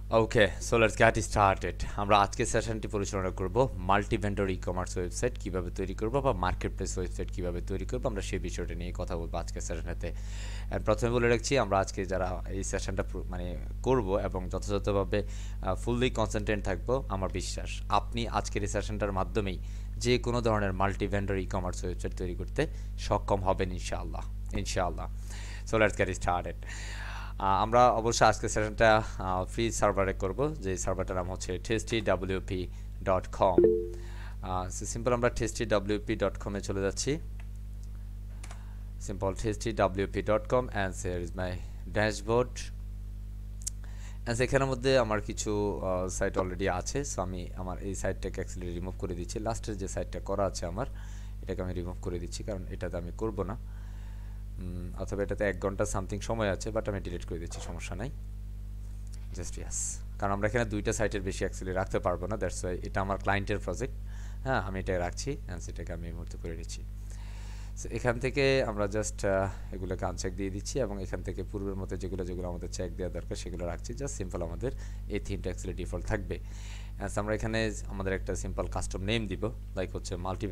Okay, so let's get started. আমরা আজকে সেশনটি পরিচালনা করব multi vendor e commerce website কীভাবে তৈরি করব বা মার্কেট প্লেস ওয়েবসাইট কীভাবে তৈরি করব, আমরা সেই বিষয়টা নিয়ে কথা বলবো আজকের সেশনেতে। প্রথমে বলে রাখছি, আমরা আজকে যারা এই সেশনটা মানে করব এবং যথাযথভাবে ফুললি কনসেন্ট্রেট থাকবো, আমার বিশ্বাস আপনি আজকের এই সেশনটার মাধ্যমেই যে কোনো ধরনের multi vendor e commerce website তৈরি করতে সক্ষম হবেন ইনশাআল্লাহ। ইনশাআল্লাহ। So let's get started. আমরা অবশ্যই আজকের সেশনটা ফ্রি সার্ভারে করব, যে সার্ভারটার নাম হচ্ছে testywp.com। সিম্পল আমরা testywp.com-এ চলে যাচ্ছি। Simple testywp.com and here is my dashboard। এখানের মধ্যে আমার কিছু সাইট অলরেডি আছে, সো আমি আমার এই সাইটটাকে অ্যাকচুয়ালি রিমুভ করে দিচ্ছি। লাস্টের যে সাইটটা করা আছে আমার, এটাকে আমি রিমুভ করে দিচ্ছি, কারণ এটাতে আমি করব না, অথবা এটাতে 1 ঘন্টা সামথিং সময় আছে, বাট আমি ডিলিট করে দিচ্ছি, সমস্যা নাই। জাস্ট ইয়াস, কারণ আমরা এখানে দুইটা সাইটের বেশি অ্যাকচুয়ালি রাখতে পারবো না, দ্যাটস ওয়াই এটা আমার ক্লায়েন্টের প্রজেক্ট। হ্যাঁ, আমি এটা রাখছি অ্যান্ড সেটাকে আমি এই মুহূর্তে করে দিচ্ছি। সো এখান থেকে আমরা জাস্ট এগুলোকে আনচেক দিয়ে দিচ্ছি, এবং এখান থেকে পূর্বের মতো যেগুলো যেগুলো আমাদের চেক দেওয়া দরকার সেগুলো রাখছি। জাস্ট সিম্পল আমাদের এই থিমটা অ্যাকচুয়ালি ডিফল্ট থাকবে। আমরা এখানে আমাদের একটা সিম্পল কাস্টম নেম দিব, লাইক হচ্ছে multi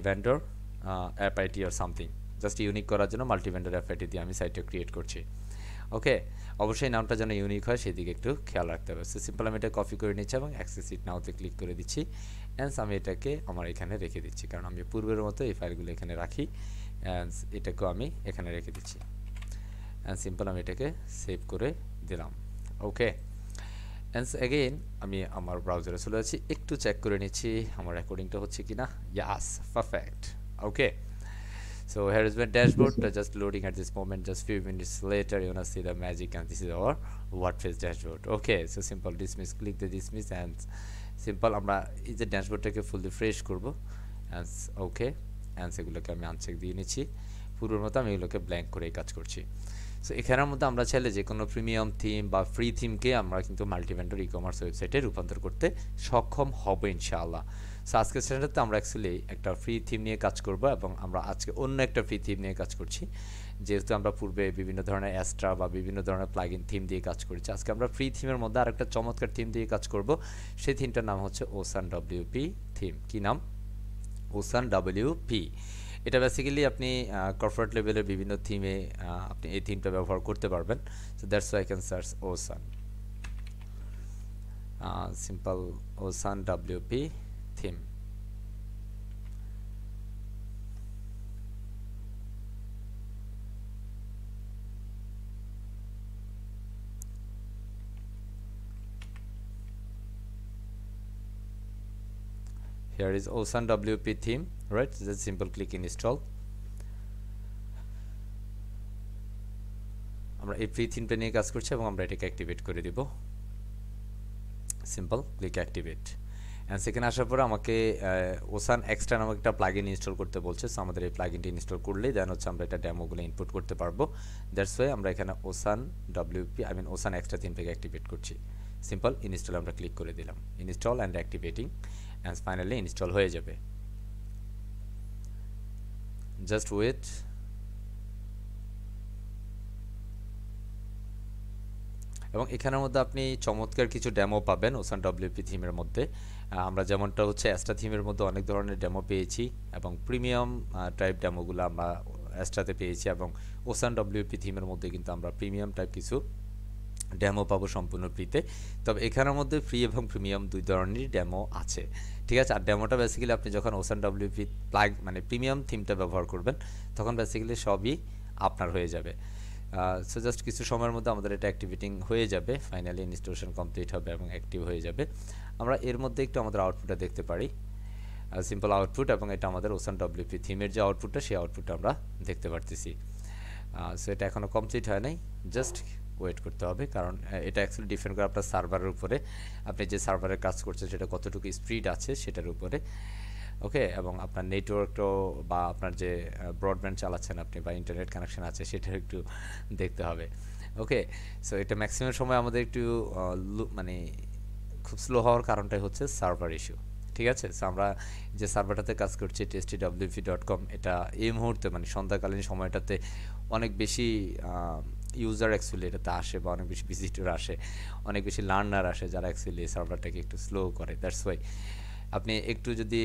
vendor app IT or something. Just unique করার জন্য মাল্টি ভেন্ডর অ্যাপ আইটি দিয়ে আমি সাইটটা ক্রিয়েট করছি। ওকে, অবশ্যই নামটা যেন ইউনিক হয় সেদিকে একটু খেয়াল রাখতে হবে। সো সিম্পল আমি এটা কপি করে নিচ্ছি এবং অ্যাক্সেস ইট নাওতে ক্লিক করে দিচ্ছি। অ্যান্ড আমি এটাকে আমার এখানে রেখে দিচ্ছি, কারণ আমি পূর্বের মতো এই ফাইলগুলো এখানে রাখি। অ্যান্ড এটাকেও আমি এখানে রেখে দিচ্ছি। অ্যান্ড সিম্পল আমি এটাকে সেভ করে দিলাম। ওকে, অ্যান্ড এগেইন আমি আমার ব্রাউজারে চলে যাচ্ছি, একটু চেক করে নিচ্ছি আমার রেকর্ডিংটা হচ্ছে কি না। Yes, perfect. Okay, so here is my dashboard, just loading at this moment. Just few minutes later you're gonna see the magic, and this is our WordPress dashboard. Okay, so simple dismiss, click the dismiss, and simple আমরা এই যে ড্যাশবোর্ডটাকে ফুল refresh করব। and okay, and সেগুলোকে আমি uncheck দিয়ে নিচ্ছি। পূর্বের মতো আমি এগুলোকে ব্ল্যাঙ্ক করে কাজ করছি। সো এখানের মধ্যে আমরা চাইলে যে কোনো প্রিমিয়াম থিম বা ফ্রি থিমকে আমরা কিন্তু মাল্টি ভেন্ডর ই কমার্স ওয়েবসাইটে রূপান্তর করতে সক্ষম হব ইনশাআল্লাহ। সো আজকের সেশনটাতে আমরা অ্যাকচুয়ালি একটা ফ্রি থিম নিয়ে কাজ করব, এবং আমরা আজকে অন্য একটা ফ্রি থিম নিয়ে কাজ করছি। যেহেতু আমরা পূর্বে বিভিন্ন ধরনের অ্যাস্ট্রা বা বিভিন্ন ধরনের প্লাগইন থিম দিয়ে কাজ করেছি, আজকে আমরা ফ্রি থিমের মধ্যে আরেকটা চমৎকার থিম দিয়ে কাজ করব। সেই থিমটার নাম হচ্ছে ওসান ডব্লিউপি থিম। কি নাম? Ocean WP. এটা বেসিক্যালি আপনি কর্পোরেট লেভেলের বিভিন্ন থিমে আপনি এই থিমটা ব্যবহার করতে পারবেন। So that's Y I can search ocean, simple ocean WP theme. Here is Ocean WP theme, right? Just simple click install. আমরা এই ফ্রি থিমটা নিয়ে কাজ করছি এবং আমরা এটাকে অ্যাক্টিভেট করে দিব। Simple click activate. অ্যান্ড সেখানে আসার পর আমাকে ওসান এক্সট্রা নামক একটা প্লাগইন ইনস্টল করতে বলছে। সো আমাদের এই প্লাগইনটি ইনস্টল করলেই দেন হচ্ছে আমরা এটা ডেমোগুলো ইনপুট করতে পারবো। দ্যাটস ওয়াই আমরা এখানে ওসান ডব্লিউপি ওসান এক্সট্রা থিমটাকে অ্যাক্টিভেট করছি। সিম্পল ইনস্টল আমরা ক্লিক করে দিলাম। Install and activating, and finally install হয়ে যাবে। Just wait. এবং এখানের মধ্যে আপনি চমৎকার কিছু ডেমো পাবেন ওসান ডব্লিউপি থিমের মধ্যে। আমরা যেমনটা হচ্ছে অ্যাস্ট্রা থিমের মধ্যে অনেক ধরনের ডেমো পেয়েছি, এবং প্রিমিয়াম টাইপ ডেমোগুলো আমরা অ্যাস্ট্রাতে পেয়েছি, এবং ওসান ডব্লিউপি থিমের মধ্যে কিন্তু আমরা প্রিমিয়াম টাইপ কিছু ডেমো পাবো সম্পূর্ণ ফ্রিতে। তবে এখানের মধ্যে ফ্রি এবং প্রিমিয়াম দুই ধরনেরই ডেমো আছে, ঠিক আছে। আর ডেমোটা বেসিক্যালি আপনি যখন ওসান ডব্লিউপি প্রিমিয়াম থিমটা ব্যবহার করবেন, তখন বেসিক্যালি সবই আপনার হয়ে যাবে। সো জাস্ট কিছু সময়ের মধ্যে আমাদের এটা অ্যাক্টিভেটিং হয়ে যাবে, ফাইনালি ইনস্টলেশন কমপ্লিট হবে এবং অ্যাক্টিভ হয়ে যাবে। আমরা এর মধ্যে একটু আমাদের আউটপুটটা দেখতে পারি, সিম্পল আউটপুট, এবং এটা আমাদের ওসান ডব্লিউপি থিমের যে আউটপুটটা, সেই আউটপুটটা আমরা দেখতে পারতেছি। সো এটা এখনও কমপ্লিট হয় নাই, জাস্ট ওয়েট করতে হবে, কারণ এটা অ্যাকচুয়ালি ডিপেন্ড করে আপনার সার্ভারের উপরে, আপনি যে সার্ভারে কাজ করছেন সেটা কতটুকু স্পিড আছে সেটার উপরে। ওকে, এবং আপনার নেটওয়ার্কটাও বা আপনার যে ব্রডব্যান্ড চালাচ্ছেন আপনি বা ইন্টারনেট কানেকশন আছে সেটা একটু দেখতে হবে। ওকে, সো এটা ম্যাক্সিমাম সময় আমাদের একটু মানে খুব স্লো হওয়ার কারণটাই হচ্ছে সার্ভার ইস্যু, ঠিক আছে? সো আমরা যে সার্ভারটাতে কাজ করছি testwp.com, এটা এই মুহূর্তে মানে সন্ধ্যাকালীন সময়টাতে অনেক বেশি ইউজার অ্যাকচুয়ালি এটাতে আসে, বা অনেক বেশি ভিজিটর আসে, অনেক বেশি লার্নার আসে, যারা অ্যাকচুয়ালি এই সার্ভারটাকে একটু স্লো করে। দ্যাটস ওয়াই আপনি একটু যদি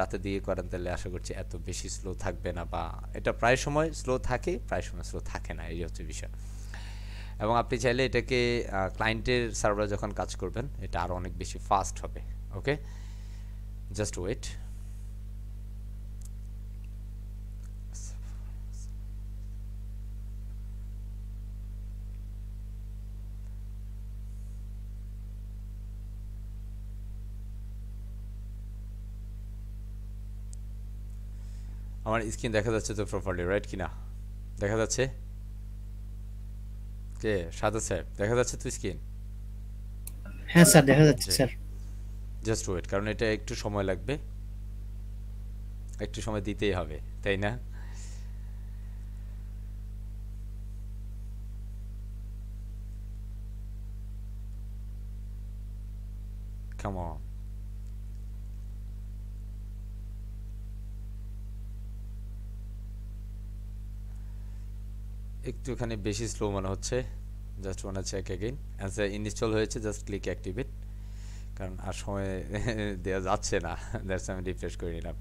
রাতে দিয়ে করেন তাহলে আশা করছি এত বেশি স্লো থাকবে না, বা এটা প্রায় সময় স্লো থাকে, প্রায় সময় স্লো থাকে না, এই হচ্ছে বিষয়। এবং আপনি চাইলে এটাকে ক্লায়েন্টের সার্ভারে যখন কাজ করবেন এটা আরও অনেক বেশি ফাস্ট হবে। ওকে, জাস্ট ওয়েট। আমার স্ক্রিন দেখা যাচ্ছে তো প্রপারলি, রাইট কিনা? দেখা যাচ্ছে? কে সাদা স্যার, দেখা যাচ্ছে তো স্ক্রিন? হ্যাঁ স্যার, দেখা যাচ্ছে জি, স্যার। জাস্ট ওয়েট, কারণ এটা একটু সময় লাগবে, একটু সময় দিতেই হবে, তাই না? Come on. একটুখানি বেশি স্লো মনে হচ্ছে, just one check again. Answer install হয়েছে, জাস্ট ক্লিক অ্যাক্টিভেট, কারণ আর সময় দেওয়া যাচ্ছে না, দ্যাটস আমি রিফ্রেশ করে নিলাম।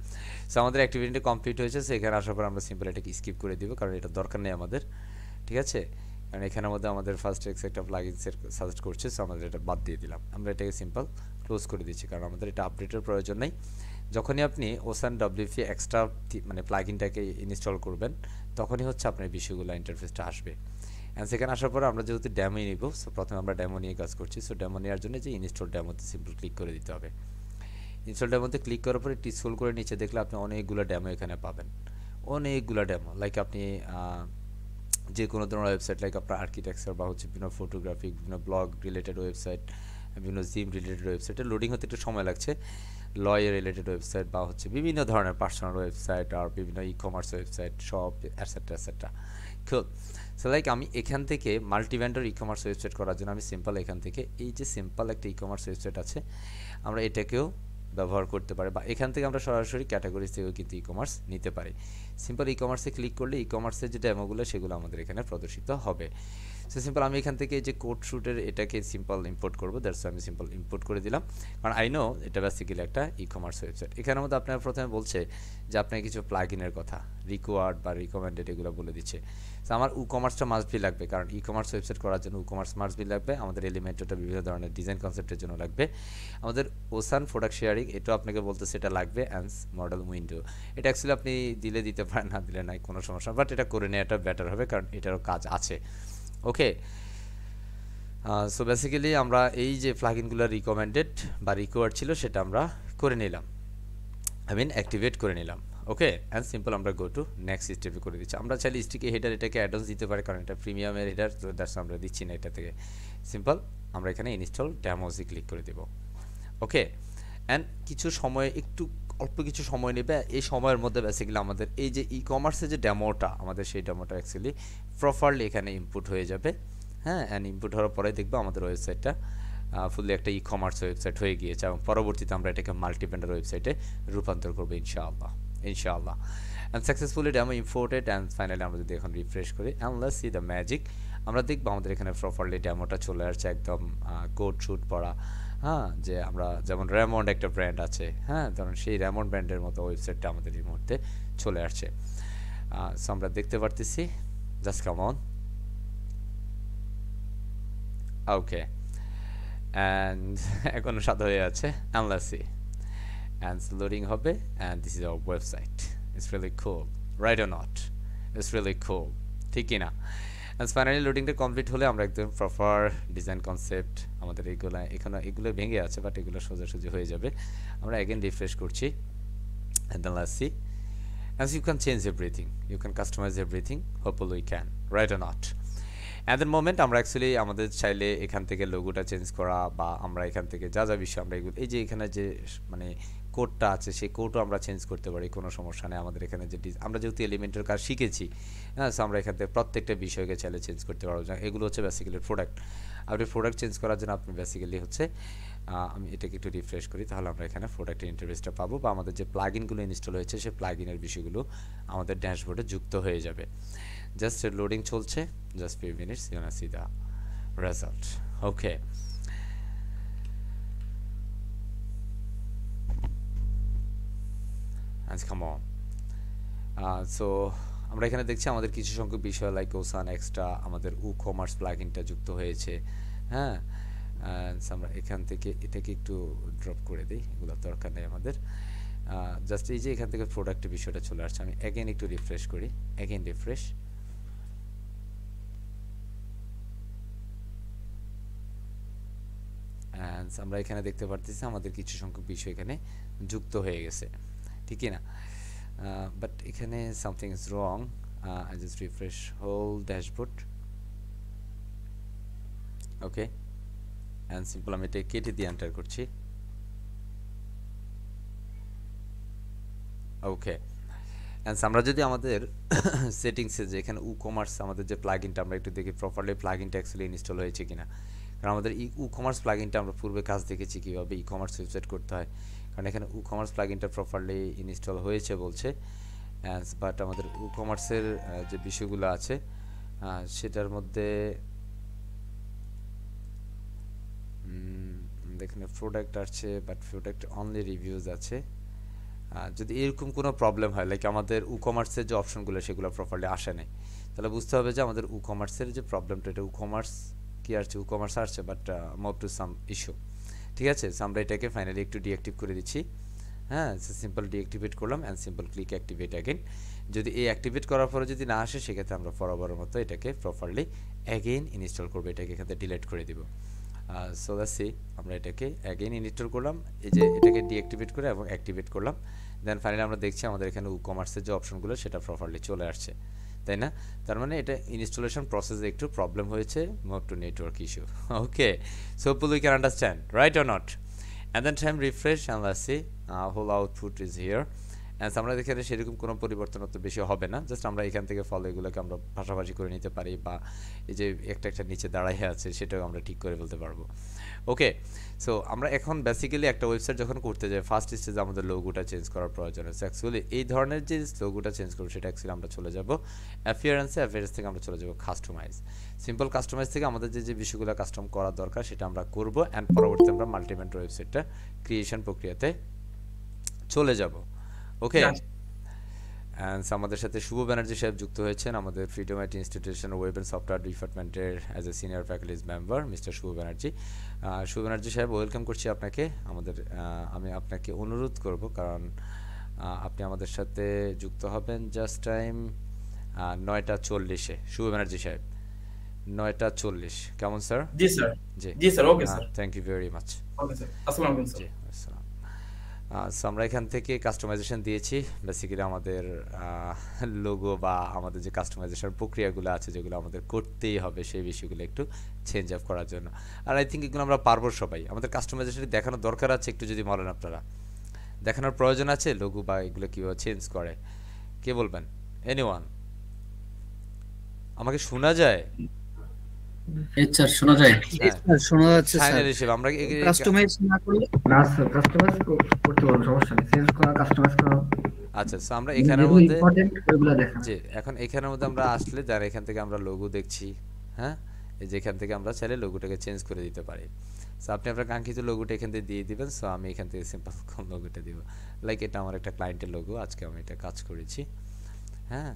সো আমাদের অ্যাক্টিভিটি কমপ্লিট হয়েছে, সো এখানে আসার পর আমরা সিম্পল এটাকে স্কিপ করে দিব, কারণ এটা দরকার নেই আমাদের, ঠিক আছে? কারণ এখানের মধ্যে আমাদের ফার্স্ট এক্স একটা প্লাগইনসের সাজেস্ট করছে, সো আমাদের এটা বাদ দিয়ে দিলাম, আমরা এটাকে সিম্পল ক্লোজ করে দিচ্ছি, কারণ আমাদের এটা আপডেটের প্রয়োজন নেই। যখনই আপনি ওসান ডব্লিউপি এক্সট্রা মানে প্লাগইনটাকে ইনস্টল করবেন, তখনই হচ্ছে আপনার বিষয়গুলো ইন্টারফেসটা আসবে। অ্যান্ড সেখানে আসার পর আমরা যেহেতু ড্যামো নিব, সো প্রথমে আমরা ড্যামো নিয়ে কাজ করছি। সো ড্যামো নেওয়ার জন্য যে ইনস্টল ড্যামোতে সিম্পল ক্লিক করে দিতে হবে। ইনস্টল ড্যামোতে ক্লিক করার পরে একটু স্ক্রল করে নিচে দেখলে আপনি অনেকগুলো ড্যামো এখানে পাবেন, অনেকগুলো ড্যামো। লাইক আপনি যে কোনো ধরনের ওয়েবসাইট, লাইক আপনার আর্কিটেকচার বা হচ্ছে বিভিন্ন ফটোগ্রাফিক, বিভিন্ন ব্লগ রিলেটেড ওয়েবসাইট, বিভিন্ন জিম রিলেটেড ওয়েবসাইটে লোডিং হতে একটু সময় লাগছে, লয়ে রিলেটেড ওয়েবসাইট বা হচ্ছে বিভিন্ন ধরনের পার্সোনাল ওয়েবসাইট আর বিভিন্ন ই কমার্স ওয়েবসাইট, সব অ্যাটসেট্রা অ্যাটসেট্রা। খুব সো লাইক আমি এখান থেকে multi vendor e commerce website করার জন্য আমি সিম্পল এখান থেকে এই যে সিম্পল একটা ই কমার্স ওয়েবসাইট আছে, আমরা এটাকেও ব্যবহার করতে পারি, বা এখান থেকে আমরা সরাসরি ক্যাটাগরিজ থেকেও কিন্তু ই কমার্স নিতে পারি। সিম্পল ই কমার্সে ক্লিক করলে ই কমার্সের যে ডেমোগুলো সেগুলো আমাদের এখানে প্রদর্শিত হবে। সো সিম্পল আমি এখান থেকে যে কোড শুটের এটাকে সিম্পল ইম্পোর্ট করবো, দ্যাটস আমি সিম্পল ইম্পোর্ট করে দিলাম, কারণ আই নো এটা বেসিক্যালি একটা ই কমার্স ওয়েবসাইট। এখানের মধ্যে আপনার প্রথমে বলছে যে আপনার কিছু প্লাগইনের কথা, রিকোয়ার্ড বা রিকমেন্ডেড, এগুলো বলে দিচ্ছে। সো আমার ই কমার্সটা মাস্ট বি লাগবে, কারণ ই কমার্স ওয়েবসাইট করার জন্য ই কমার্স মাস্ট বি লাগবে। আমাদের এলিমেন্টটা বিভিন্ন ধরনের ডিজাইন কনসেপ্টের জন্য লাগবে। আমাদের ওসান প্রোডাক্ট শেয়ারিং, এটাও আপনাকে বলতেছে এটা লাগবে। অ্যান্ড মডেল উইন্ডো, এটা অ্যাকচুয়ালি আপনি দিলে দিতে পারেন, না দিলে নাই, কোনো সমস্যা, বাট এটা করে নেওয়াটা বেটার হবে, কারণ এটারও কাজ আছে। ওকে, সো বেসিক্যালি আমরা এই যে প্লাগইনগুলো রিকমেন্ডেড বা রিকোয়ার্ড ছিল সেটা আমরা করে নিলাম, আই মিন অ্যাক্টিভেট করে নিলাম। ওকে, অ্যান্ড সিম্পল আমরা গো টু নেক্সট স্টেপে করে দিচ্ছি। আমরা চাইলে স্টিকে হেডার এটাকে অ্যাডভান্স দিতে পারি, কারণ এটা প্রিমিয়ামের হেডার, তো দ্যাটস আমরা দিচ্ছি না এটা থেকে। সিম্পল আমরা এখানে ইনস্টল ড্যামোসি ক্লিক করে দেব। ওকে, অ্যান্ড কিছু সময়, একটু অল্প কিছু সময় নেবে। এই সময়ের মধ্যে বেসিক্যালি আমাদের এই যে ই কমার্সের যে ডেমোটা, আমাদের সেই ডেমোটা অ্যাকচুয়ালি প্রপারলি এখানে ইনপুট হয়ে যাবে। হ্যাঁ, অ্যান্ড ইনপুট হওয়ার পরে দেখবো আমাদের ওয়েবসাইটটা ফুললি একটা ই কমার্স ওয়েবসাইট হয়ে গিয়েছে, এবং পরবর্তীতে আমরা এটাকে মাল্টি ভেন্ডর ওয়েবসাইটে রূপান্তর করবো ইনশাআল্লাহ, ইনশাআল্লাহ। And successfully demo imported, and finally আমরা যদি এখন রিফ্রেশ করি and let's C the magic, আমরা দেখবো আমাদের এখানে প্রপারলি ডেমোটা চলে আসছে, একদম কোড শুট পড়া। হ্যাঁ, যে আমরা যেমন রেমন্ড একটা ব্র্যান্ড আছে, হ্যাঁ ধরুন সেই রেমন্ড ব্র্যান্ডের মতো ওয়েবসাইটটা আমাদের এই মুহূর্তে চলে আসছে। সো আমরা দেখতে পারতেছি, just come on. Okay, and এখনো সাদা হয়ে আছে, and let's see, and loading হবে, and this is our website. It's really cool, right or not? It's really cool, ঠিক কি না? অ্যান্ড ফাইনালি লোডিংটা কমপ্লিট হলে আমরা একদম প্রপার ডিজাইন কনসেপ্ট, আমাদের এইগুলো এখানে এগুলো ভেঙে আছে, বাট এগুলো সোজাসুজি হয়ে যাবে। আমরা অ্যাগেন রিফ্রেশ করছি, and then let's see, and you can change everything, you can customise everything, hopefully we can, right or not? At the moment আমরা অ্যাকচুয়ালি আমাদের চাইলে এখান থেকে লোগোটা চেঞ্জ করা, বা আমরা এখান থেকে যা যা বিষয় আমরা এগুলো, এই যে এখানে যে মানে কোডটা আছে সেই কোডও আমরা চেঞ্জ করতে পারি, কোনো সমস্যা নেই। আমাদের এখানে যে আমরা যেহেতু এলিমেন্টের কাজ শিখেছি, হ্যাঁ, সো আমরা এখান থেকে প্রত্যেকটা বিষয়কে চাইলে চেঞ্জ করতে পারবো। এগুলো হচ্ছে বেসিক্যালি প্রোডাক্ট। আপনি প্রোডাক্ট চেঞ্জ করার জন্য আপনি বেসিক্যালি হচ্ছে আমি এটাকে একটু রিফ্রেশ করি, তাহলে আমরা এখানে প্রোডাক্টের ইন্টারফেসটা পাবো, বা আমাদের যে প্লাগইনগুলো ইনস্টল হয়েছে সেই প্লাগইনের বিষয়গুলো আমাদের ড্যাশবোর্ডে যুক্ত হয়ে যাবে। জাস্ট লোডিং চলছে, just few minutes, you see the result. Okay, come on. So আমরা এখানে দেখছি আমাদের কিছু সংখ্যক বিষয় লাইক ওসান এক্সট্রা, আমাদের কমার্স প্লাগইনটা যুক্ত হয়েছে। হ্যাঁ, আমরা এখান থেকে এটাকে একটু ড্রপ করে দিই, এগুলো দরকার নেই আমাদের। জাস্ট এই যে এখান থেকে প্রোডাক্টের বিষয়টা চলে আসছে, আমি অ্যাগেন একটু রিফ্রেশ করি, অ্যাগেন রিফ্রেশ। আমরা এখানে দেখতে পারতেছি আমাদের কিছু সংখ্যক বিষয় এখানে যুক্ত হয়ে গেছে, ঠিকই না? বাট এখানে something is wrong. I just refresh whole dashboard. Okay, and simple আমি এটা কেটে দিয়ে এন্টার করছি। ওকে, অ্যান্ড আমরা যদি আমাদের সেটিংসে যে এখানে কমার্স আমাদের যে প্লাগইনটা আমরা একটু দেখি প্রপারলি প্লাগইনটা অ্যাকচুয়ালি ইনস্টল হয়েছে কিনা। কারণ আমাদের কমার্স প্লাগইনটা আমরা পূর্বে কাজ দেখেছি কীভাবে কমার্স ওয়েবসাইট করতে হয়, কারণ এখানে কমার্স প্লাগইনটা প্রপারলি ইনস্টল হয়েছে বলছে। বাট আমাদের কমার্সের যে বিষয়গুলো আছে সেটার মধ্যে এখানে প্রোডাক্ট আসছে, বাট প্রোডাক্ট অনলি রিভিউজ আছে। যদি এরকম কোনো প্রবলেম হয় লাইক আমাদের কমার্সের যে অপশনগুলো সেগুলো প্রপারলি আসে নাই, তাহলে বুঝতে হবে যে আমাদের কমার্সের যে প্রবলেমটা এটা কমার্স কি আসছে, কমার্স আসছে but move to some issue. ঠিক আছে, সো আমরা এটাকে ফাইনালি একটু ডিঅ্যাক্টিভ করে দিচ্ছি। হ্যাঁ, সিম্পল ডিঅ্যাক্টিভেট করলাম and simple click activate again. যদি এই অ্যাক্টিভেট করার পরে যদি না আসে সেক্ষেত্রে আমরা বরাবরের মতো এটাকে প্রপারলি অ্যাগেন ইনস্টল করবো, এটাকে এখান থেকে ডিলিট করে দিব। সো লেটস সি, আমরা এটাকে অ্যাগেন ইনস্টল করলাম, এই যে এটাকে ডিঅ্যাক্টিভেট করে এবং অ্যাক্টিভেট করলাম, দেন ফাইনালি আমরা দেখছি আমাদের এখানে কমার্সের যে অপশনগুলো সেটা প্রপারলি চলে আসছে, তাই না? তার মানে এটা ইনস্টলেশন প্রসেসে একটু প্রবলেম হয়েছে, move to network issue. Okay, so hopefully you can understand, right or not? And then time refresh and let's see whole output is here. And আমরা এখানে সেরকম কোনো পরিবর্তন অত বেশি হবে না, জাস্ট আমরা এখান থেকে ফলো এগুলোকে আমরা পাশাপাশি করে নিতে পারি, বা এই যে একটা একটা নিচে দাঁড়াইয়া আছে সেটাও আমরা ঠিক করে ফেলতে পারবো। ওকে, সো আমরা এখন বেসিক্যালি একটা ওয়েবসাইট যখন করতে যাই ফার্স্ট স্টেজে আমাদের লোগোটা চেঞ্জ করার প্রয়োজন আছে। অ্যাকচুয়ালি এই ধরনের যে লোগোটা চেঞ্জ করবো সেটা অ্যাকচুয়ালি আমরা চলে যাব অ্যাপিয়ারেন্স থেকে আমরা চলে যাব কাস্টমাইজ। সিম্পল কাস্টমাইজ থেকে আমাদের যে বিষয়গুলো কাস্টম করা দরকার সেটা আমরা করব, অ্যান্ড পরবর্তীতে আমরা মাল্টিভেন্ডর ওয়েবসাইটটা ক্রিয়েশন প্রক্রিয়াতে চলে যাব। ওকে, অ্যান্ড আমাদের সাথে শুভ ব্যানার্জি সাহেব যুক্ত হয়েছেন, আমাদের freedom IT institution web and software ডিপার্টমেন্টের as a senior faculties member mister Shubho Banerjee. Shubho Banerjee সাহেব, ওয়েলকাম করছি আপনাকে। আমি আপনাকে অনুরোধ করব, কারণ আপনি আমাদের সাথে যুক্ত হবেন জাস্ট টাইম 9:40-এ। শুভ ব্যানার্জি সাহেব 9:40, কেমন স্যার? জি স্যার, জি sir, okay sir, thank you very much. Okay sir, আসসালামু আলাইকুম স্যার। জি আসসালাম। সো আমরা এখান থেকে কাস্টমাইজেশন দিয়েছি, বেসিক্যালি আমাদের লোগো বা আমাদের যে কাস্টমাইজেশন প্রক্রিয়াগুলো আছে যেগুলো আমাদের করতেই হবে সেই বিষয়গুলো একটু চেঞ্জ আপ করার জন্য। আর আই থিঙ্ক এগুলো আমরা পারবো সবাই। আমাদের কাস্টমাইজেশন দেখানোর দরকার আছে, একটু যদি বলেন আপনারা, দেখানোর প্রয়োজন আছে লোগো বা এগুলো কীভাবে চেঞ্জ করে, কে বলবেন? এনিওয়ান? আমাকে শোনা যায়? স্যার শোনা যায়, শোনা যাচ্ছে স্যার। ফাইনাল হিসেবে আমরা কাস্টমাইজ না করলে না স্যার, কাস্টমাইজ করতে পারবো, সমস্যা নেই, চেঞ্জ করা কাস্টমাইজ করা। আচ্ছা, সো আমরা এখানের মধ্যে ওইগুলো দেখেন। জি, এখন এখানের মধ্যে আমরা আসলে যারা এখান থেকে আমরা লোগো দেখছি, হ্যাঁ, এই যে এখান থেকে আমরা চাইলে লোগোটাকে চেঞ্জ করে দিতে পারি। সো আপনি আপনার কাঙ্ক্ষিত লোগোটা এখান থেকে দিয়ে দিবেন। সো আমি এখান থেকে সিম্পল কোন লোগোটা দিব, লাইক এটা আমার একটা ক্লায়েন্টের লোগো, আজকে আমি এটা কাজ করেছি। হ্যাঁ,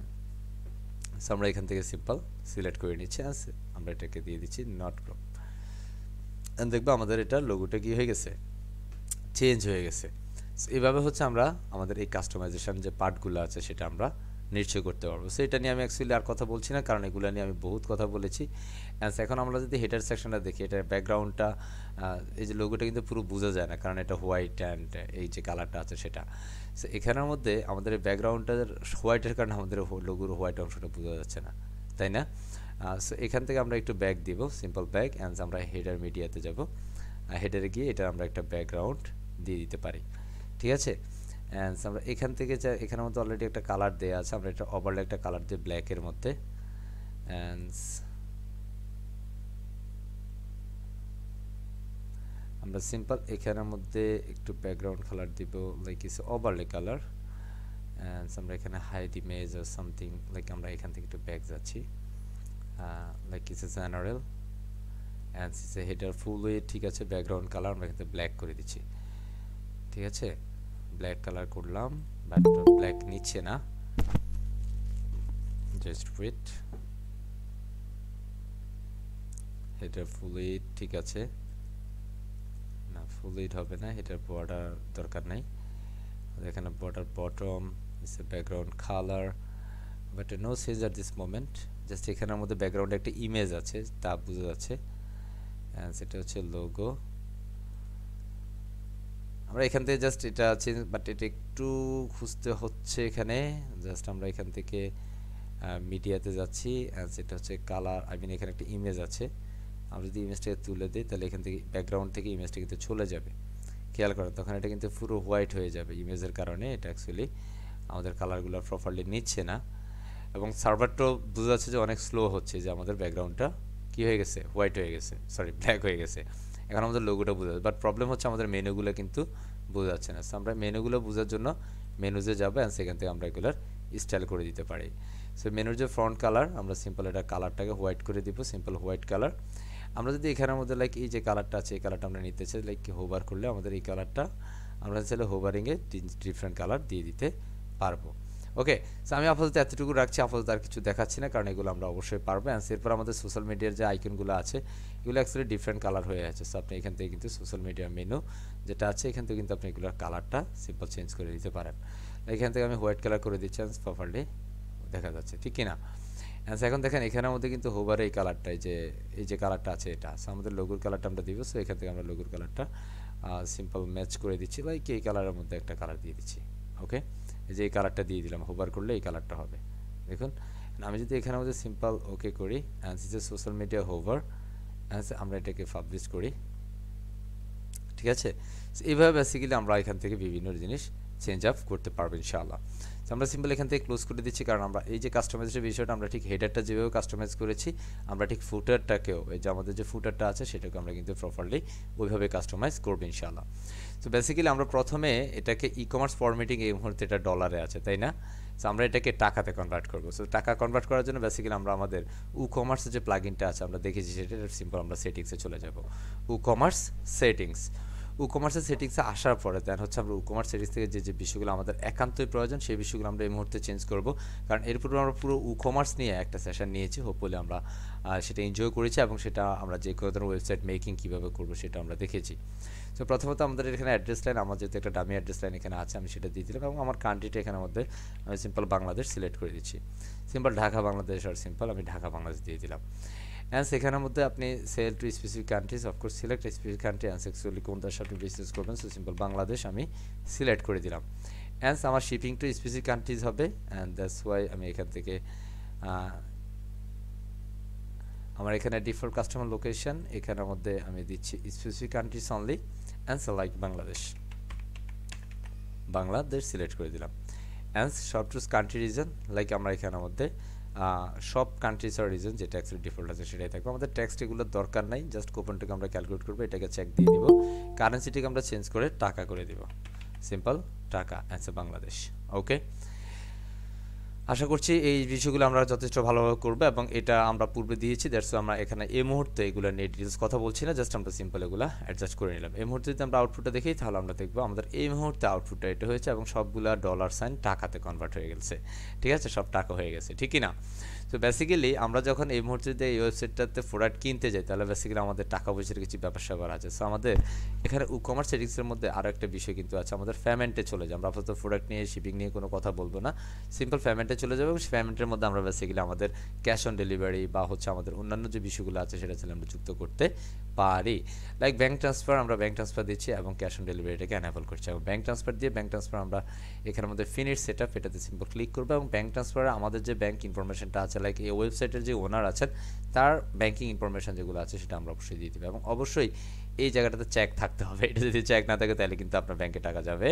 সো আমরা এখান থেকে সিম্পল সিলেক্ট করে নিচ্ছি, আমরা এটাকে দিয়ে দিচ্ছি নট গ্রুপ, এন্ড দেখবো আমাদের এটা লোগোটা কি হয়ে গেছে, চেঞ্জ হয়ে গেছে। এইভাবে হচ্ছে আমরা আমাদের এই কাস্টমাইজেশন যে পার্টগুলো আছে সেটা আমরা নিশ্চয় করতে পারবো। সো এটা নিয়ে আমি অ্যাকচুয়ালি আর কথা বলছি না, কারণ এগুলো নিয়ে আমি বহুত কথা বলেছি। এখন আমরা যদি হেডার সেকশনটা দেখি, এটা ব্যাকগ্রাউন্ডটা, এই যে লোগোটা কিন্তু পুরো বোঝা যায় না, কারণ এটা হোয়াইট অ্যান্ড এই যে কালারটা আছে সেটা। সো এখানের মধ্যে আমাদের এই ব্যাকগ্রাউন্ডটার হোয়াইটের কারণে আমাদের লোগোর হোয়াইট অংশটা বোঝা যাচ্ছে না, তাই না? সো এখান থেকে আমরা একটু ব্যাক দিব, সিম্পল ব্যাক, অ্যান্ড আমরা হেডার মিডিয়াতে যাব। হেডারে গিয়ে এটা আমরা একটা ব্যাকগ্রাউন্ড দিয়ে দিতে পারি। ঠিক আছে। অ্যান্ড আমরা এখান থেকে এখানের মধ্যে অলরেডি একটা কালার দেওয়া আছে, আমরা এটা ওভারলে একটা কালার দিই ব্ল্যাকের মধ্যে। অ্যান্ড আমরা সিম্পল এখানের মধ্যে একটু ব্যাকগ্রাউন্ড কালার দিব, like is overlay colour. And আমরা এখানে hide image or something, like আমরা এখান থেকে একটু ব্যাক যাচ্ছি, like is a general and is a header full way. ঠিক আছে, ব্যাকগ্রাউন্ড কালার আমরা এখানে ব্ল্যাক করে দিচ্ছি। ঠিক আছে, ব্ল্যাক কালার করলাম, বাট ব্ল্যাক নিচ্ছে না, জাস্ট ওয়েট। হেডার ফুল ওয়েট, ঠিক আছে, না ফুল ওয়েট হবে না, হেডার বর্ডার দরকার নাই, এখানে border bottom is a background colour, but no change at this moment. Just এখানের মধ্যে ব্যাকগ্রাউন্ডে একটা ইমেজ আছে তা বোঝা যাচ্ছে, সেটা হচ্ছে লোগো। আমরা এখান থেকে জাস্ট এটা চেঞ্জ, বাট এটা একটু খুঁজতে হচ্ছে এখানে। জাস্ট আমরা এখান থেকে মিডিয়াতে যাচ্ছি, সেটা হচ্ছে কালার, আই মিন এখানে একটা ইমেজ আছে, আমরা যদি ইমেজটাকে তুলে দিই তাহলে এখান থেকে ব্যাকগ্রাউন্ড থেকে ইমেজটা কিন্তু চলে যাবে, খেয়াল করেন, তখন এটা কিন্তু পুরো হোয়াইট হয়ে যাবে ইমেজের কারণে। এটা অ্যাকচুয়ালি আমাদের কালারগুলো প্রপারলি নিচ্ছে না, এবং সার্ভারটাও বোঝা যাচ্ছে যে অনেক স্লো হচ্ছে, যে আমাদের ব্যাকগ্রাউন্ডটা কী হয়ে গেছে, হোয়াইট হয়ে গেছে, সরি ব্ল্যাক হয়ে গেছে। এখন আমাদের লোগোটা বোঝা যাচ্ছে, বাট প্রবলেম হচ্ছে আমাদের মেনুগুলো কিন্তু বোঝা যাচ্ছে না। সো আমরা মেনুগুলো বোঝার জন্য মেনুজে যাবো, অ্যান্ড সেখান থেকে আমরা এগুলোর স্টাইল করে দিতে পারি। সো মেনুর যে ফ্রন্ট কালার, আমরা সিম্পল এটা কালারটাকে হোয়াইট করে দিব, সিম্পল হোয়াইট কালার। আমরা যদি এখানের মধ্যে লাইক এই যে কালারটা আছে, এই কালারটা আমরা নিতে চাই, লাইক হোভার করলে আমাদের এই কালারটা আমরা চাইলে হোভারিংয়ে ডিফারেন্ট কালার দিয়ে দিতে পারবো। ওকে, সো আমি আপাতত এতটুকু রাখছি, আপাতত আর কিছু দেখাচ্ছি না, কারণ এগুলো আমরা অবশ্যই পারবো। অ্যান্ড এরপর আমাদের সোশ্যাল মিডিয়ার যে আইকনগুলো আছে এগুলো অ্যাকচুয়ালি ডিফারেন্ট কালার হয়ে আছে। সো আপনি এখান থেকে কিন্তু সোশ্যাল মিডিয়ার মেনু যেটা আছে এখান থেকে কিন্তু আপনি এগুলোর কালারটা সিম্পল চেঞ্জ করে দিতে পারেন। এখান থেকে আমি হোয়াইট কালার করে দিচ্ছি, প্রপারলি দেখা যাচ্ছে, ঠিক কিনা। অ্যান্ড এখন দেখেন এখানের মধ্যে কিন্তু হোভার এই কালারটা, এই যে কালারটা আছে এটা, সো আমাদের লোগোর কালারটা আমরা দিব। সো এখান থেকে আমরা লোগোর কালারটা সিম্পল ম্যাচ করে দিচ্ছি, লাইক এই কালারের মধ্যে একটা কালার দিয়ে দিচ্ছি। ওকে, এই যে এই কালারটা দিয়ে দিলাম, হোভার করলে এই কালারটা হবে, দেখুন। আমি যদি এখানের মধ্যে সিম্পল ওকে করি, অ্যান্ড যে সোশ্যাল মিডিয়া হোভার, আমরা এটাকে পাবলিশ করি, ঠিক আছে। এইভাবে বেসিক্যালি আমরা এখান থেকে বিভিন্ন জিনিস চেঞ্জ আপ করতে পারবো ইনশাআল্লাহ। তো আমরা সিম্পল এখান থেকে ক্লোজ করে দিচ্ছি, কারণ আমরা এই যে কাস্টমাইজের বিষয়টা আমরা ঠিক হেডারটা যেভাবে কাস্টমাইজ করেছি, আমরা ঠিক ফুটারটাকেও, এই যে আমাদের যে ফুটারটা আছে সেটাকে আমরা কিন্তু প্রপারলি ওইভাবে কাস্টমাইজ করবো ইনশাআল্লাহ। তো বেসিক্যালি আমরা প্রথমে এটাকে ই কমার্স ফরম্যাটিং, এই মুহূর্তে এটা ডলারে আছে, তাই না। সো আমরা এটাকে টাকাতে কনভার্ট করবো। সো টাকা কনভার্ট করার জন্য বেসিক্যালি আমরা আমাদের কমার্সের যে প্লাগইনটা আছে আমরা দেখেছি, সেটা সিম্পল আমরা সেটিংসে চলে যাব, কমার্স সেটিংস। কমার্সের সেটিংসে আসার পরে দেন হচ্ছে আমরা কমার্স সেটিংস থেকে যে বিষয়গুলো আমাদের একান্তই প্রয়োজন সেই বিষয়গুলো আমরা এই মুহূর্তে চেঞ্জ করব, কারণ এরপর আমরা পুরো কমার্স নিয়ে একটা সেশন নিয়েছি, হোপফুলি আমরা সেটা এনজয় করেছি, এবং সেটা আমরা যে কোনো ধরনের ওয়েবসাইট মেকিং কীভাবে করবো সেটা আমরা দেখেছি। তো প্রথমত আমাদের এখানে অ্যাড্রেস লাইন, আমার যেহেতু একটা ডামি অ্যাড্রেস লাইন এখানে আছে, আমি সেটা দিয়ে দিলাম, এবং আমার কান্ট্রিটা এখানের মধ্যে আমি সিম্পল বাংলাদেশ সিলেক্ট করে দিচ্ছি, সিম্পল ঢাকা বাংলাদেশ, আর সিম্পল আমি ঢাকা বাংলাদেশ দিয়ে দিলাম। অ্যান্ড সেখানের মধ্যে আপনি sell to specific countries, of course select specific country, and actually কোন দেশে আপনি বিজনেস করবেন, সো সিম্পল বাংলাদেশ আমি সিলেক্ট করে দিলাম। অ্যান্ড আমার শিপিং টু স্পেসিফিক কান্ট্রিজ হবে, অ্যান্ড দ্যাটস ওয়াই আমি এখান থেকে আমার এখানে ডিফল্ট কাস্টমার লোকেশন এখানের মধ্যে আমি দিচ্ছি specific countries only, and like Bangladesh select করে দিলাম। And short to country reason, like আমরা এখানের মধ্যে সব কান্ট্রিজ আর রিজন যেটা অ্যাকচুয়ালি ডিফল্ট আছে সেটাই থাকবে। আমাদের ট্যাক্সট এগুলোর দরকার নাই, জাস্ট কুপনটাকে আমরা ক্যালকুলেট করবো, এটাকে চেক দিয়ে দিব, কারেন্সিটাকে আমরা চেঞ্জ করে টাকা করে দিব, সিম্পল টাকা, অ্যান্সার বাংলাদেশ। ওকে, আশা করছি এই বিষয়গুলো আমরা যথেষ্ট ভালোভাবে করবো, এবং এটা আমরা পূর্বে দিয়েছি, দ্যাটস আমরা এখানে এই মুহূর্তে এগুলো নিয়ে ডিটেলস কথা বলছি না, জাস্ট আমরা সিম্পল এগুলো অ্যাডজাস্ট করে নিলাম। এই মুহূর্তে যদি আমরা আউটপুটটা দেখি তাহলে আমরা দেখবো আমাদের এই মুহূর্তে আউটপুটটা এটা হয়েছে, এবং সবগুলা ডলার সাইন টাকাতে কনভার্ট হয়ে গেছে, ঠিক আছে, সব টাকা হয়ে গেছে, ঠিক কি না। তো বেসিক্যালি আমরা যখন এই মুহূর্তে যদি এই ওয়েবসাইটটাতে প্রোডাক্ট কিনতে যাই তাহলে বেসিক্যালি আমাদের টাকা পয়সার কিছু ব্যাপার স্যাপার আছে। সো আমাদের এখানে কমার্স সেটিংসের মধ্যে আরও একটা বিষয় কিন্তু আছে, আমাদের পেমেন্টে চলে যায়। আমরা আপাতত প্রোডাক্ট নিয়ে শিপিং নিয়ে কোনো কথা বলবো না, সিম্পল পেমেন্টে চলে যাবো, এবং পেমেন্টের মধ্যে আমরা বেসিক্যালি আমাদের ক্যাশ অন ডেলিভারি বা হচ্ছে আমাদের অন্যান্য যে বিষয়গুলো আছে সেটা ছিল আমরা যুক্ত করতে পারি, লাইক ব্যাঙ্ক ট্রান্সফার, আমরা ব্যাঙ্ক ট্রান্সফার দিচ্ছি এবং ক্যাশ অন ডেলিভারিটাকে অ্যানেবল করছি। এবং ব্যাঙ্ক ট্রান্সফার দিয়ে ব্যাঙ্ক ট্রান্সফার আমরা এখানের মধ্যে ফিনিশ সেট আপ, এটাতে সিম্পল ক্লিক করবো, এবং ব্যাঙ্ক ট্রান্সফারে আমাদের যে ব্যাঙ্ক ইনফরমেশনটা আছে, লাইক এই ওয়েবসাইটের যে ওনার আছেন তার ব্যাঙ্কিং ইনফরমেশন যেগুলো আছে সেটা আমরা অবশ্যই দিয়ে দেবো। এবং অবশ্যই এই জায়গাটাতে চেক থাকতে হবে। এটা যদি চেক না থাকে তাহলে কিন্তু আপনার ব্যাংকে টাকা যাবে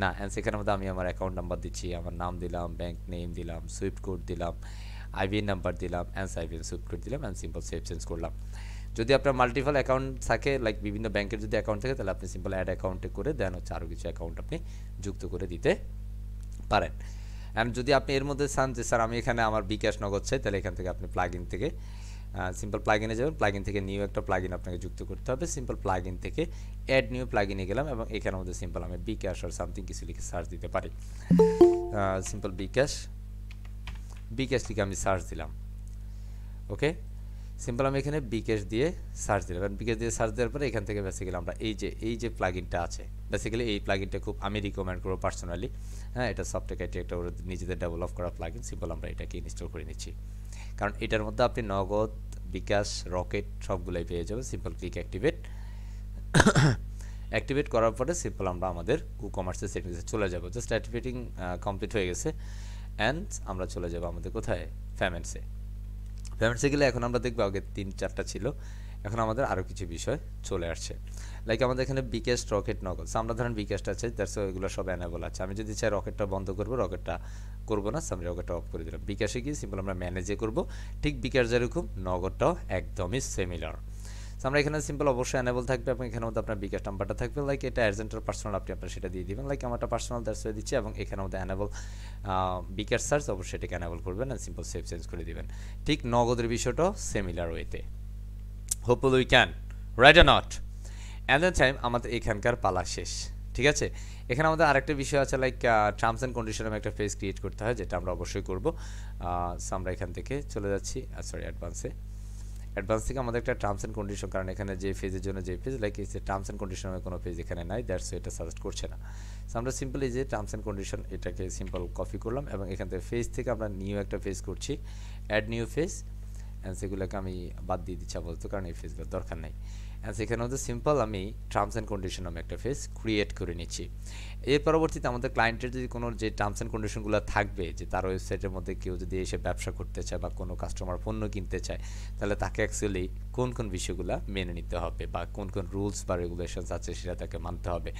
না। অ্যান্ড সেখানের মধ্যে আমি আমার অ্যাকাউন্ট নাম্বার দিচ্ছি, আমার নাম দিলাম, ব্যাংক নেম দিলাম, সুইফট কোড দিলাম, আইবিএন নাম্বার দিলাম, আইবিএন সুইফট কোড দিলাম, অ্যান্ড সিম্পল সেভ চেঞ্জ করলাম। যদি আপনার মাল্টিপল অ্যাকাউন্ট থাকে, লাইক বিভিন্ন ব্যাংকের যদি অ্যাকাউন্ট থাকে, তাহলে আপনি সিম্পল অ্যাড অ্যাকাউন্টে করে দেন হচ্ছে আরও কিছু অ্যাকাউন্ট আপনি যুক্ত করে দিতে পারেন। অ্যান্ড যদি আপনি এর মধ্যে চান যে স্যার আমি এখানে আমার বিকাশ নগদ চাই, তাহলে এখান থেকে আপনি প্লাগইন থেকে সিম্পল প্লাগইনে যাবেন, প্লাগইন থেকে নিউ একটা প্লাগইন আপনাকে যুক্ত করতে হবে। সিম্পল প্লাগইন থেকে অ্যাড নিউ প্লাগইনে গেলাম এবং এখানের মধ্যে সিম্পল আমি বিকাশ আর সামথিং কিছু লিখে সার্চ দিতে পারি। সিম্পল বিকাশ লিখে আমি সার্চ দিলাম। ওকে, সিম্পল আমি এখানে বিকাশ দিয়ে সার্চ দিলাম। বিকাশ দিয়ে সার্চ দেওয়ার পরে এখান থেকে বেসিক্যালি আমরা এই যে প্লাগইনটা আছে, বেসিক্যালি এই প্লাগইনটা খুব আমি রিকমেন্ড করবো পার্সোনালি। হ্যাঁ, এটা সফটওয়্যার একটা ওরা নিজেদের ডেভেলপ করা প্লাগইন। সিম্পল আমরা এটাকে ইনস্টল করে নিচ্ছি, কারণ এটার মধ্যে আপনি নগদ, বিকাশ, রকেট সবগুলোই পেয়ে যাবেন। সিম্পল ক্লিক অ্যাক্টিভেট করার পরে সিম্পল আমরা আমাদের কমার্সের সেটিংসে চলে যাব। জাস্ট অ্যাক্টিভেটিং কমপ্লিট হয়ে গেছে অ্যান্ড আমরা চলে যাব আমাদের কোথায়, পেমেন্টসে গেলে এখন আমরা দেখবো আগে 3-4টা ছিল, এখন আমাদের আরও কিছু বিষয় চলে আসছে। লাইক আমাদের এখানে বিকাশ, রকেট, নগদ। আমরা ধরেন বিকাশটা আছে, দ্যাটস এগুলো সব অ্যানেবল আছে। আমি যদি চাই রকেটটা বন্ধ করবো, রকেটটা করবো না, আমি রকেটটা অফ করে দিলাম। বিকাশে গিয়ে সিম্পল আমরা ম্যানেজে করবো, ঠিক বিকাশ যেরকম নগদটাও একদমই সিমিলার। আমরা এখানে সিম্পল অবশ্যই অ্যানেবল থাকবে এবং এখানের মধ্যে আপনার বিকাশ নাম্বারটা থাকবে। লাইক এটা এজেন্টের পার্সোনাল, আপনি আপনার সেটা দিয়ে দিবেন। লাইক আমারটা পার্সোনাল, দ্যাটস ওয়ে দিচ্ছি এবং এখানের মধ্যে অ্যানেবল বিকাশ সার্চ অবশ্যই এটাকে অ্যানেবল করবেন আর সিম্পল সেভ চেঞ্জ করে দিবেন। ঠিক নগদের বিষয়টাও সিমিলার ওয়েতে। Hopefully we can, right or not? And the time আমাদের এখানকার পালা শেষ, ঠিক আছে। এখানে আমাদের আরেকটা বিষয় আছে, লাইক টার্মস অ্যান্ড কন্ডিশন একটা পেজ ক্রিয়েট করতে হয়, যেটা আমরা অবশ্যই করবো। আমরা এখান থেকে চলে যাচ্ছি অ্যাডভান্স থেকে আমাদের একটা টার্মস অ্যান্ড কন্ডিশন, কারণ এখানে যে ফেজের জন্য যে পেজ, লাইক এই যে টার্মস অ্যান্ড কন্ডিশনের কোনো পেজ এখানে নাই, দ্যাটস এটা সাজেস্ট করছে না। সো আমরা সিম্পলি যে টার্মস অ্যান্ড কন্ডিশন এটাকে সিম্পল কপি করলাম এবং এখান থেকে ফেজ থেকে আমরা নিউ একটা পেজ করছি, অ্যাড নিউ ফেজ, অ্যান্ড সেগুলোকে আমি বাদ দিয়ে দিচ্ছি আপাতত, কারণ এই ফেজগুলোর দরকার নেই। অ্যান্ড সেখানে হচ্ছে সিম্পল আমি টার্মস অ্যান্ড কন্ডিশন নামে একটা পেজ ক্রিয়েট করে নিচ্ছি। এর পরবর্তীতে আমাদের ক্লায়েন্টের যদি কোনো যে টার্মস অ্যান্ড কন্ডিশনগুলো থাকবে, যে তার ওয়েবসাইটের মধ্যে কেউ যদি এসে ব্যবসা করতে চায় বা কোনো কাস্টমার পণ্য কিনতে চায়, তাহলে তাকে অ্যাকচুয়ালি কোন বিষয়গুলো মেনে নিতে হবে বা কোন রুলস বা রেগুলেশনস আছে সেটা তাকে মানতে হবে।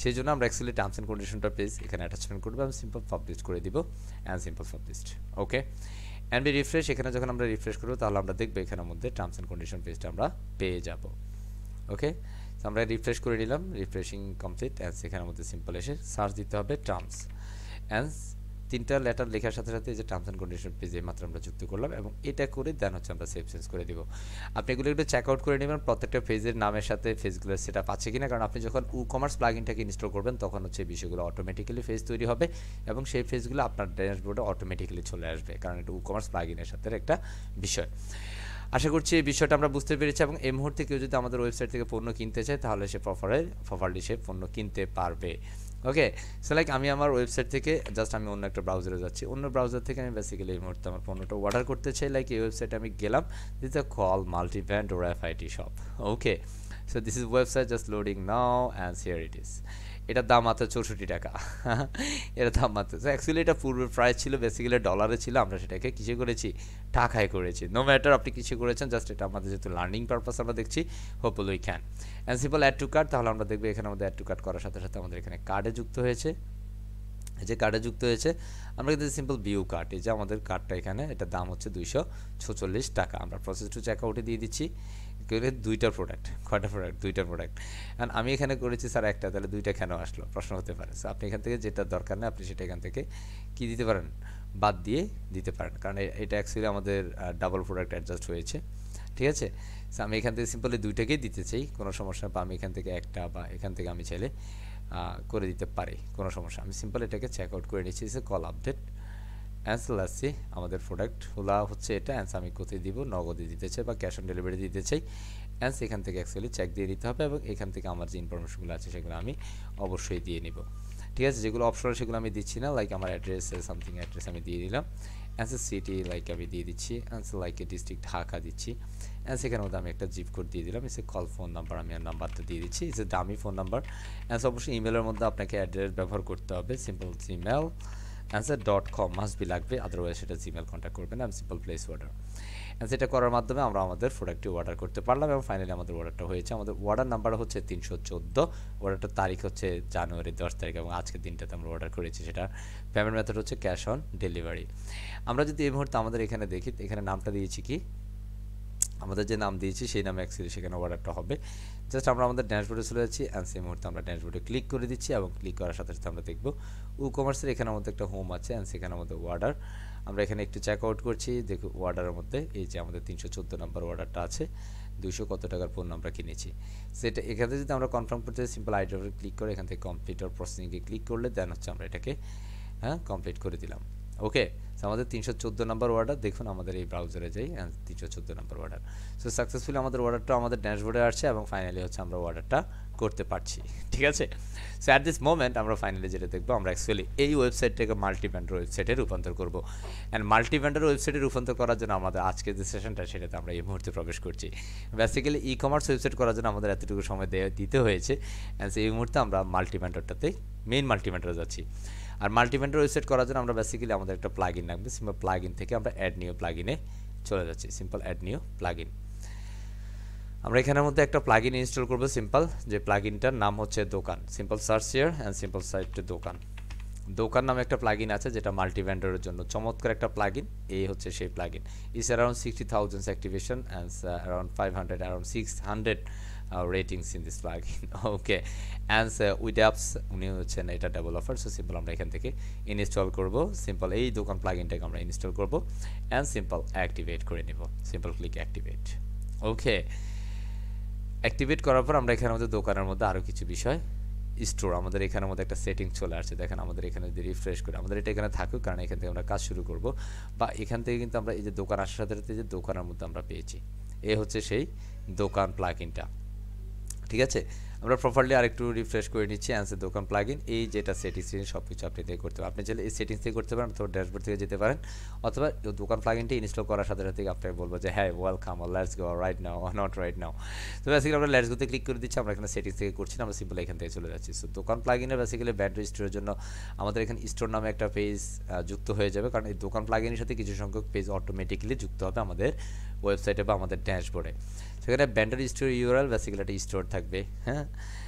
সেই জন্য আমরা অ্যাকচুয়ালি টার্মস অ্যান্ড কন্ডিশনটা পেজ এখানে অ্যাটাচমেন্ট করবো এবং সিম্পল পাবলিশ করে দিব, and simple published. Okay, and be refresh. এখানে যখন আমরা রিফ্রেশ করবো তাহলে আমরা দেখবো এখানের মধ্যে টার্মস অ্যান্ড কন্ডিশন পেজটা আমরা পেয়ে যাব। ওকে, আমরা রিফ্রেশ করে নিলাম, রিফ্রেশিং কমপ্লিট। অ্যান্ড সেখানের মধ্যে সিম্পল এসে সার্চ দিতে হবে টার্মস, অ্যান্ড 3টা লেটার লেখার সাথে সাথে যে টার্মস অ্যান্ড কন্ডিশন পেজে মাত্র আমরা যুক্ত করলাম এবং এটা করে দেন হচ্ছে আমরা সেভ চেঞ্জ করে দিব। আপনি এগুলো একটু চেক আউট করে নেবেন প্রত্যেকটা পেজের নামের সাথে পেজগুলোর সেট আপ আছে কিনা, কারণ আপনি যখন কমার্স প্লাগইনটাকে ইনস্টল করবেন তখন হচ্ছে এই বিষয়গুলো অটোমেটিক্যালি পেজ তৈরি হবে এবং সেই পেজগুলো আপনার ড্যাশবোর্ডে অটোমেটিক্যালি চলে আসবে, কারণ এটা কমার্স প্লাগইনের সাথে একটা বিষয়। আশা করছি এই বিষয়টা আমরা বুঝতে পেরেছি এবং এই মুহূর্তে কেউ যদি আমাদের ওয়েবসাইট থেকে পণ্য কিনতে চায় তাহলে সে প্রপারলি সে পণ্য কিনতে পারবে। ওকে, সো লাইক আমি আমার ওয়েবসাইট থেকে জাস্ট আমি অন্য একটা ব্রাউজারে যাচ্ছি, অন্য ব্রাউজার থেকে আমি বেসিক্যালি এই মুহূর্তে আমার পণ্যটা অর্ডার করতে চাই। লাইক এই ওয়েবসাইটে আমি গেলাম, this is call multivendor FIT shop. Okay, so this is website just loading now and here it is. এটার দাম মাত্র 64 টাকা। এটার দাম মাত্র, অ্যাকচুয়ালি এটা পূর্বের প্রাইস ছিল বেসিক্যালি ডলারে ছিল, আমরা সেটাকে কিসে করেছি, টাকায় করেছি। নো ম্যাটার আপনি কিছু করেছেন, জাস্ট এটা আমাদের যেহেতু লার্নিং পারপাস আমরা দেখছি, hopefully we can. And simple add to cart, তাহলে আমরা দেখবো এখানে আমাদের অ্যাড টু কার্ট করার সাথে সাথে আমাদের এখানে কার্ডে যুক্ত হয়েছে। যে কার্ডে যুক্ত হয়েছে আমরা কিন্তু সিম্পল ভিউ কার্ড, এই যে আমাদের কার্ডটা এখানে, এটার দাম হচ্ছে 246 টাকা। আমরা প্রসেস টু চেক আউটে দিয়ে দিচ্ছি। দুইটা প্রোডাক্ট, কয়টা প্রোডাক্ট, দুইটা প্রোডাক্ট। অ্যান্ড আমি এখানে করেছি স্যার একটা, তাহলে দুইটা কেন আসলো প্রশ্ন হতে পারে। সো আপনি এখান থেকে যেটা দরকার নেই আপনি সেটা এখান থেকে কি দিতে পারেন, বাদ দিয়ে দিতে পারেন, কারণ এটা অ্যাকচুয়ালি আমাদের ডাবল প্রোডাক্ট অ্যাডজাস্ট হয়েছে, ঠিক আছে। সো আমি এখান থেকে সিম্পলি দুইটাকেই দিতে চাই, কোনো সমস্যা, বা আমি এখান থেকে একটা বা এখান থেকে আমি চাইলে করে দিতে পারি, কোনো সমস্যা। আমি সিম্পল এটাকে চেক আউট করে নিচ্ছি, সে কল আপডেট অ্যান্সার আসছি আমাদের প্রোডাক্টগুলো হচ্ছে এটা। অ্যান্সার আমি কোথায় দিব, নগদে দিতে চাই বা ক্যাশ অন ডেলিভারি দিতে চাই। অ্যান্সার এখান থেকে অ্যাকচুয়ালি চেক দিয়ে নিতে হবে এবং এখান থেকে আমার যে ইনফরমেশনগুলো আছে সেগুলো আমি অবশ্যই দিয়ে নিব, ঠিক আছে। যেগুলো অপশনাল সেগুলো আমি দিচ্ছি না, লাইক আমার অ্যাড্রেস সামথিং অ্যাড্রেস আমি দিয়ে দিলাম। অ্যান্সার সিটি লাইক আমি দিয়ে দিচ্ছি, অ্যান্সার লাইক ডিস্ট্রিক্ট ঢাকা দিচ্ছি। অ্যান্ড সেখানের মধ্যে আমি একটা জিপ কোড দিয়ে দিলাম, এসে কল ফোন নাম্বার আমি আর নাম্বারটা দিয়ে দিচ্ছি, এসে ডামি ফোন নাম্বার। অ্যান্সার অবশ্যই ইমেলের মধ্যে আপনাকে অ্যাড্রেস ব্যবহার করতে হবে, simple Gmail answer.com must be লাগবে, আদারওয়াইজ সেটা জিমেল কন্ট্যাক্ট করবেন। আমি সিম্পল প্লেস অর্ডার সেটা করার মাধ্যমে আমরা আমাদের প্রোডাক্টটি অর্ডার করতে পারলাম এবং ফাইনালি আমাদের অর্ডারটা হয়েছে। আমাদের অর্ডার নাম্বার হচ্ছে 314, অর্ডারটার তারিখ হচ্ছে জানুয়ারি 10 তারিখ এবং আজকের দিনটাতে আমরা অর্ডার করেছি। সেটা পেমেন্ট মেথড হচ্ছে ক্যাশ অন ডেলিভারি। আমরা যদি এই মুহূর্তে আমাদের এখানে দেখি, এখানে নামটা দিয়েছি কি, আমাদের যে নাম দিয়েছি সেই নামে অ্যাকচুয়ালি সেখানে অর্ডারটা হবে। জাস্ট আমরা আমাদের ড্যাশবোর্ডে চলে যাচ্ছি অ্যান্ড সেই মুহূর্তে আমরা ড্যাশবোর্ডে ক্লিক করে দিচ্ছি এবং ক্লিক করার সাথে সাথে আমরা দেখব কমার্সের এখানে আমাদের একটা হোম আছে অ্যান্ড সেখানে আমাদের অর্ডার। আমরা এখানে একটু চেক আউট করছি, দেখো অর্ডারের মধ্যে এই যে আমাদের 314 নম্বর অর্ডারটা আছে, 200 কত টাকার পণ্য আমরা কিনেছি। সেটা এখানে যদি আমরা কনফার্ম করতে সিম্পল আইড্রপে ক্লিক করে এখান থেকে কমপ্লিট অর প্রসেসিংয়ে ক্লিক করলে দেন হচ্ছে আমরা এটাকে কমপ্লিট করে দিলাম। ওকে, আমাদের 314 নম্বর অর্ডার, দেখুন আমাদের এই ব্রাউজারে যাই 314 নম্বর অর্ডার। সো সাকসেসফুলি আমাদের অর্ডারটা আমাদের ড্যাশবোর্ডে আসছে এবং ফাইনালি হচ্ছে আমরা অর্ডারটা করতে পারছি। ঠিক আছে, সো অ্যাট দিস মোমেন্ট আমরা ফাইনালি যেটা দেখবো, আমরা অ্যাকচুয়ালি এই ওয়েবসাইটটাকে মাল্টি ভেন্ডর ওয়েবসাইটে রূপান্তর করবো। অ্যান্ড মাল্টি ভেন্ডর ওয়েবসাইটে রূপান্তর করার জন্য আমাদের আজকের যে সেশনটা সেটাতে আমরা এই মুহূর্তে প্রবেশ করছি। বেসিক্যালি ই কমার্স ওয়েবসাইট করার জন্য আমাদের এতটুকু সময় দিতে হয়েছে অ্যান্ড এই মুহূর্তে আমরা মাল্টি ভেন্ডরটাতে মেইন মাল্টি ভেন্ডরে যাচ্ছি। আর মাল্টি ভেন্ডর ওয়েবসাইট করার জন্য আমরা বেসিক্যালি আমাদের একটা প্লাগইন লাগবে। সিম্পল প্লাগইন থেকে আমরা অ্যাড নিউ প্লাগইনে চলে যাচ্ছি। সিম্পল অ্যাড নিউ প্লাগইন, আমরা এখানের মধ্যে একটা প্লাগইন ইনস্টল করব। সিম্পল যে প্লাগইনটার নাম হচ্ছে Dokan. Simple search here and simple site to Dokan. Dokan নামে একটা প্লাগইন আছে যেটা মাল্টি ভেন্ডরের জন্য চমৎকার একটা প্লাগইন। এই হচ্ছে সেই plugin. It's around 60,000 activation and around 500 around 600 ratings in this plugin. Okay, and with apps উনি হচ্ছেন এটা ডেভেলপার। সো সিম্পল আমরা এখান থেকে ইনস্টল করব। সিম্পল এই দোকান প্লাগইনটাকে আমরা ইনস্টল করব অ্যান্ড সিম্পল অ্যাক্টিভেট করে নেব। Simple click activate. Okay, activate করার পর আমরা এখানে আমাদের দোকানের মধ্যে আরও কিছু বিষয় স্টোর, আমাদের এখানের মধ্যে একটা সেটিং চলে আসছে। দেখেন আমাদের এখানে যদি রিফ্রেশ করে, আমাদের এটা এখানে থাকুক কারণ এখান থেকে আমরা কাজ শুরু করব। বা এখান থেকে কিন্তু আমরা এই যে দোকান আসার সাথে সাথে যে দোকানের মধ্যে আমরা পেয়েছি, এ হচ্ছে সেই দোকান প্লাগইনটা। ঠিক আছে, আমরা প্রপারলি আরেকটু রিফ্রেশ করে নিচ্ছি অ্যান্সার দোকান প্লাগইন। এই যেটা সেটিংস সব কিছু আপনি দিয়ে করতে পারেন। আপনি চাইলে এই সেটিংস থেকে করতে পারেন অথবা ড্যাশবোর্ড থেকে যেতে পারেন, অথবা দোকান প্লাগইনটা ইনস্টল করার সাথে সাথে আপনাকে বলবো যে হ্যাঁ ওয়েলকাম আর let's go right now or not right now. তো বেসিক্যালি আমরা লেটস গোতে ক্লিক করে দিচ্ছি। আমরা এখানে সেটিংস থেকে করছি না, আমরা সিম্পল এখান থেকে চলে যাচ্ছি। সো দোকান প্লাগইনের বেসিক্যালি ব্যান্ড স্টোরের জন্য আমাদের এখানে স্টোর নামে একটা পেজ যুক্ত হয়ে যাবে, কারণ এই দোকান প্লাগইনের সাথে কিছু সংখ্যক পেজ অটোমেটিক্যালি যুক্ত হবে আমাদের ওয়েবসাইটে বা আমাদের ড্যাশবোর্ডে। সেখানে ব্যান্ডের স্টোর ইউআরএল বেসিক্যালি একটা স্টোর থাকবে। হ্যাঁ,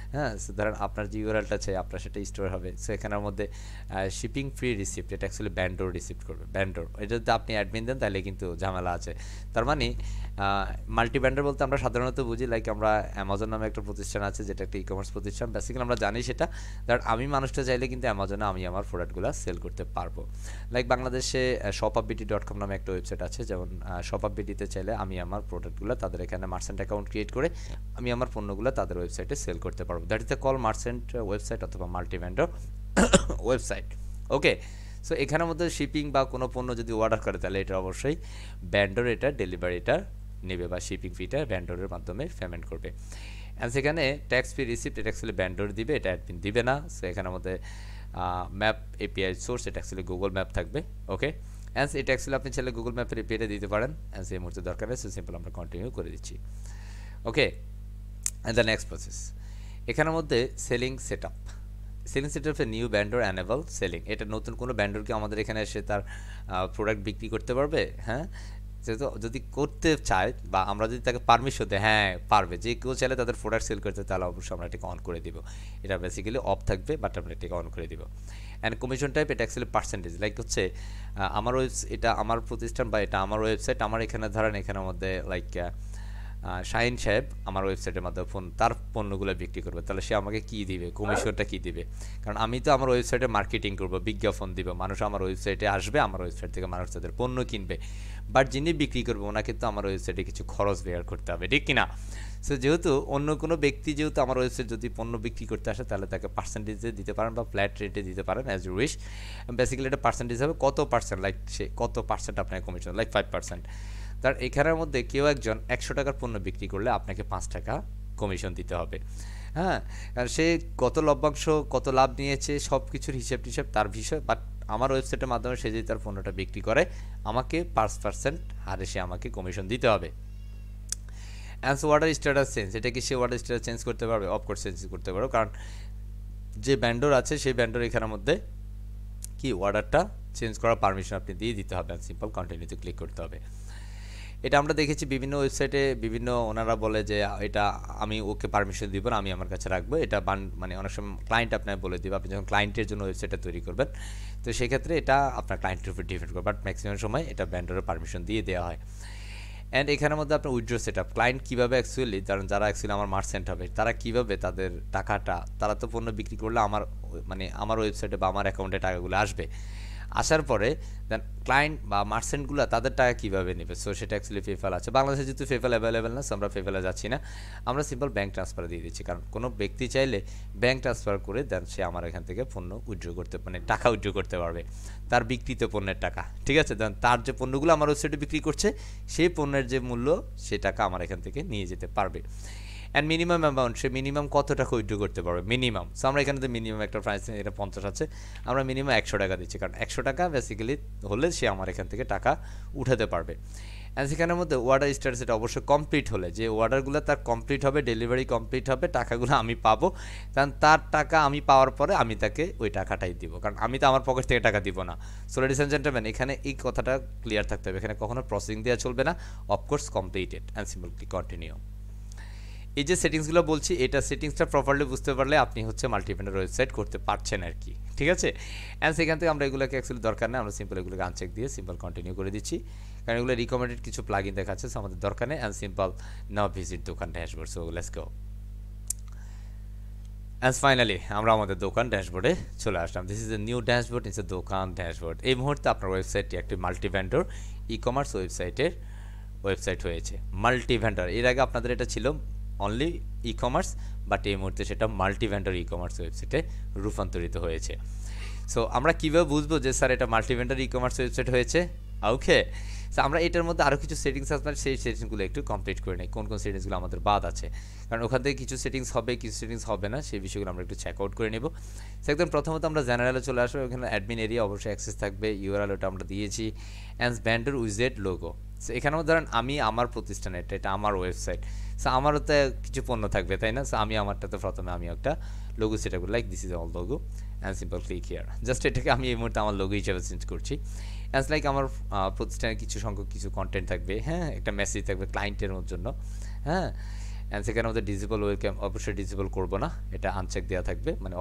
সো ধরেন আপনার যে ইউআরএলটা চাই আপনার সেটা স্টোর হবে। সো এখানের মধ্যে শিপিং ফ্রি রিসিপ্ট, এটা অ্যাকচুয়ালি ব্যান্ডোর রিসিপ্ট করবে। ব্যান্ডোর এটা যদি আপনি অ্যাডমিন দেন তাহলে কিন্তু ঝামেলা আছে। তার মানে মাল্টি ব্যান্ডার বলতে আমরা সাধারণত বুঝি লাইক আমরা অ্যামাজন নামে একটা প্রতিষ্ঠান আছে যেটা একটা ই কমার্স প্রতিষ্ঠান। বেসিক্যালি আমরা জানি সেটা, কারণ আমি মানুষটা চাইলে কিন্তু অ্যামাজনে আমি আমার প্রোডাক্টগুলো সেল করতে পারবো। লাইক বাংলাদেশে shopupbt.com নামে একটা ওয়েবসাইট আছে, যেমন shopupbt-তে চাইলে আমি আমার প্রোডাক্টগুলো তাদের এখানে মার্চেন্ট অ্যাকাউন্ট ক্রিয়েট করে আমি আমার পণ্যগুলো তাদের ওয়েবসাইটে সেল করতে পারবো। That is the call merchant website অথবা মাল্টি ভেন্ডর ওয়েবসাইট। ওকে, সো এখানের মধ্যে শিপিং বা কোনো পণ্য যদি অর্ডার করে তাহলে এটা অবশ্যই ভেন্ডর এটা ডেলিভারিটা নেবে বা শিপিং ফিটা ভেন্ডরের মাধ্যমে পেমেন্ট করবে। অ্যান্ড সেখানে ট্যাক্স ফি রিসিপ্ট এটা অ্যাকচুয়ালি ভেন্ডর দিবে, এটা অ্যাডমিন দিবে না। সো এখানের মধ্যে ম্যাপ এপিআই সোর্স এটা অ্যাকচুয়ালি গুগল ম্যাপ থাকবে। ওকে, অ্যান্ড এটা অ্যাকচুয়ালি আপনি চাইলে গুগল ম্যাপের এপিআইটা দিতে পারেন। অ্যান্ড সেই মুহূর্তে দরকার নেই, সো সিম্পল আমরা কন্টিনিউ করে দিচ্ছি। ওকে, অ্যান্ড দ্য নেক্সট প্রসেস এখানের মধ্যে selling set up. Selling set আপে নিউ ব্যান্ডর অ্যানেবল সেলিং, এটা নতুন কোনো ব্যান্ডরকে আমাদের এখানে এসে তার প্রোডাক্ট বিক্রি করতে পারবে। হ্যাঁ, যেহেতু যদি করতে চায় বা আমরা যদি তাকে পারমিশন দেয়, হ্যাঁ পারবে, যে কেউ চাইলে তাদের প্রোডাক্ট সেল করতে, তাহলে অবশ্যই আমরা এটাকে অন করে দিব। এটা বেসিক্যালি অফ থাকবে বাট আমরা এটাকে অন করে দিব। অ্যান্ড কমিশন টাইপ এটা অ্যাকচুয়ালি পার্সেন্টেজ, লাইক হচ্ছে আমার এটা আমার প্রতিষ্ঠান বা এটা আমার ওয়েবসাইট, আমার এখানে ধরেন এখানের মধ্যে লাইক শাহিন সাহেব আমার ওয়েবসাইটের মাধ্যমে তার পণ্যগুলো বিক্রি করবে, তাহলে সে আমাকে কী দিবে, কমিশনটা কী দিবে? কারণ আমি তো আমার ওয়েবসাইটে মার্কেটিং করব, বিজ্ঞাপন দিব, মানুষ আমার ওয়েবসাইটে আসবে, আমার ওয়েবসাইট থেকে মানুষ তাদের পণ্য কিনবে, বাট যিনি বিক্রি করবে ওনাকে তো আমার ওয়েবসাইটে কিছু খরচ বেয়ার করতে হবে, ঠিক কিনা? সো যেহেতু অন্য কোনো ব্যক্তি যেহেতু আমার ওয়েবসাইট যদি পণ্য বিক্রি করতে আসে তাহলে তাকে পার্সেন্টেজে দিতে পারেন বা ফ্ল্যাট রেটে দিতে পারেন অ্যাজ ইউ উইশ। বেসিক্যালি এটা পার্সেন্টেজ হবে কত পার্সেন্ট, লাইক সে কত পার্সেন্ট আপনাকে কমিশন, লাইক 5%। তার এখানের মধ্যে কেউ একজন 100 টাকার পণ্য বিক্রি করলে আপনাকে 5 টাকা কমিশন দিতে হবে। হ্যাঁ, আর সে কত লভ্যাংশ কত লাভ নিয়েছে সব কিছুর হিসেব টিসেব তার বিষয়, বাট আমার ওয়েবসাইটের মাধ্যমে সে যদি তার পণ্যটা বিক্রি করে আমাকে 5% হারে সে আমাকে কমিশন দিতে হবে। অ্যান্ড অর্ডার স্ট্যাটাস চেঞ্জ, এটা কি সে অর্ডার স্ট্যাটাস চেঞ্জ করতে পারবে? অফকোর্স চেঞ্জ করতে পারবে, কারণ যে ব্যান্ডর আছে সেই ব্যান্ডর এখানের মধ্যে কি অর্ডারটা চেঞ্জ করার পারমিশন আপনি দিয়ে দিতে হবে। সিম্পল কন্টিনিউতে ক্লিক করতে হবে। এটা আমরা দেখেছি বিভিন্ন ওয়েবসাইটে বিভিন্ন ওনারা বলে যে এটা আমি ওকে পারমিশন দিব না, আমি আমার কাছে রাখবো। এটা মানে অনেক সময় ক্লায়েন্ট আপনাকে বলে দিবে, আপনি যখন ক্লায়েন্টের জন্য ওয়েবসাইটটা তৈরি করবেন, তো সেক্ষেত্রে এটা আপনার ক্লায়েন্টের উপর ডিপেন্ড করবে, বাট ম্যাক্সিমাম সময় এটা ভেন্ডরের পারমিশন দিয়ে দেওয়া হয়। অ্যান্ড এখানের মধ্যে আপনার উইথড্র সেট আপ, ক্লায়েন্ট কীভাবে অ্যাকচুয়ালি, কারণ যারা অ্যাকচুয়ালি আমার মার্চেন্ট হবে তারা কীভাবে তাদের টাকাটা, তারা তো পণ্য বিক্রি করলে আমার মানে আমার ওয়েবসাইটে বা আমার অ্যাকাউন্টে টাকাগুলো আসবে, আসার পরে দেন ক্লায়েন্ট বা মার্চেন্টগুলো তাদের টাকা কীভাবে নেবে। সো সেটা অ্যাকচুয়ালি পেপ্যাল আছে, বাংলাদেশে যেহেতু পেপ্যাল অ্যাভেলেবেল না, সো আমরা পেপ্যালে যাচ্ছি না, আমরা সিম্পল ব্যাঙ্ক ট্রান্সফার দিয়ে দিচ্ছি। কারণ কোনো ব্যক্তি চাইলে ব্যাঙ্ক ট্রান্সফার করে দেন সে আমার এখান থেকে পণ্য উইথড্র করতে, মানে টাকা উইথড্র করতে পারবে, তার বিক্রিত পণ্যের টাকা, ঠিক আছে। দেন তার যে পণ্যগুলো আমার ওয়েবসাইটে বিক্রি করছে সেই পণ্যের যে মূল্য সে টাকা আমার এখান থেকে নিয়ে যেতে পারবে। And minimum amount, say minimum কত টাকা উইথড্র করতে পারবে মিনিমাম। সো আমরা এখানে তো মিনিমাম একটা প্রাইস, এটা 50 আছে, আমরা মিনিমাম 100 টাকা দিচ্ছি, কারণ 100 টাকা বেসিক্যালি হলে সে আমার এখান থেকে টাকা উঠাতে পারবে। অ্যান্ড সেখানের মধ্যে অর্ডার স্ট্যাটাস, এটা অবশ্যই কমপ্লিট হলে, যে অর্ডারগুলো তার কমপ্লিট হবে, ডেলিভারি কমপ্লিট হবে, টাকাগুলো আমি পাবো, কারণ তার টাকা আমি পাওয়ার পরে আমি তাকে ওই টাকাটাই দিব, কারণ আমি তো আমার পকেট থেকে টাকা দিব না। সো লেডিস অ্যান্ড জেন্টলম্যান, এখানে এই কথাটা ক্লিয়ার থাকতে হবে, এখানে কখনো প্রসেসিং দেওয়া চলবে না, of course completed and simply continue. এই যে সেটিংসগুলো বলছি, এটা সেটিংসটা প্রপারলি বুঝতে পারলে আপনি হচ্ছে মাল্টিভেন্ডর ওয়েবসাইট করতে পারছেন আর কি, ঠিক আছে। অ্যান্ড সেখান থেকে আমরা এগুলোকে অ্যাকচুয়ালি দরকার নেই, আমরা সিম্পল এগুলোকে আনচেক দিয়ে সিম্পল কন্টিনিউ করে দিচ্ছি, কারণ এগুলো রিকমেন্ডেড কিছু প্লাগইন দেখাচ্ছে, সো আমাদের দরকার নেই। অ্যান্ড সিম্পল নাও ভিজিট দোকান dashboard, so let's go. And finally আমরা আমাদের দোকান ড্যাশবোর্ডে চলে আসলাম। This is a new dashboard, it's a দোকান ড্যাশবোর্ড। এই মুহূর্তে আপনার ওয়েবসাইটটি একটি মাল্টিভেন্ডর ই কমার্স ওয়েবসাইট হয়েছে, মাল্টিভেন্ডর। এর আগে আপনাদের এটা ছিল অনলি ই কমার্স, বাট এই মুহূর্তে সেটা মাল্টিভেন্ডর ই কমার্স ওয়েবসাইটে রূপান্তরিত হয়েছে। সো আমরা কীভাবে বুঝবো যে স্যার এটা মাল্টিভেন্ডর ই কমার্স ওয়েবসাইট হয়েছে? ওকে, সো আমরা এটার মধ্যে আরও কিছু সেটিংস আছে, সেই সেটিংসগুলো একটু কমপ্লিট করে নিই, কোন কোন সেটিংসগুলো আমাদের বাদ আছে, কারণ ওখান থেকে কিছু সেটিংস হবে, কিছু সেটিংস হবে না, সেই বিষয়গুলো আমরা একটু চেক আউট করে নেব। একদম প্রথমত আমরা জেনারেলে চলে আসবো, ওখানে অ্যাডমিন এরিয়া অবশ্যই অ্যাক্সেস থাকবে, ইউআরএল ওটা আমরা দিয়েছি, অ্যান্ড ভেন্ডর উইজেট লোগো। সো এখানেও ধরেন আমি আমার প্রতিষ্ঠান, এটা আমার ওয়েবসাইট, সো আমারও তো কিছু পণ্য থাকবে, তাই না। সো আমি আমারটাতে প্রথমে আমি একটা লোগো সেট করব, like this is all logo and simple click here. Just এটাকে আমি এই মুহূর্তে আমার লোগো হিসেবে চেঞ্জ করছি। অ্যাজ লাইক আমার প্রতিষ্ঠানের কিছু সংখ্যক কিছু কন্টেন্ট থাকবে, হ্যাঁ, একটা মেসেজ থাকবে ক্লায়েন্টের জন্য, হ্যাঁ। অ্যান্ড সেখানে আমাদের ডিসেবল ওয়েলকাম অবশ্যই ডিসেবল করবো না, এটা আনচেক দেওয়া থাকবে, মানে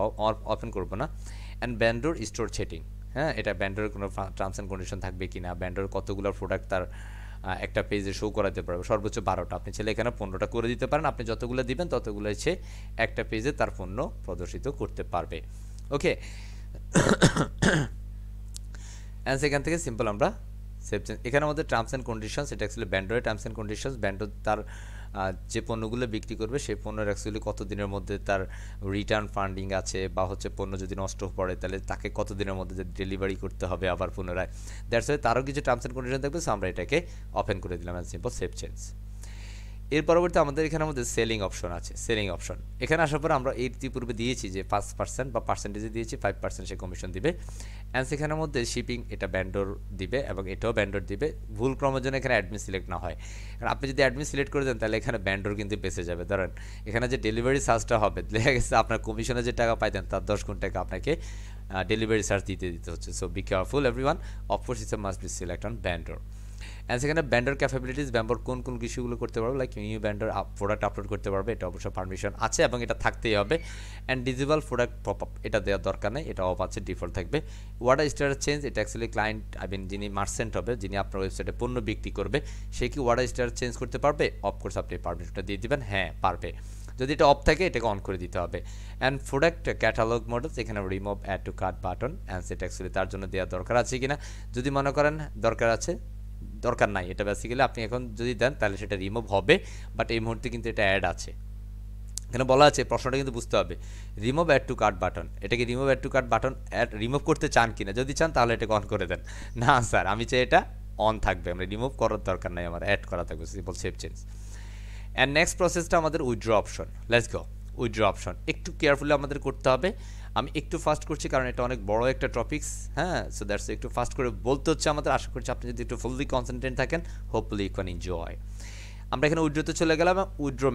ওপেন করবো না। অ্যান্ড ভেন্ডর স্টোর সেটিং, হ্যাঁ, এটা ভেন্ডরের কোনো টার্মস অ্যান্ড কন্ডিশন থাকবে কি না, ভেন্ডর কতগুলো প্রোডাক্ট তার একটা পেজে শো করাতে পারবে, সর্বোচ্চ 12টা, আপনি চাইলে এখানে 15টা করে দিতে পারেন, আপনি যতগুলো দিবেন ততগুলো হচ্ছে একটা পেজে তার পণ্য প্রদর্শিত করতে পারবে। ওকে, অ্যান্ড সেখান থেকে সিম্পল আমরা সেভ চেঞ্জ, এখানে আমাদের টার্মস অ্যান্ড কন্ডিশনস, এটা অ্যাকচুয়ালি ভেন্ডরের টার্মস অ্যান্ড কন্ডিশনস, ভেন্ডর তার যে পণ্যগুলো বিক্রি করবে সেই পণ্যের অ্যাকচুয়ালি কত দিনের মধ্যে তার রিটার্ন ফান্ডিং আছে, বা হচ্ছে পণ্য যদি নষ্ট পড়ে তাহলে তাকে কত দিনের মধ্যে ডেলিভারি করতে হবে আবার পুনরায়, দ্যাটস ওয়াই তারও কিছু টার্মস অ্যান্ড কন্ডিশন থাকবে। সো আমরা এটাকে ওপেন করে দিলাম, অ্যান্ড সিম্পল সেভ চেঞ্জ। এর পরবর্তী আমাদের এখানে আমাদের সেলিং অপশন আছে, সেলিং অপশন এখানে আসার পর আমরা এর পূর্বে দিয়েছি যে 5% বা পার্সেন্টেজে দিয়েছি 5% সে কমিশন দিবে, অ্যান্ড সেখানের মধ্যে শিপিং এটা ভেন্ডর দিবে এবং এটাও ভেন্ডর দিবে, ভুল ক্রমের জন্য এখানে অ্যাডমিন সিলেক্ট না হয়, কারণ আপনি যদি অ্যাডমিন সিলেক্ট করে দেন তাহলে এখানে ভেন্ডর কিন্তু বেঁচে যাবে। ধরেন এখানে যে ডেলিভারি চার্জটা হবে, দেখা গেছে আপনার কমিশনে যে টাকা পাইতেন তার 10 গুণ টাকা আপনাকে ডেলিভারি চার্জ দিতে হচ্ছে। So be careful everyone, of course it's must be select on vendor. And সেখানে ভেন্ডর ক্যাপাবিলিটিস, ভেন্ডর কোন কোন কিছুগুলো করতে পারবে, like new vendor product upload করতে পারবে, এটা অবশ্যই পারমিশন আছে এবং এটা থাকতেই হবে। And disable product pop up, এটা দেওয়ার দরকার নেই, এটা অফ আছে, ডিফল্ট থাকবে। অর্ডার স্ট্যাটাস চেঞ্জ, এটা অ্যাকচুয়ালি ক্লায়েন্ট যিনি মার্চেন্ট হবে, যিনি আপনার ওয়েবসাইটে পণ্য বিক্রি করবে, সে কি অর্ডার স্ট্যাটাস চেঞ্জ করতে পারবে? অফকোর্স আপনি পারমিশনটা দিয়ে দিবেন, হ্যাঁ পারবে। যদি এটা অফ থাকে এটাকে অন করে দিতে হবে। অ্যান্ড প্রোডাক্ট ক্যাটালগ মডেলস, এখানে remove add to cart button, and সেটা অ্যাকচুয়ালি তার জন্য দেওয়ার দরকার আছে কিনা, যদি মনে করেন দরকার আছে, দরকার নাই, এটা বেসিক্যালি আপনি এখন যদি দেন তাহলে সেটা রিমুভ হবে, বাট এই মুহূর্তে কিন্তু এটা অ্যাড আছে, এখানে বলা আছে, প্রশ্নটা কিন্তু বুঝতে হবে, remove add to cart button, এটাকে remove add to cart button remove করতে চান কিনা, যদি চান তাহলে এটাকে অন করে দেন, না স্যার আমি চাই এটা অন থাকবে, আমরা রিমুভ করার দরকার নাই, আমার অ্যাড করা থাকবে, simple save change. And next প্রসেসটা আমাদের withdraw option, let's go. Withdraw option একটু কেয়ারফুলি আমাদের করতে হবে, আমি একটু ফাস্ট করছি কারণ এটা অনেক বড় একটা টপিকস, হ্যাঁ, সো দ্যাটস একটু ফাস্ট করে বলতে হচ্ছে আমাদের, আশা করছি আপনি যদি একটু ফুললি কনসেন্ট্রেট থাকেন, হোপফুলি ইউ ক্যান এনজয়। আমরা এখানে উইথড্রোতে চলে গেলাম, উইথড্র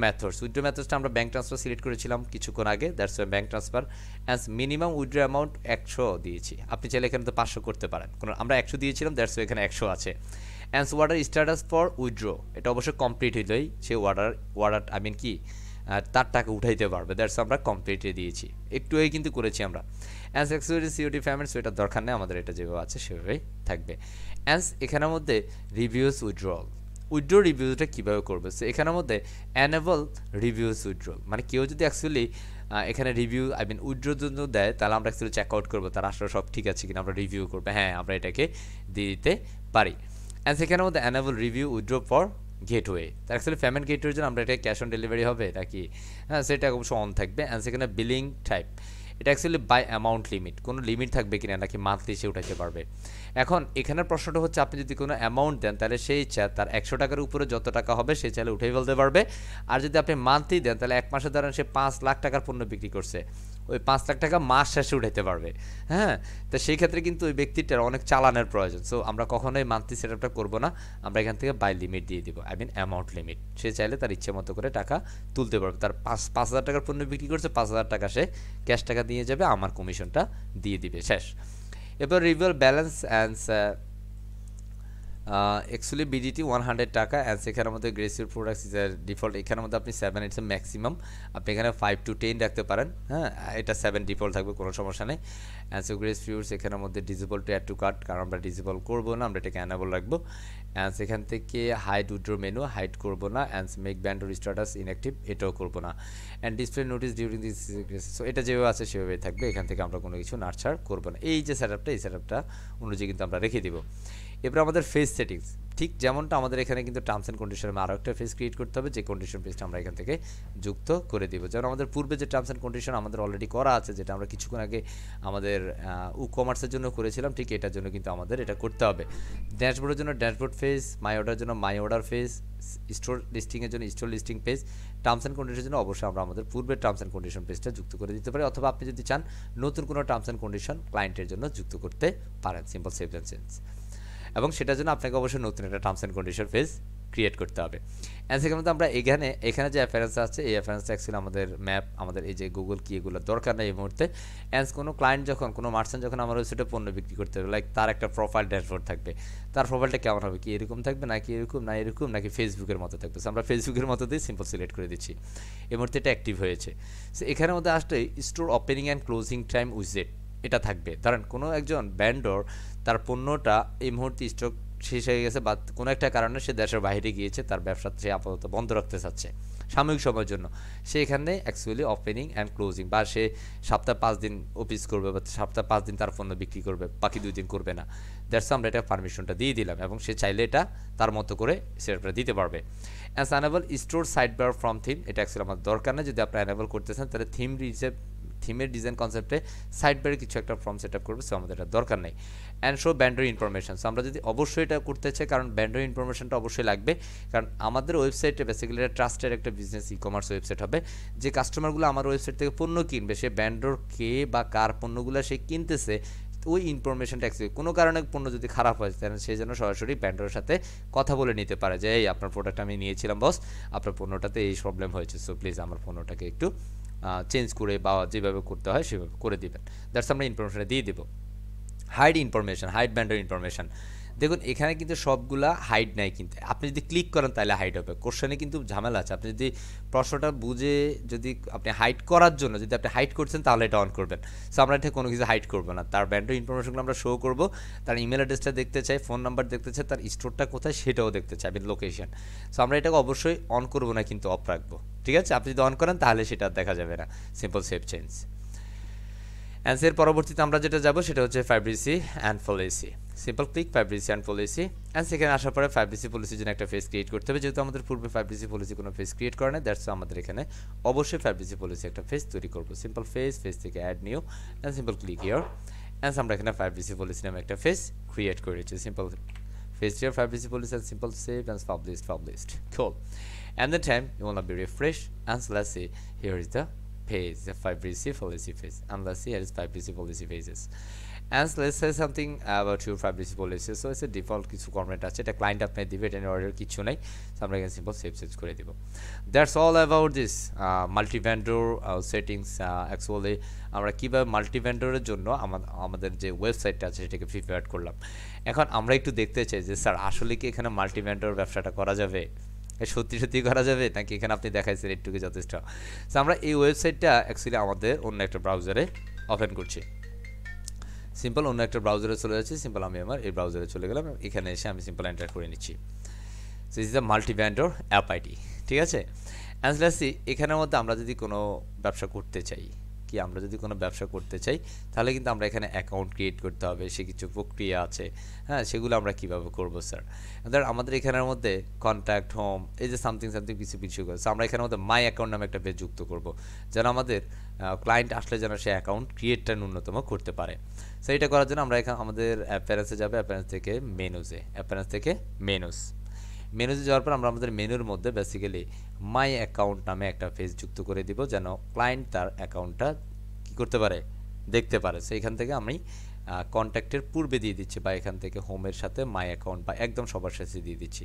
মেথডসটা আমরা ব্যাঙ্ক ট্রান্সফার সিলেক্ট করেছিলাম কিছুক্ষণ আগে, that's why bank transfer, and minimum withdraw amount 100 দিয়েছি, আপনি চাইলে এখানে তো 500 করতে পারেন, আমরা 100 দিয়েছিলাম, দ্যাটস ওয়াই এখানে 100 আছে। অ্যান্স ওয়ার্ডার স্ট্যাটাস ফর উইথড্র, এটা অবশ্যই কমপ্লিট হইলেই সে ওয়ার্ডার আই মিন কি তার টাকা উঠাইতে পারবে, দ্যাটস আমরা কমপ্লিটে দিয়েছি, একটু কিন্তু করেছি আমরা। অ্যান্স এক্সিকিউটিভ সিওটি পেমেন্টস, এটা দরকার নেই আমাদের, এটা যেভাবে আছে সেভাবেই থাকবে। অ্যান্স এখানের মধ্যে রিভিউস উইথড্রল, উইথড্র রিভিউটা কীভাবে করবে, সো এখানের মধ্যে অ্যানেবল রিভিউস উইথড্রল, মানে কেউ যদি অ্যাকচুয়ালি এখানে রিভিউ আই মিন উইথড্রোর জন্য দেয়, তাহলে আমরা অ্যাকচুয়ালি চেক আউট করবো তার আসলে সব ঠিক আছে কিনা, আমরা রিভিউ করবো, হ্যাঁ আমরা এটাকে দিয়ে দিতে পারি। অ্যান্ড সেখানের মধ্যে enable review withdraw for gateway, তার অ্যাকচুয়ালি পেমেন্ট গেটওয়ের জন্য আমরা এটা ক্যাশ অন ডেলিভারি হবে নাকি, হ্যাঁ সেটা অবশ্য অন থাকবে। অ্যান্ড সেখানে বিলিং টাইপ, এটা অ্যাকচুয়ালি বাই অ্যামাউন্ট লিমিট, কোনো লিমিট থাকবে কিনা নাকি মান্থলি সে উঠাইতে পারবে। এখন এখানের প্রশ্নটা হচ্ছে আপনি যদি কোনো অ্যামাউন্ট দেন তাহলে সেই ইচ্ছা তার 100 টাকার উপরে যত টাকা হবে সে চাইলে উঠেই ফেলতে পারবে, আর যদি আপনি মান্থলি দেন তাহলে এক মাসে ধরেন সে 5 লাখ টাকার পণ্য বিক্রি করছে, ওই 5 লাখ টাকা মাস শেষে উঠাইতে পারবে। হ্যাঁ, তো সেই ক্ষেত্রে কিন্তু ওই ব্যক্তিটার অনেক চালানের প্রয়োজন, সো আমরা কখনোই মান্থলি সেট আপটা করবো না, আমরা এখান থেকে বাই লিমিট দিয়ে দিব, আই মিন অ্যামাউন্ট লিমিট, সে চাইলে তার ইচ্ছে মতো করে টাকা তুলতে পারবে, তার 5,000 টাকার পণ্য বিক্রি করছে, 5,000 টাকা সে ক্যাশ টাকা দিয়ে যাবে, আমার কমিশনটা দিয়ে দিবে, শেষ। এরপর রিভিউয়াল ব্যালেন্স অ্যান্ড অ্যাকচুয়ালি বিডিটি 100 টাকা, অ্যান্ড সেখানের মধ্যে গ্রেসিভ প্রোডাক্টস ইজ ডিফল্ট, এখানের মধ্যে আপনি 7 ইটস ম্যাক্সিমাম, আপনি এখানে 5 to 10 রাখতে পারেন, হ্যাঁ এটা 7 ডিফল্ট থাকবে, কোনো সমস্যা নেই। অ্যান্ড সো গ্রেস ফিউরস এখানের মধ্যে disable to add to cart, কারণ আমরা ডিজেবল করবো না, আমরা এটাকে অ্যানেবল রাখবো। অ্যান্ড সেখান থেকে হাইড উইথড্র মেনু হাইড করবো না, অ্যান্ড মেক ব্যান্ডর স্ট্যাটাস ইনঅ্যাক্টিভ, এটাও করবো না। And display notice during this, so এটা যেভাবে আছে সেভাবেই থাকবে, এখান থেকে আমরা কোনো কিছু নাড়ছাড় করবো না। এই যে সেটআপটা, এই সেটআপটা অনুযায়ী কিন্তু আমরা রেখে দিব। এরপর আমাদের ফেস সেটিংস, ঠিক যেমনটা আমাদের এখানে কিন্তু টার্মস অ্যান্ড কন্ডিশনে আরও একটা ফেস ক্রিয়েট করতে হবে, যে কন্ডিশন পেজটা আমরা এখান থেকে যুক্ত করে দিব। যেমন আমাদের পূর্বে যে টার্মস অ্যান্ড কন্ডিশন আমাদের অলরেডি করা আছে, যেটা আমরা কিছুক্ষণ আগে আমাদের কমার্সের জন্য করেছিলাম, ঠিক এটার জন্য কিন্তু আমাদের এটা করতে হবে। ড্যাশবোর্ডের জন্য ড্যাশবোর্ড ফেজ, মাই অর্ডারের জন্য মাই অর্ডার ফেজ, স্টোর লিস্টিংয়ের জন্য store listing page, terms and কন্ডিশনের জন্য অবশ্যই আমরা আমাদের পূর্বের টার্মস অ্যান্ড কন্ডিশন পেজটা যুক্ত করে দিতে পারি, অথবা আপনি যদি চান নতুন কোনো টার্মস অ্যান্ড কন্ডিশন ক্লায়েন্টের জন্য যুক্ত করতে পারেন, সিম্পল সেভ অ্যান্ড চেঞ্জ, এবং সেটার জন্য আপনাকে অবশ্যই নতুন একটা terms and condition page create করতে হবে। অ্যান্ড সেখানে মধ্যে আমরা এখানে যে অ্যাফারেন্স আছে, এই অ্যাফারেন্সটা অ্যাকচুয়ালি আমাদের ম্যাপ, আমাদের এই যে গুগল কি, এগুলো দরকার নেই এই মুহূর্তে। অ্যান্ড কোনো ক্লায়েন্ট যখন, কোনো মার্চেন্ট যখন আমার ওয়েবসাইটে পণ্য বিক্রি করতে হবে, লাইক তার একটা প্রোফাইল ড্যাশবোর্ড থাকবে, তার প্রোফাইলটা কেমন হবে, কি এরকম থাকবে নাকি এরকম, না এরকম নাকি ফেসবুকের মতো থাকবে, সো আমরা ফেসবুকের মতো দিয়ে সিম্পল সিলেক্ট করে দিচ্ছি, এই মুহূর্তে এটা অ্যাক্টিভ হয়েছে। সো এখানের মধ্যে আসলে store opening and closing time উইজেট, এটা থাকবে। ধরেন কোনো একজন ভ্যান্ডর তার পণ্যটা এই মুহূর্তে স্টক শেষ হয়ে গেছে, বা কোনো একটা কারণে সে দেশের বাইরে গিয়েছে, তার ব্যবসা সে আপাতত বন্ধ রাখতে চাচ্ছে সাময়িক সময়ের জন্য, সে এখানে অ্যাকচুয়ালি ওপেনিং অ্যান্ড ক্লোজিং, বা সে সপ্তাহে 5 দিন অফিস করবে, বা সপ্তাহে 5 দিন তার পণ্য বিক্রি করবে, বাকি 2 দিন করবে না, দ্যাটস আমরা এটা পারমিশনটা দিয়ে দিলাম, এবং সে চাইলে এটা তার মতো করে সেটা দিতে পারবে। As enable store side bar from theme, এটা অ্যাকচুয়ালি আমার দরকার না, যদি আপনি অ্যানেবল করতেছেন তাহলে থিমের ডিজাইন কনসেপ্টে সাইড বারে কিছু একটা ফর্ম সেট আপ করবে, সো আমাদের এটা দরকার নেই। And show bender information, so আমরা যদি অবশ্যই এটা করতে চাই, কারণ ব্যান্ডার ইনফরমেশনটা অবশ্যই লাগবে, কারণ আমাদের ওয়েবসাইটে বেসিক্যালি এটা ট্রাস্টেড একটা বিজনেস ই কমার্স ওয়েবসাইট হবে, যে কাস্টমারগুলো আমার ওয়েবসাইট থেকে পণ্য কিনবে, সে ব্যান্ডর কে বা কার পণ্যগুলো সে কিনতেছে, ওই ইনফরমেশনটা অ্যাকচুয়ালি কোনো কারণে পণ্য যদি খারাপ হয় তাহলে সেই জন্য সরাসরি ব্যান্ডারের সাথে কথা বলে নিতে পারে, যে এই আপনার প্রোডাক্ট আমি নিয়েছিলাম বস, আপনার পণ্যটাতে এই প্রবলেম হয়েছে, সো প্লিজ আমার পণ্যটাকে একটু চেঞ্জ করে বা যেভাবে করতে হয় সেভাবে করে দিবেন, দ্যাটস আমরা ইনফরমেশনটা দিয়ে দেবো। Hide information, hide vendor information, দেখুন এখানে কিন্তু সবগুলা হাইড নাই, কিন্তু আপনি যদি ক্লিক করেন তাহলে হাইড হবে, কোশ্চেনে কিন্তু ঝামেলা আছে, আপনি যদি প্রশ্নটা বুঝে যদি আপনি হাইড করার জন্য যদি আপনি হাইড করছেন তাহলে এটা অন করবেন, সো আমরা এটা কোনো কিছু হাইড করবো না, তার ব্যান্ডার ইনফরমেশনগুলো আমরা শো করবো, তার ইমেল অ্যাড্রেসটা দেখতে চাই, ফোন নাম্বার দেখতে চাই, তার স্টোরটা কোথায় সেটাও দেখতে চাই, লোকেশন, সো আমরা এটাকে অবশ্যই অন করবো না, কিন্তু অফ রাখবো, ঠিক আছে? আপনি যদি অন করেন তাহলে সেটা দেখা যাবে না, সিম্পল সেভ চেঞ্জ। অ্যান্সার পরবর্তীতে আমরা যেটা যাবো সেটা হচ্ছে privacy and policy, simple click privacy and policy, and সেখানে আসার পরে ফাইব্রিসি পলিসির জন্য একটা ফেস ক্রিয়েট করতে হবে, যেহেতু আমাদের পূর্বে ফাইব্রিসি পলিসি কোনো ফেস ক্রিয়েট করে না, দ্যাটস আমাদের এখানে অবশ্যই ফাইব্রিসি পলিসি একটা ফেস তৈরি করবো, সিম্পল ফেস থেকে add new and simple click here, and আমরা এখানে ফাইব্রিসি পলিসি নামে একটা ফেস ক্রিয়েট করেছি, simple page here privacy policy and simple save and published cool, and the time you want to be refresh, and so let's see, here is the page, the Fabrici policy page, and let's see here is Fabrici policy pages, and let's say something about your privacy policy. So it's a default কিছু format আছে, এটা client আপনি দিবে, এটা order কিছু নাই। So আমরা এখানে সিম্পল সেভ করে দিব। That's all about this multi vendor settings. Actually আমরা কীভাবে মাল্টি ভেন্ডরের জন্য আমাদের যে ওয়েবসাইটটা আছে সেটাকে প্রিপেয়ার করলাম। এখন আমরা একটু দেখতে চাই যে স্যার আসলে কি এখানে মাল্টি ভেন্ডর ব্যবসাটা করা যাবে, সত্যি করা যাবে নাকি এখানে আপনি দেখাইছেন একটুকু যথেষ্ট। সো আমরা এই ওয়েবসাইটটা অ্যাকচুয়ালি আমাদের অন্য একটা ব্রাউজারে ওপেন করছি। সিম্পল অন্য একটা ব্রাউজারে চলে যাচ্ছি। সিম্পল আমি আমার এই ব্রাউজারে চলে গেলাম, এখানে এসে আমি সিম্পল এন্টার করে নিচ্ছি। So is the multi vendor app ID, ঠিক আছে। অ্যান্ড লেটস সি এখানের মধ্যে আমরা যদি কোনো ব্যবসা করতে চাই, আমরা যদি কোনো ব্যবসা করতে চাই তাহলে কিন্তু আমরা এখানে অ্যাকাউন্ট ক্রিয়েট করতে হবে, সে কিছু প্রক্রিয়া আছে, হ্যাঁ, সেগুলো আমরা কিভাবে করব স্যার। ধর আমাদের এখানের মধ্যে কন্ট্যাক্ট হোম এই যে সামথিং কিছু করে, সো আমরা এখানের মধ্যে মাই অ্যাকাউন্ট নামে একটা পেজ যুক্ত করব, যেন আমাদের ক্লায়েন্ট আসলে যেন সে অ্যাকাউন্ট ক্রিয়েটটা ন্যূনতম করতে পারে। সো এটা করার জন্য আমরা এখানে আমাদের অ্যাপারেন্সে যাবে, অ্যাপারেন্স থেকে মেনুজে যাওয়ার পর আমরা আমাদের মেনুর মধ্যে বেসিক্যালি মাই অ্যাকাউন্ট নামে একটা পেজ যুক্ত করে দিব, যেন ক্লায়েন্ট তার অ্যাকাউন্টটা কী করতে পারে, দেখতে পারে। সো এখান থেকে আমি কন্ট্যাক্টের পূর্বে দিয়ে দিচ্ছি, বা এখান থেকে হোমের সাথে মাই অ্যাকাউন্ট বা একদম সবার শেষে দিয়ে দিচ্ছি।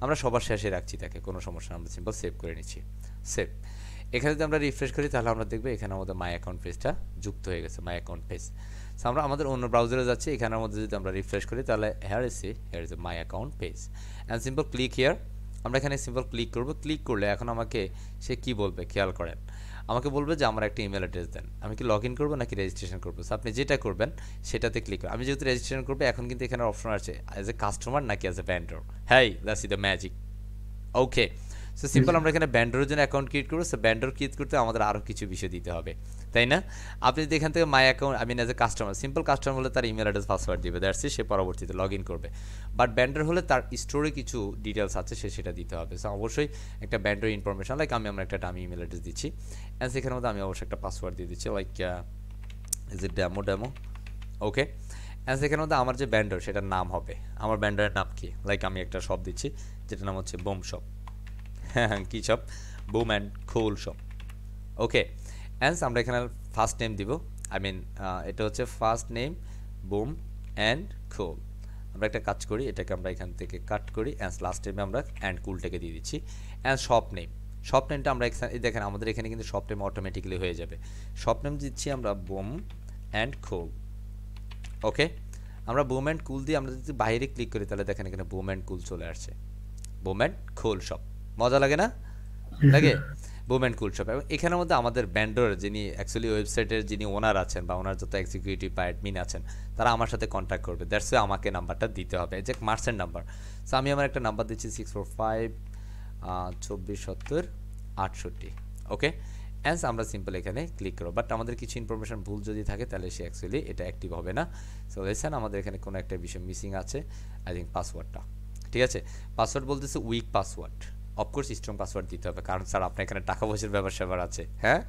আমরা সবার শেষে রাখছি তাকে, কোনো সমস্যা, আমরা সিম্পল সেভ করে নিচ্ছি। সেভ। এখানে যদি আমরা রিফ্রেশ করি তাহলে আমরা দেখবো এখানে আমাদের মাই অ্যাকাউন্ট পেজটা যুক্ত হয়ে গেছে, মাই অ্যাকাউন্ট পেজ। সো আমরা আমাদের অন্য ব্রাউজারে যাচ্ছি, এখানের মধ্যে যদি আমরা রিফ্রেশ করি তাহলে hair is a my account page and simple click here. আমরা এখানে সিম্পল ক্লিক করব। ক্লিক করলে এখন আমাকে সে কি বলবে খেয়াল করেন, আমাকে বলবে যে আমার একটা ইমেল অ্যাড্রেস দেন, আমি কি লগ ইন করবো নাকি রেজিস্ট্রেশন করবো। সো আপনি যেটা করবেন সেটাতে ক্লিক করুন। আমি যেহেতু রেজিস্ট্রেশন করবো, এখন কিন্তু এখানে অপশন আছে অ্যাজ এ কাস্টমার নাকি অ্যাজ এ ভেন্ডর। হ্যাঁ, that's the magic. Okay, so simple আমরা এখানে ভেন্ডরের জন্য অ্যাকাউন্ট ক্রিয়েট করবো। সো ভেন্ডর ক্রিয়েট করতে আমাদের আরও কিছু বিষয় দিতে হবে, তাই না? আপনি যদি এখান থেকে my account as a customer, simple customer হলে তার ইমেল অ্যাড্রেস পাসওয়ার্ড দিবে, দ্যাটস সে পরবর্তীতে লগ ইন করবে। বাট ভেন্ডর হলে তার স্টোরে কিছু ডিটেলস আছে, সেটা দিতে হবে। সো অবশ্যই একটা ভেন্ডর ইনফরমেশন, লাইক আমার একটা ডামি ইমেল অ্যাড্রেস দিচ্ছি, অ্যান্ড সেখানের মধ্যে আমি অবশ্যই একটা পাসওয়ার্ড দিয়ে দিচ্ছি, like is it demo. Okay, and সেখানের মধ্যে আমার যে ভেন্ডর সেটার নাম হবে, আমার ভেন্ডরের নাম কি, লাইক আমি একটা শপ দিচ্ছি যেটার নাম হচ্ছে বুম শপ। হ্যাঁ, কী shop? Boom and cool shop. Okay, and আমরা এখানে ফার্স্ট নেম দিব, এটা হচ্ছে first name boom and cool. আমরা একটা কাজ করি, এটাকে আমরা এখান থেকে কাট করি, অ্যান্ড লাস্ট নেমে আমরা অ্যান্ড কুলটাকে দিয়ে দিচ্ছি। অ্যান্ড শপ নেমটা আমরা দেখেন আমাদের এখানে কিন্তু শপ নেম অটোমেটিক্যালি হয়ে যাবে। শপ নেম দিচ্ছি আমরা বুম অ্যান্ড কুল। ওকে, আমরা বুম অ্যান্ড কুল দিয়ে আমরা যদি বাইরে ক্লিক করি তাহলে দেখেন এখানে বুম অ্যান্ড কুল চলে আসছে, বুম অ্যান্ড কুল শপ। মজা লাগে না? লাগে? Broom and cool shop. এবং এখানের মধ্যে আমাদের ভেন্ডর যিনি অ্যাকচুয়ালি ওয়েবসাইটের যিনি ওনার আছেন বা ওনার যত এক্সিকিউটিভ বা অ্যাডমিন আছেন তারা আমার সাথে কন্ট্যাক্ট করবে, দ্যাটস ওয়াই আমাকে নাম্বারটা দিতে হবে, যে মার্চেন্ট নাম্বার। সো আমি আমার একটা নাম্বার দিচ্ছি 645-2470-68। ওকে, অ্যান্স আমরা সিম্পল এখানে ক্লিক করব। বাট আমাদের কিছু ইনফরমেশন ভুল যদি থাকে তাহলে সে অ্যাকচুয়ালি এটা অ্যাক্টিভ হবে না। সো লেসেন আমাদের এখানে কোনো একটা বিষয় মিসিং আছে, আই থিঙ্ক পাসওয়ার্ডটা। ঠিক আছে, পাসওয়ার্ড বলতেছে week password. Of course strong password দিতে হবে, কারণ স্যার আপনার এখানে টাকা পয়সার ব্যাপার আছে। হ্যাঁ,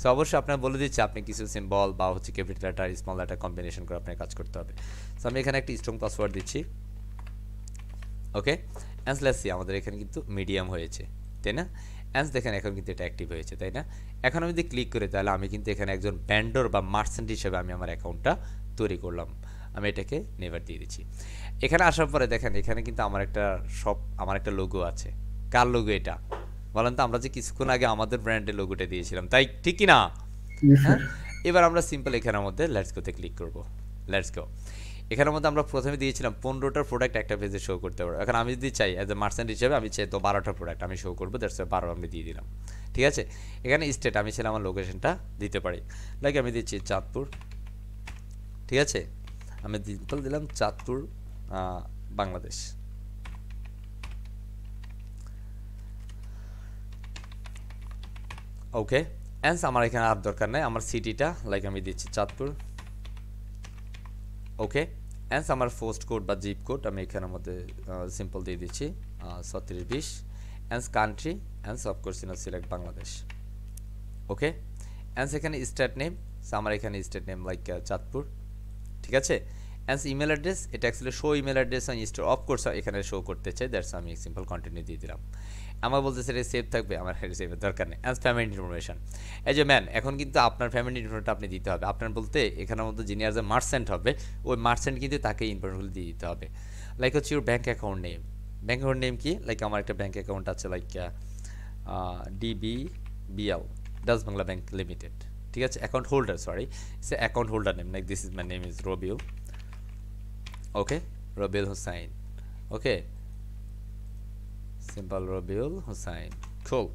সো অবশ্যই আপনার বলে দিচ্ছি আপনি কিছু সিম্বল বা হচ্ছে capital letter small letter combination করে আপনার কাজ করতে হবে। সো আমি এখানে একটা স্ট্রং পাসওয়ার্ড দিচ্ছি। ওকে, অ্যান্স লেটস সি আমাদের এখানে কিন্তু মিডিয়াম হয়েছে, তাই না? অ্যান্স দেখেন এখন কিন্তু এটা অ্যাক্টিভ হয়েছে, তাই না? এখন আমি যদি ক্লিক করি তাহলে আমি কিন্তু এখানে একজন ভেন্ডর বা মার্চেন্ট হিসেবে আমি আমার অ্যাকাউন্টটা তৈরি করলাম। আমি এটাকে নেভার দিয়ে দিচ্ছি। এখানে আসার পরে দেখেন এখানে কিন্তু আমার একটা লোগো আছে। কার লোগো এটা বলেন তো? আমরা যে কিছুক্ষণ আগে আমাদের ব্র্যান্ডের লোগোটা দিয়েছিলাম, তাই ঠিক কি না? হ্যাঁ, এবার আমরা সিম্পল এখানের মধ্যে লেটস গোতে ক্লিক করব। Let's go. এখানের মধ্যে আমরা প্রথমে দিয়েছিলাম 15টার প্রোডাক্ট একটা পেজে শো করতে পারবো। এখন আমি যদি চাই অ্যাজ এ মার্চেন্ট হিসেবে আমি চাই তো 12টা প্রোডাক্ট আমি শো করবো, দ্যাটস 12 আমি দিয়ে দিলাম। ঠিক আছে, এখানে স্টেট আমি ছিলাম আমার লোকেশনটা দিতে পারি, লাইক আমি দিচ্ছি চাঁদপুর। ঠিক আছে, আমি সিম্পল দিলাম চাঁদপুর বাংলাদেশ। ওকে, অ্যান্স আমার এখানে আর দরকার নেই, আমার সিটিটা লাইক আমি দিচ্ছি চাঁদপুর। ওকে, অ্যান্স আমার পোস্ট কোড বা জিপ কোড আমি এখানের মধ্যে সিম্পল দিয়ে দিচ্ছি 3620। অ্যান্স কান্ট্রি, অ্যান্স অফকোর্স সিলেক্ট বাংলাদেশ। ওকে, অ্যান্স এখানে স্টেট নেম, আমার এখানে স্টেট নেম লাইক চাঁদপুর। ঠিক আছে, অ্যান্স ইমেল অ্যাড্রেস, এটা actually show email address on store, of course এখানে শো করতে চাই, দ্যাটস আমি সিম্পল কন্টিনিউ দিয়ে দিলাম। আমার বলতেছে এটা সেভ থাকবে, আমার সেভের দরকার নেই। অ্যান্স ফ্যামিলি ইনফরমেশন, এই যে ম্যান এখন কিন্তু আপনার ফ্যামিলি ইনফরমেশনটা আপনি দিতে হবে। আপনার বলতে এখানের মধ্যে যিনি আর মার্চেন্ট হবে ওই মার্চেন্ট কিন্তু তাকে ইনফরমেশনগুলো দিয়ে দিতে হবে। লাইক হচ্ছে your bank account name, bank account name কি, লাইক আমার একটা ব্যাঙ্ক অ্যাকাউন্ট আছে like DBBL, Dutch Bangla bank limited, ঠিক আছে। Account holder, sorry say account holder name, like this is my name is Rabiul, okay, Rabiul Hussain, okay, simple Rabiul Hussain, cool,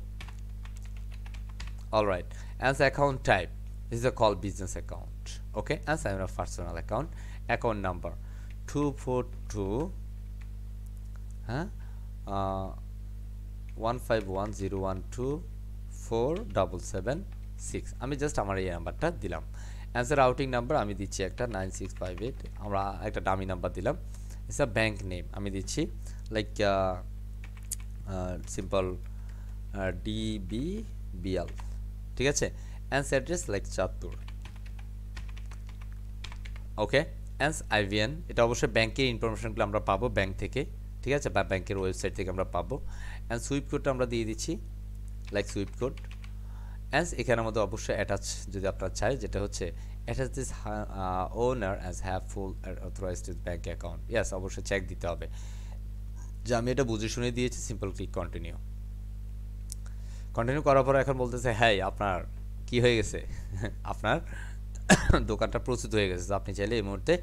all right. As account type, this is a call business account, okay. As I'm a personal account number 242 15101247776, আমি just আমার এই নাম্বারটা দিলাম। Answer outing number আমি দিচ্ছি একটা 9658, আমরা একটা ডামি নাম্বার দিলাম। ইটস আ ব্যাংক নেম আমি দিচ্ছি লাইক সিম্পল DBBL, ঠিক আছে। অ্যান্স অ্যাড্রেস লাইক চাঁদপুর, ওকে। অ্যান্স IVN, এটা অবশ্যই ব্যাংকের ইনফরমেশনগুলো আমরা পাবো ব্যাংক থেকে, ঠিক আছে, বা ব্যাংকের ওয়েবসাইট থেকে আমরা পাবো। অ্যান্ড সুইপ কোডটা আমরা দিয়ে দিচ্ছি লাইক সুইপ কোড। অ্যান্স এখানের মধ্যে অবশ্যই অ্যাটাচ যদি আপনারা চাই, যেটা হচ্ছে attach this owner as have full authorized bank account, yes অবশ্যই চেক দিতে হবে যে আমি এটা বুঝে শুনে দিয়েছি। সিম্পল ক্লিক কন্টিনিউ, কন্টিনিউ করার পর এখন বলতেছে হ্যাঁ আপনার কি হয়ে গেছে আপনার দোকানটা প্রস্তুত হয়ে গেছে, আপনি চাইলে এই মুহূর্তে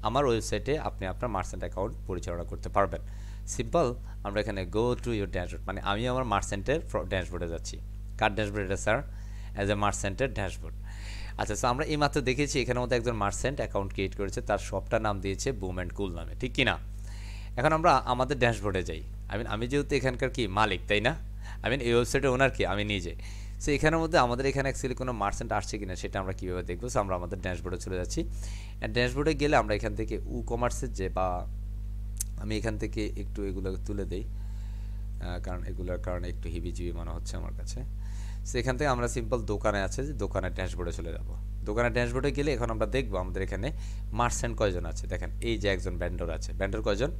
আমার ওয়েবসাইটে আপনি আপনার মার্চেন্ট অ্যাকাউন্ট পরিচালনা করতে পারবেন। সিম্পল আমরা এখানে গো টু ইউর ড্যাশবোর্ড, মানে আমি আমার মার্চেন্টের ড্যাশবোর্ডে যাচ্ছি। কার ড্যাশবোর্ড এটা স্যার? অ্যাজ এ মার্চেন্টের ড্যাশবোর্ড। আচ্ছা, সো আমরা এইমাত্র দেখেছি এখানের মধ্যে একজন মার্চেন্ট অ্যাকাউন্ট ক্রিয়েট করেছে, তার শপটার নাম দিয়েছে বুম অ্যান্ড কুল নামে, ঠিক কিনা? এখন আমরা আমাদের ড্যাশবোর্ডে যাই। আমি যেহেতু এখানকার কি মালিক, তাই না? এই ওয়েবসাইটের ওনার কি আমি নিজে। সো এখানের মধ্যে আমাদের এখানে অ্যাকচুয়ালি কোনো মার্চেন্ট আসছে কিনা সেটা আমরা কীভাবে দেখবো? সো আমরা আমাদের ড্যাশবোর্ডে চলে যাচ্ছি। ড্যাশবোর্ডে গেলে আমরা এখান থেকে কমার্সের যে, বা আমি এখান থেকে একটু এগুলো তুলে দেই, কারণ এগুলোর কারণে একটু হিবিজিবি মনে হচ্ছে আমার কাছে। সো এখান থেকে আমরা সিম্পল দোকানে আছে যে দোকানের ড্যাশবোর্ডে চলে যাব। দোকানের ড্যাশবোর্ডে গেলে এখন আমরা দেখবো আমাদের এখানে মার্চেন্ট কয়জন আছে। দেখেন এই যে একজন ভেন্ডর আছে। ভেন্ডর কয়জন?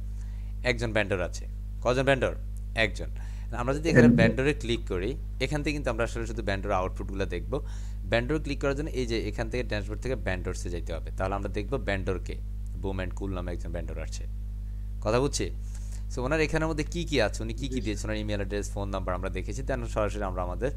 একজন ভেন্ডর আছে। কয়জন ভেন্ডর? একজন। আমরা যদি এখানে ভেন্ডরে ক্লিক করি, এখান থেকে কিন্তু আমরা আসলে শুধু ভেন্ডর আউটপুটগুলো দেখবো। ভেন্ডর ক্লিক করার জন্য এই যে এখান থেকে ড্যাশবোর্ড থেকে ভেন্ডরসে যেতে হবে, তাহলে আমরা দেখবো ভেন্ডরকে বুম অ্যান্ড কুল নামে একজন ভেন্ডর আছে। কথা বুঝছি? সো ওনার এখানের মধ্যে কী কী আছে, উনি কী কী দিয়েছে, ওনার ইমেল অ্যাড্রেস, ফোন নাম্বার আমরা দেখেছি। দেন সরাসরি আমরা আমাদের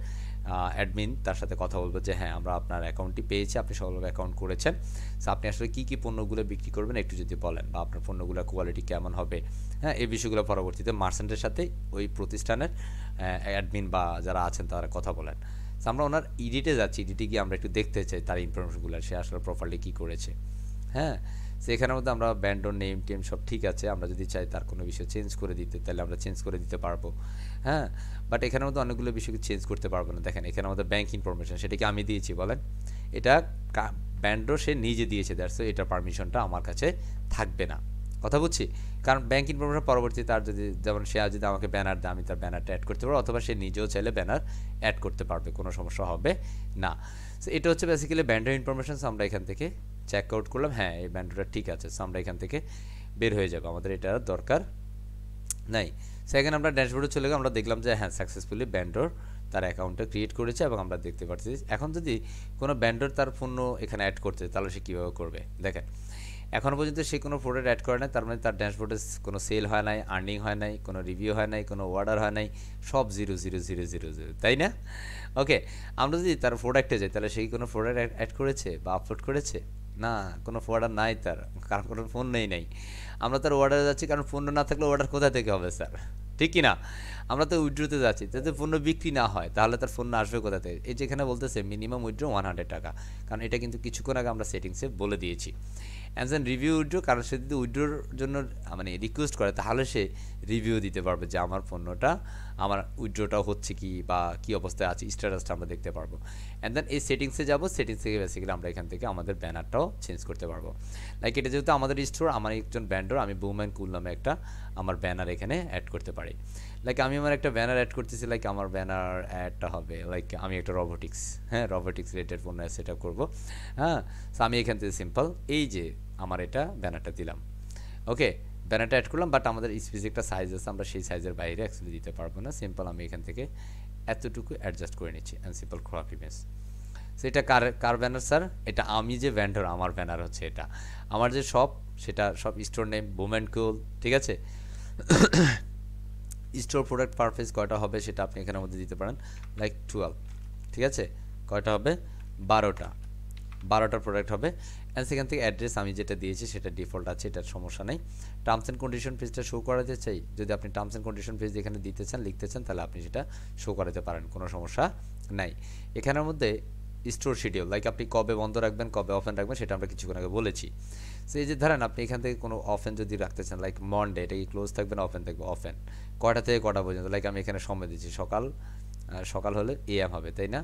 অ্যাডমিন তার সাথে কথা বলবো যে হ্যাঁ আমরা আপনার অ্যাকাউন্টটি পেয়েছি, আপনি সফলভাবে অ্যাকাউন্ট করেছেন। সো আপনি আসলে কী কী পণ্যগুলো বিক্রি করবেন একটু যদি বলেন, বা আপনার পণ্যগুলোর কোয়ালিটি কেমন হবে, হ্যাঁ এই বিষয়গুলো পরবর্তীতে মার্চেন্টের সাথে ওই প্রতিষ্ঠানের অ্যাডমিন বা যারা আছেন তারা কথা বলেন। সো আমরা ওনার ইডিটে যাচ্ছি, ইডিটে গিয়ে আমরা একটু দেখতে চাই তার ইনফরমেশনগুলো, সে আসলে প্রপারলি কী করেছে। হ্যাঁ, সো এখানের মধ্যে আমরা ব্যান্ডর নেম টেম সব ঠিক আছে, আমরা যদি চাই তার কোনো বিষয় চেঞ্জ করে দিতে তাহলে আমরা চেঞ্জ করে দিতে পারবো। হ্যাঁ, বাট এখানের মধ্যে অনেকগুলো বিষয়কে চেঞ্জ করতে পারবো না। দেখেন এখানে আমাদের ব্যাঙ্ক ইনফরমেশন, সেটাকে আমি দিয়েছি বলেন, এটা ব্যান্ডর সে নিজে দিয়েছে, দ্যাটস এটার পারমিশনটা আমার কাছে থাকবে না। কথা বুঝছি? কারণ ব্যাঙ্ক ইনফরমেশন পরবর্তী তার যদি, যেমন সে যদি আমাকে ব্যানার দেয় আমি তার ব্যানারটা অ্যাড করতে পারবো, অথবা সে নিজেও চাইলে ব্যানার অ্যাড করতে পারবে, কোনো সমস্যা হবে না। সো এটা হচ্ছে বেসিক্যালি ব্যান্ডের ইনফরমেশন। আমরা এখান থেকে চেক আউট করলাম, হ্যাঁ এই ব্যান্ডটা ঠিক আছে। সো আমরা এখান থেকে বের হয়ে যাবো, আমাদের এটার দরকার নাই। সেখানে আমরা ড্যাশবোর্ডে চলে গেলাম, আমরা দেখলাম যে হ্যাঁ সাকসেসফুলি ব্যান্ডর তার অ্যাকাউন্টটা ক্রিয়েট করেছে, এবং আমরা দেখতে পাচ্ছি এখন যদি কোনো ব্যান্ডর তার পণ্য এখানে অ্যাড করতে তাহলে সে কীভাবে করবে। দেখেন এখনও পর্যন্ত সে কোনো প্রোডাক্ট অ্যাড করে নাই, তার মানে তার ড্যাশবোর্ডে কোনো সেল হয় নাই, আর্নিং হয় নাই, কোনো রিভিউ হয় নাই, কোনো অর্ডার হয় নাই, সব 0,0,0,0,0, তাই না? ওকে, আমরা যদি তার প্রোডাক্টে যাই তাহলে সেই কোনো প্রোডাক্ট অ্যাড করেছে বা আপলোড করেছে না, কোনো অর্ডার নাই তার, কারণ কোনো ফোন নেই। আমরা তার অর্ডারে যাচ্ছি, কারণ পণ্য না থাকলে অর্ডার কোথা থেকে হবে স্যার, ঠিক কি না? আমরা তো উইথড্রোতে যাচ্ছি, যাতে পণ্য বিক্রি না হয় তাহলে তার পণ্য আসবে কোথা থেকে? এই যেখানে বলতেছে মিনিমাম উইথড্রো 100 টাকা, কারণ এটা কিন্তু কিছুক্ষণ আগে আমরা সেটিংসে বলে দিয়েছি। অ্যান্ড দেন রিভিউ উইথড্রো, কারণ সে যদি উইথড্রোর জন্য রিকোয়েস্ট করে তাহলে সে রিভিউ দিতে পারবে যে আমার পণ্যটা, আমার উইথড্রোটা হচ্ছে কি বা কী অবস্থায় আছে, স্ট্যাটাসটা আমরা দেখতে পারবো। অ্যান্ড দেন এই সেটিংসে যাবো, সেটিংস থেকে বেসিক্যালি আমরা এখান থেকে আমাদের ব্যানারটাও চেঞ্জ করতে পারবো। লাইক এটা যেহেতু আমাদের স্টোর, আমার একজন ব্যান্ডর, আমি বুম অ্যান্ড কুল নামে একটা আমার ব্যানার এখানে অ্যাড করতে পারি। লাইক আমি আমার একটা ব্যানার অ্যাড করতেছি, লাইক আমার ব্যানার অ্যাডটা হবে লাইক আমি একটা রোবোটিক্স, হ্যাঁ রোবোটিক্স রিলেটেড পণ্য সেট আপ করবো। হ্যাঁ, সো আমি এখান থেকে সিম্পল এই যে আমার এটা ব্যানারটা দিলাম। ওকে, ব্যানারটা অ্যাড করলাম, বাট আমাদের স্পেসিফিক একটা সাইজ আছে, আমরা সেই সাইজের বাইরে অ্যাকচুয়ালি দিতে পারবো না। সিম্পল আমি এখান থেকে এতটুকু অ্যাডজাস্ট করে নিচ্ছি and simple crop image. So এটা কার ব্যানার স্যার? এটা আমি যে ভেন্ডর, আমার ব্যানার হচ্ছে এটা। আমার যে শপ, সেটা সব স্টোর নেম বুম অ্যান্ড কুল, ঠিক আছে? স্টোর প্রোডাক্ট পারফেস কয়টা হবে সেটা আপনি এখানের মধ্যে দিতে পারেন, লাইক 12, ঠিক আছে? কয়টা হবে? 12টা প্রোডাক্ট হবে। অ্যান্ড সেখান থেকে অ্যাড্রেস আমি যেটা দিয়েছি সেটা ডিফল্ট আছে, এটার সমস্যা নেই। টার্মস অ্যান্ড কন্ডিশন পেজটা শো করাতে চাই, যদি আপনি টার্মস অ্যান্ড কন্ডিশন পেজ এখানে দিতে চান, লিখতে চান, তাহলে আপনি সেটা শো করাতে পারেন, কোনো সমস্যা নাই। এখানের মধ্যে স্টোর শিডিউল, লাইক আপনি কবে বন্ধ রাখবেন, কবে ওপেন রাখবেন, সেটা আমরা কিছুক্ষণ আগে বলেছি। সো এই যে ধরেন আপনি এখান থেকে কোনো ওপেন যদি রাখতে চান, লাইক মনডে, এটা কি ক্লোজ থাকবে না ওপেন থাকবে? ওপেন। কয়টা থেকে কটা পর্যন্ত? লাইক আমি এখানে সময় দিচ্ছি সকাল হলে AM হবে, তাই না?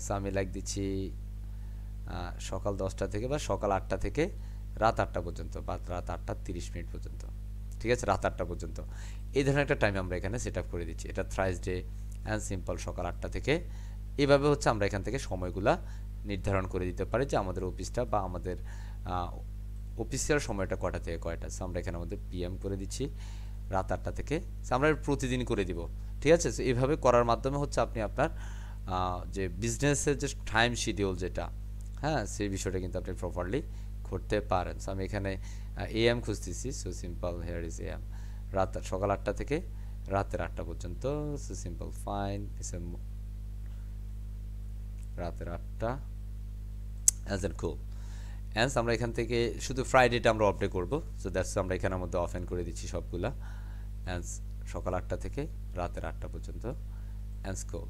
সো আমি লাইক দিচ্ছি সকাল 10টা থেকে বা সকাল 8টা থেকে রাত 8টা পর্যন্ত, বা রাত 8:30 পর্যন্ত, ঠিক আছে? রাত 8টা পর্যন্ত এই ধরনের একটা টাইম আমরা এখানে সেট আপ করে দিচ্ছি। এটা থ্রাইসডে অ্যান্ড সিম্পল সকাল 8টা থেকে। এভাবে হচ্ছে আমরা এখান থেকে সময়গুলা নির্ধারণ করে দিতে পারি যে আমাদের অফিসটা বা আমাদের অফিসিয়াল সময়টা কটা থেকে কয়টা। সো আমরা এখানে আমাদের PM করে দিচ্ছি রাত 8টা থেকে। সো আমরা প্রতিদিন করে দিব, ঠিক আছে? সো এইভাবে করার মাধ্যমে হচ্ছে আপনি আপনার যে বিজনেসের যে টাইম শিডিউল যেটা, হ্যাঁ, সেই বিষয়টা কিন্তু আপনি প্রপারলি করতে পারেন। সো আমি এখানে AM খুঁজতেছি। So simple hair is AM, সকাল 8টা থেকে রাতের 8টা পর্যন্ত। সো সিম্পল ফাইন, রাতের 8টা অ্যাজ এন কুল। অ্যান্ড আমরা এখান থেকে শুধু ফ্রাইডেটা আমরা অফডে করবো। সো দ্যাটস আমরা এখানের মধ্যে অফেন করে দিচ্ছি সবগুলা। অ্যান্ড সকাল 8টা থেকে রাতের 8টা পর্যন্ত অ্যান্ড কুল।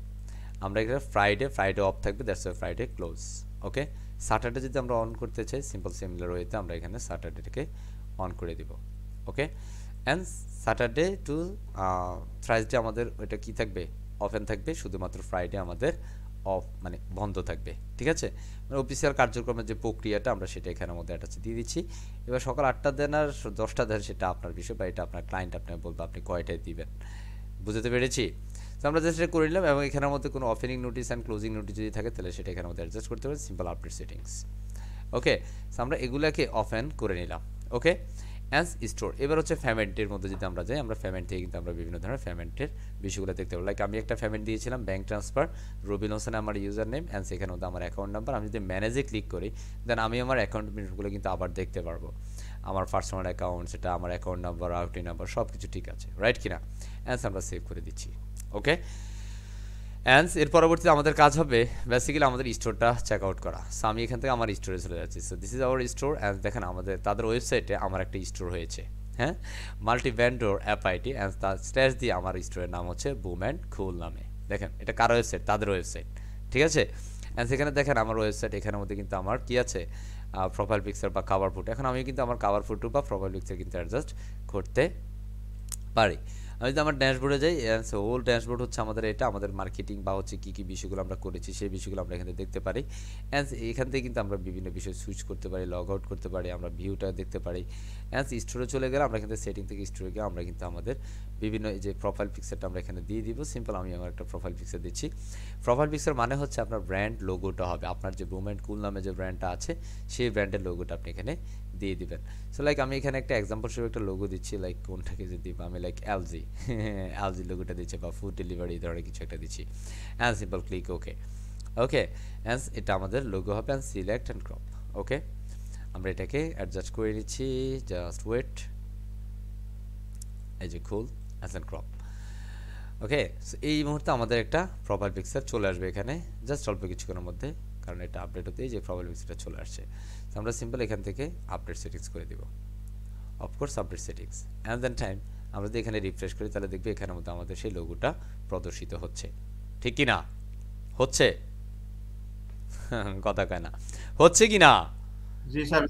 আমরা এখানে ফ্রাইডে অফ থাকবে, that's Friday close. Okay, Saturday যদি আমরা অন করতে চাই, সিম্পল সিমিলার ওয়েতে আমরা এখানে স্যাটারডেটাকে অন করে দিব। ওকে, অ্যান্ড স্যাটারডে টু থ্রাসডে আমাদের ওইটা কি থাকবে? ওপেন থাকবে। শুধুমাত্র ফ্রাইডে আমাদের অফ, মানে বন্ধ থাকবে, ঠিক আছে? মানে অফিসিয়াল কার্যক্রমের যে প্রক্রিয়াটা আমরা সেটা এখানের মধ্যে অ্যাটাচ দিয়ে দিচ্ছি। এবার সকাল 8টা দেন আর 10টা দেন, সেটা আপনার বিষয়, বা এটা আপনার ক্লায়েন্ট আপনাকে বলবে আপনি কয়টায় দিবেন। বুঝতে পেরেছি? তো আমরা জাস্ট এটা করে নিলাম, এবং এখানের মধ্যে কোনো opening notice and closing notice যদি থাকে তাহলে সেটা এখানের মধ্যে অ্যাডজাস্ট করতে পারেন, সিম্পল আপডেট সেটিংস। ওকে, সো আমরা এগুলাকে অফেন করে নিলাম। ওকে, অ্যান্ড স্টোর। এবার হচ্ছে পেমেন্টের মধ্যে যদি আমরা যাই, আমরা পেমেন্ট থেকে কিন্তু আমরা বিভিন্ন ধরনের পেমেন্টের বিষয়গুলো দেখতে পাবো। লাইক আমি একটা পেমেন্ট দিয়েছিলাম, ব্যাঙ্ক ট্রান্সফার, রবিন হোসেন আমার ইউজার নেম, অ্যান্ড সেখানে মধ্যে আমার অ্যাকাউন্ট নাম্বার। আমি যদি ম্যানেজে ক্লিক করি, দেন আমি আমার অ্যাকাউন্ট গুলো কিন্তু আবার দেখতে পারবো। আমার পার্সোনাল অ্যাকাউন্ট, সেটা আমার অ্যাকাউন্ট নাম্বার, আউটিং নাম্বার, সব কিছু ঠিক আছে, রাইট কিনা? অ্যান্ড আমরা সেভ করে দিচ্ছি। ওকে, অ্যান্ড এর পরবর্তীতে আমাদের কাজ হবে বেসিক্যালি আমাদের স্টোরটা চেক আউট করা। সো আমি এখান থেকে আমার স্টোরে চলে যাচ্ছি। So this is hour store. And দেখেন আমাদের তাদের ওয়েবসাইটে আমার একটা স্টোর হয়েছে, হ্যাঁ, multi vendor app IT, and তার স্ট্যাশ দিয়ে আমার স্টোরের নাম হচ্ছে বুম অ্যান্ড কুল নামে। দেখেন এটা কার ওয়েবসাইট? তাদের ওয়েবসাইট, ঠিক আছে? অ্যান্ড সেখানে দেখেন আমার ওয়েবসাইট, এখানের মধ্যে কিন্তু আমার কি আছে? প্রোফাইল পিকচার বা কাভার ফটো। এখন আমি কিন্তু আমার কাভার ফটো বা প্রোফাইল পিকচার কিন্তু অ্যাডজাস্ট করতে পারি। আমি যদি আমার ড্যাশবোর্ডে যাই, হোল ড্যাশবোর্ড হচ্ছে আমাদের এটা, আমাদের মার্কেটিং বা হচ্ছে কী কী বিষয়গুলো আমরা করেছি সেই বিষয়গুলো আমরা এখানে দেখতে পারি। অ্যান্ড এখান থেকে কিন্তু আমরা বিভিন্ন বিষয় সুইচ করতে পারি, লগ আউট করতে পারি, আমরা ভিউটা দেখতে পারি। অ্যান্ড স্টোরে চলে গেলে আমরা এখান থেকে সেটিং থেকে স্টোরে গিয়ে আমরা কিন্তু আমাদের বিভিন্ন এই যে প্রোফাইল পিকচারটা আমরা এখানে দিয়ে দিব। সিম্পল আমি আমার একটা প্রোফাইল পিকচার দিচ্ছি। প্রোফাইল পিকচার মানে হচ্ছে আপনার ব্র্যান্ড লোগোটা হবে, আপনার যে বুম অ্যান্ড কুল নামে যে ব্র্যান্ডটা আছে সেই ব্র্যান্ডের লোগোটা আপনি এখানে দিয়ে দিবেন। সো লাইক আমি এখানে একটা এক্সাম্পল হিসেবে একটা লোগো দিচ্ছি, লাইক কোনটাকে যদি দিব, আমি লাইক এলজি লোগোটা দিচ্ছি, বা ফুড ডেলিভারি ধরনের কিছু একটা দিচ্ছি। And simple click okay. Okay, and এটা আমাদের লোগো হবে। And select and crop. Okay, আমরা এটাকে অ্যাডজাস্ট করে নিচ্ছি, জাস্ট ওয়েট। এই যে cool and crop. Okay, so এই মুহূর্তে আমাদের একটা প্রোফাইল পিকচার চলে আসবে এখানে, জাস্ট অল্প কিছুক্ষণের মধ্যে, কারণ এটা আপডেট হতেই যে প্রোফাইল পিকচারটা চলে আসছে। তো আমরা সিম্পল এখান থেকে আপডেট সেটিংস করে দিব, of course update settings. And then time আমরা যদি এখানে রিফ্রেশ করি, তাহলে দেখবে এখানের মধ্যে আমাদের সেই লোগোটা প্রদর্শিত হচ্ছে, ঠিক কি না? হচ্ছে? কথা কয় না, হচ্ছে কি না? জি স্যার,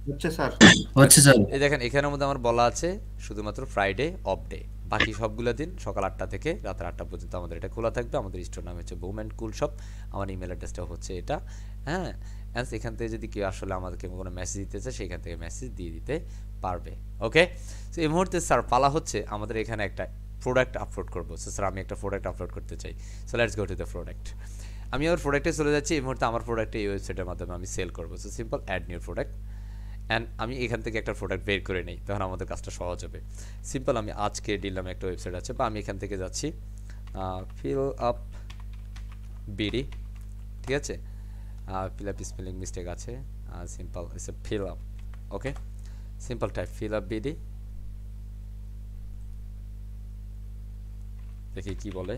হচ্ছে স্যার, হচ্ছে স্যার। এই দেখেন এখানের মধ্যে আমার বলা আছে শুধুমাত্র ফ্রাইডে অফ ডে, বাকি সবগুলো দিন সকাল 8টা থেকে রাতের 8টা পর্যন্ত আমাদের এটা খোলা থাকবে। আমাদের স্টোর নাম হচ্ছে বুম অ্যান্ড কুল শপ, আমার ইমেল অ্যাড্রেসটাও হচ্ছে এটা, হ্যাঁ। অ্যান্ড এখান থেকে যদি কেউ আসলে আমাদেরকে কোনো মেসেজ দিতে চায়, সেখান থেকে মেসেজ দিয়ে দিতে পারবে। ওকে, সো এই মুহূর্তে স্যার পালা হচ্ছে আমাদের এখানে একটা প্রোডাক্ট আপলোড করবো। সো স্যার আমি একটা প্রোডাক্ট আপলোড করতে চাই। So let's go to the product. আমি আমার প্রোডাক্টে চলে যাচ্ছি। এই মুহূর্তে আমার প্রোডাক্টে এই ওয়েবসাইটের মাধ্যমে আমি সেল করবো। So simple add new product. And আমি এখান থেকে একটা প্রোডাক্ট বের করে নিই, তখন আমাদের কাজটা সহজ হবে। সিম্পল আমি আজকে দিলাম একটা ওয়েবসাইট আছে, বা আমি এখান থেকে যাচ্ছি ফিল আপ বিডি, ঠিক আছে, ফিল আপ স্পেলিং মিস্টেক আছে, simple it's a fill up, okay, simple type fill up BD, দেখি কি বলে,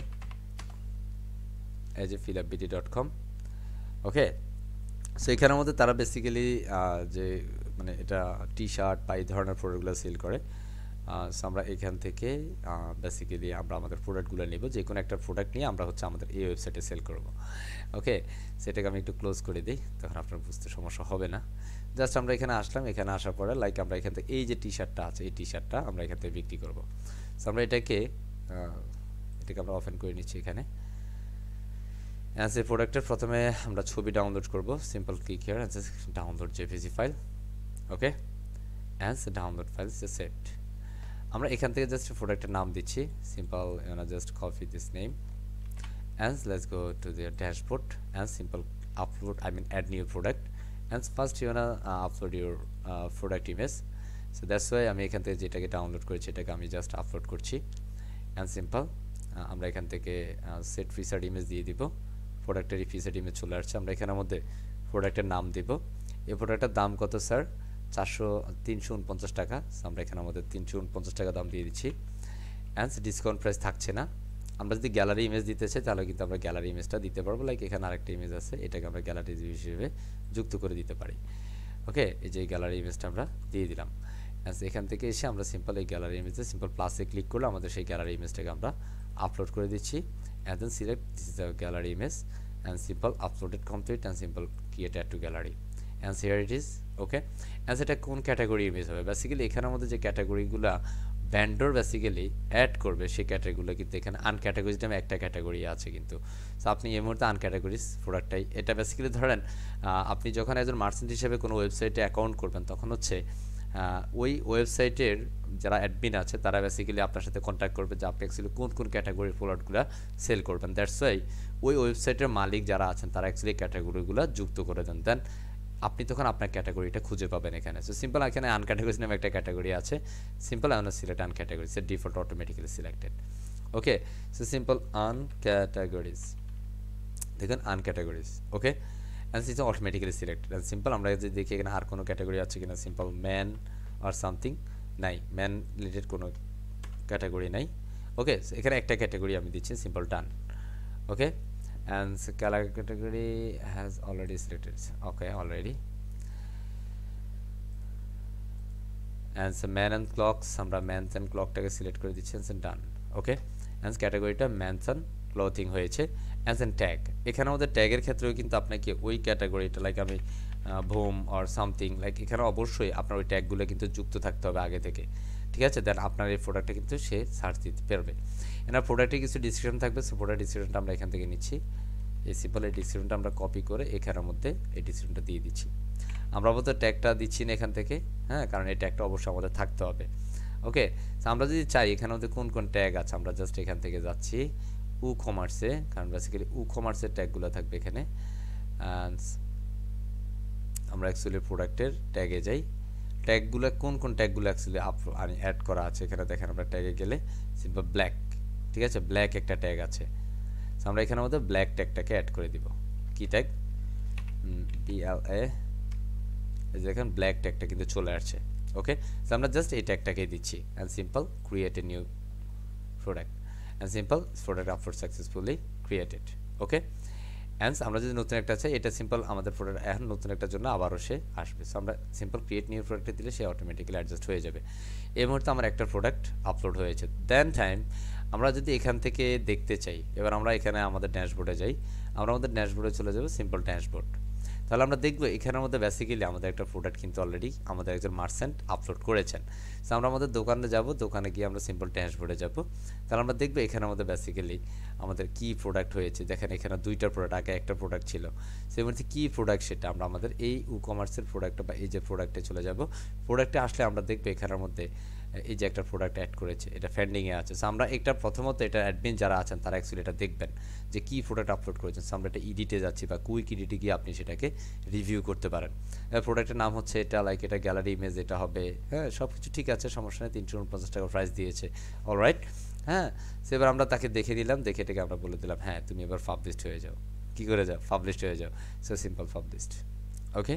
এই যে fillupbd.com, ওকে। সো এখানের মধ্যে তারা বেসিক্যালি যে মানে এটা টি শার্ট বা এই ধরনের প্রোডাক্টগুলো সেল করে। সো আমরা এখান থেকে বেসিক্যালি আমরা আমাদের প্রোডাক্টগুলো নিব, যে কোনো একটা প্রোডাক্ট নিয়ে আমরা হচ্ছে আমাদের এই ওয়েবসাইটে সেল করব, ওকে। সেটাকে আমি একটু ক্লোজ করে দিই, তখন আপনার বুঝতে সমস্যা হবে না। জাস্ট আমরা এখানে আসলাম, এখানে আসার পরে লাইক আমরা এখান থেকে এই যে টি শার্টটা আছে, এই টি শার্টটা আমরা এখান থেকে বিক্রি করব। সো আমরা এটাকে আমরা ওপেন করে নিচ্ছি এখানে। অ্যাজ এ প্রোডাক্টের প্রথমে আমরা ছবি ডাউনলোড করব, simple click here as download JPG file, okay, as download file saved. আমরা এখান থেকে জাস্ট প্রোডাক্টের নাম দিচ্ছি, simple just copy this name and let's go to their dashboard and simple upload, I mean add new product and first upload your product image. So that's why আমি এখান থেকে যেটাকে ডাউনলোড করেছি এটাকে আমি জাস্ট আপলোড করছি and simple আমরা এখান থেকে সেট ফিচার্ড ইমেজ দিয়ে দিব। প্রোডাক্টের ফিচার্ড ইমেজ চলে আসছে। আমরা এখানের মধ্যে প্রোডাক্টের নাম দিব। এই প্রোডাক্টের দাম কত স্যার? 349 টাকা। আমরা এখানে আমাদের 349 টাকা দাম দিয়ে দিচ্ছি। অ্যান্ড ডিসকাউন্ট প্রাইস থাকছে না। আমরা যদি গ্যালারি ইমেজ দিতে চাই তাহলে কিন্তু আমরা গ্যালারি ইমেজটা দিতে পারবো। লাইক এখানে আরেকটা ইমেজ আছে, এটাকে আমরা গ্যালারি হিসেবে যুক্ত করে দিতে পারি। ওকে, এই যে গ্যালারি ইমেজটা আমরা দিয়ে দিলাম। এখান থেকে এসে আমরা সিম্পল এই গ্যালারি ইমেজে সিম্পল প্লাসে ক্লিক করলে আমাদের সেই গ্যালারি ইমেজটাকে আমরা আপলোড করে দিচ্ছি। And then select this is the gallery image and simple uploaded complete and simple create add to gallery and here it is. Okay, and সেটা কোন ক্যাটাগরি ইমেজ হবে? বেসিক্যালি এখানের মধ্যে যে ক্যাটাগরিগুলো ভ্যান্ডর বেসিক্যালি অ্যাড করবে সেই ক্যাটাগরিগুলো কিন্তু এখানে আনক্যাটাগরিজ নামে একটা ক্যাটাগরি আছে কিন্তু। সো আপনি এই মুহূর্তে আনক্যাটাগরিজ প্রোডাক্টটাই, এটা বেসিক্যালি ধরেন আপনি যখন একজন মার্চেন্ট হিসেবে কোনো ওয়েবসাইটে অ্যাকাউন্ট করবেন তখন হচ্ছে ওই ওয়েবসাইটের যারা অ্যাডমিন আছে তারা বেসিক্যালি আপনার সাথে কন্ট্যাক্ট করবে যে আপনি অ্যাকচুয়ালি কোন কোন ক্যাটাগরির প্রোডাক্টগুলো সেল করবেন। দ্যাটস ওয়াই ওই ওয়েবসাইটের মালিক যারা আছেন তারা অ্যাকচুয়ালি ক্যাটাগরিগুলো যুক্ত করে দেন। দেন আপনি তখন আপনার ক্যাটাগরিটা খুঁজে পাবেন এখানে। সো সিম্পল এখানে আনক্যাটাগরিজ নামে একটা ক্যাটাগরি আছে। Simple I want to select uncategorized, say default automatically selected. Okay, so simple uncategorized, দেখুন uncategorized. Okay, and it's automatically selected. And simple আমরা যদি দেখি এখানে আর কোনো ক্যাটাগরি আছে কিনা, সিম্পল ম্যান আর সামথিং, নাই, ম্যান রিলেটেড কোনো ক্যাটাগরি নাই। ওকে, এখানে একটা ক্যাটাগরি আমি দিচ্ছি, simple done. Okay, and color category has already selected. Okay, already. And so man and clocks, আমরা mans and clockটাকে সিলেক্ট করে দিচ্ছি and done. Okay, and ক্যাটাগরিটা mans and clothing হয়েছে। and then tag, এখানে আমাদের ট্যাগের ক্ষেত্রেও কিন্তু আপনাকে ওই ক্যাটাগরিটা লাইক আমি ভোম অর সামথিং, লাইক এখানে অবশ্যই আপনার ওই ট্যাগগুলো কিন্তু যুক্ত থাকতে হবে আগে থেকে, ঠিক আছে? দেন আপনার এই প্রোডাক্টটা কিন্তু সে সার্চ দিতে পারবে। এনার প্রোডাক্টে কিছু ডিসক্রিপশন থাকবে, সো প্রোডাক্ট ডিসক্রিপশনটা আমরা এখান থেকে নিচ্ছি। এই সিম্পল এই ডিসক্রিপশনটা আমরা কপি করে এখানের মধ্যে এই ডিসক্রিপশনটা দিয়ে দিচ্ছি। আমরা বলতে ট্যাগটা দিচ্ছি না এখান থেকে, হ্যাঁ, কারণ এই ট্যাগটা অবশ্যই আমাদের থাকতে হবে। ওকে, আমরা যদি চাই এখানে মধ্যে কোন কোন ট্যাগ আছে আমরা জাস্ট এখান থেকে যাচ্ছি উ কমার্সে, কারণ বেসিক্যালি উ কমার্সের ট্যাগগুলো থাকবে এখানে। আমরা অ্যাকচুয়ালি প্রোডাক্টের ট্যাগে যাই, ট্যাগগুলো কোন কোন ট্যাগগুলো অ্যাকচুয়ালি অ্যাড করা আছে এখানে দেখেন। আমরা ট্যাগে গেলে সিম্পল ব্ল্যাক, ঠিক আছে, ব্ল্যাক একটা ট্যাগ আছে। আমরা এখানের মধ্যে ব্ল্যাক ট্যাগটাকে অ্যাড করে দিব। কি ট্যাগ? BLA, এই যে দেখেন ব্ল্যাক ট্যাগটা কিন্তু চলে আসছে। ওকে, সো আমরা জাস্ট এই ট্যাগটাকে দিচ্ছি and simple create a new product and simple product upload successfully created. Okay, and আমরা যদি নতুন একটা চাই এটা সিম্পল আমাদের প্রোডাক্ট এখন নতুন একটার জন্য আবারও সে আসবে। সো আমরা সিম্পল ক্রিয়েট নিউ প্রোডাক্টে দিলে সে অটোমেটিক্যালি অ্যাডজাস্ট হয়ে যাবে। এই মুহূর্তে আমার একটা প্রোডাক্ট আপলোড হয়েছে। দেন টাইম আমরা যদি এখান থেকে দেখতে চাই, এবার আমরা এখানে আমাদের ড্যাশবোর্ডে যাই, আমরা আমাদের ড্যাশবোর্ডে চলে যাব, সিম্পল ড্যাশবোর্ড। তাহলে আমরা দেখব এখানের মধ্যে বেসিক্যালি আমাদের একটা প্রোডাক্ট কিন্তু অলরেডি আমাদের একজন মার্চেন্ট আপলোড করেছেন। সো আমরা আমাদের দোকানে যাব, দোকানে গিয়ে আমরা সিম্পল ড্যাশবোর্ডে যাব। তাহলে আমরা দেখব এখানে আমাদের বেসিক্যালি আমাদের কি প্রোডাক্ট হয়েছে। দেখেন এখানে দুইটা প্রোডাক্ট, আগে একটা প্রোডাক্ট ছিল, সেই মধ্যে কী প্রোডাক্ট সেটা আমরা আমাদের এই ই কমার্সের প্রোডাক্ট বা এই যে প্রোডাক্টে চলে যাব। প্রোডাক্টে আসলে আমরা দেখব এখানের মধ্যে এই যে একটা প্রোডাক্ট অ্যাড করেছে, এটা পেন্ডিংয়ে আছে। সো আমরা এটা প্রথমত এটা অ্যাডমিন যারা আছেন তারা অ্যাকচুয়ালি এটা দেখবেন যে কী প্রোডাক্ট আপলোড করেছেন। সো আমরা এটা এডিটে যাচ্ছি বা কুইক এডিটে গিয়ে আপনি সেটাকে রিভিউ করতে পারেন। প্রোডাক্টের নাম হচ্ছে এটা, লাইক এটা গ্যালারি ইমেজ এটা হবে, হ্যাঁ সব কিছু ঠিক আছে, সমস্যা নেই, 349 টাকা প্রাইস দিয়েছে, অলরাইট। হ্যাঁ, সো এবার আমরা তাকে দেখে নিলাম, দেখে এটাকে আমরা বলে দিলাম হ্যাঁ তুমি এবার পাবলিশড হয়ে যাও। কী করে যাও? পাবলিশড হয়ে যাও। So simple published. ওকে,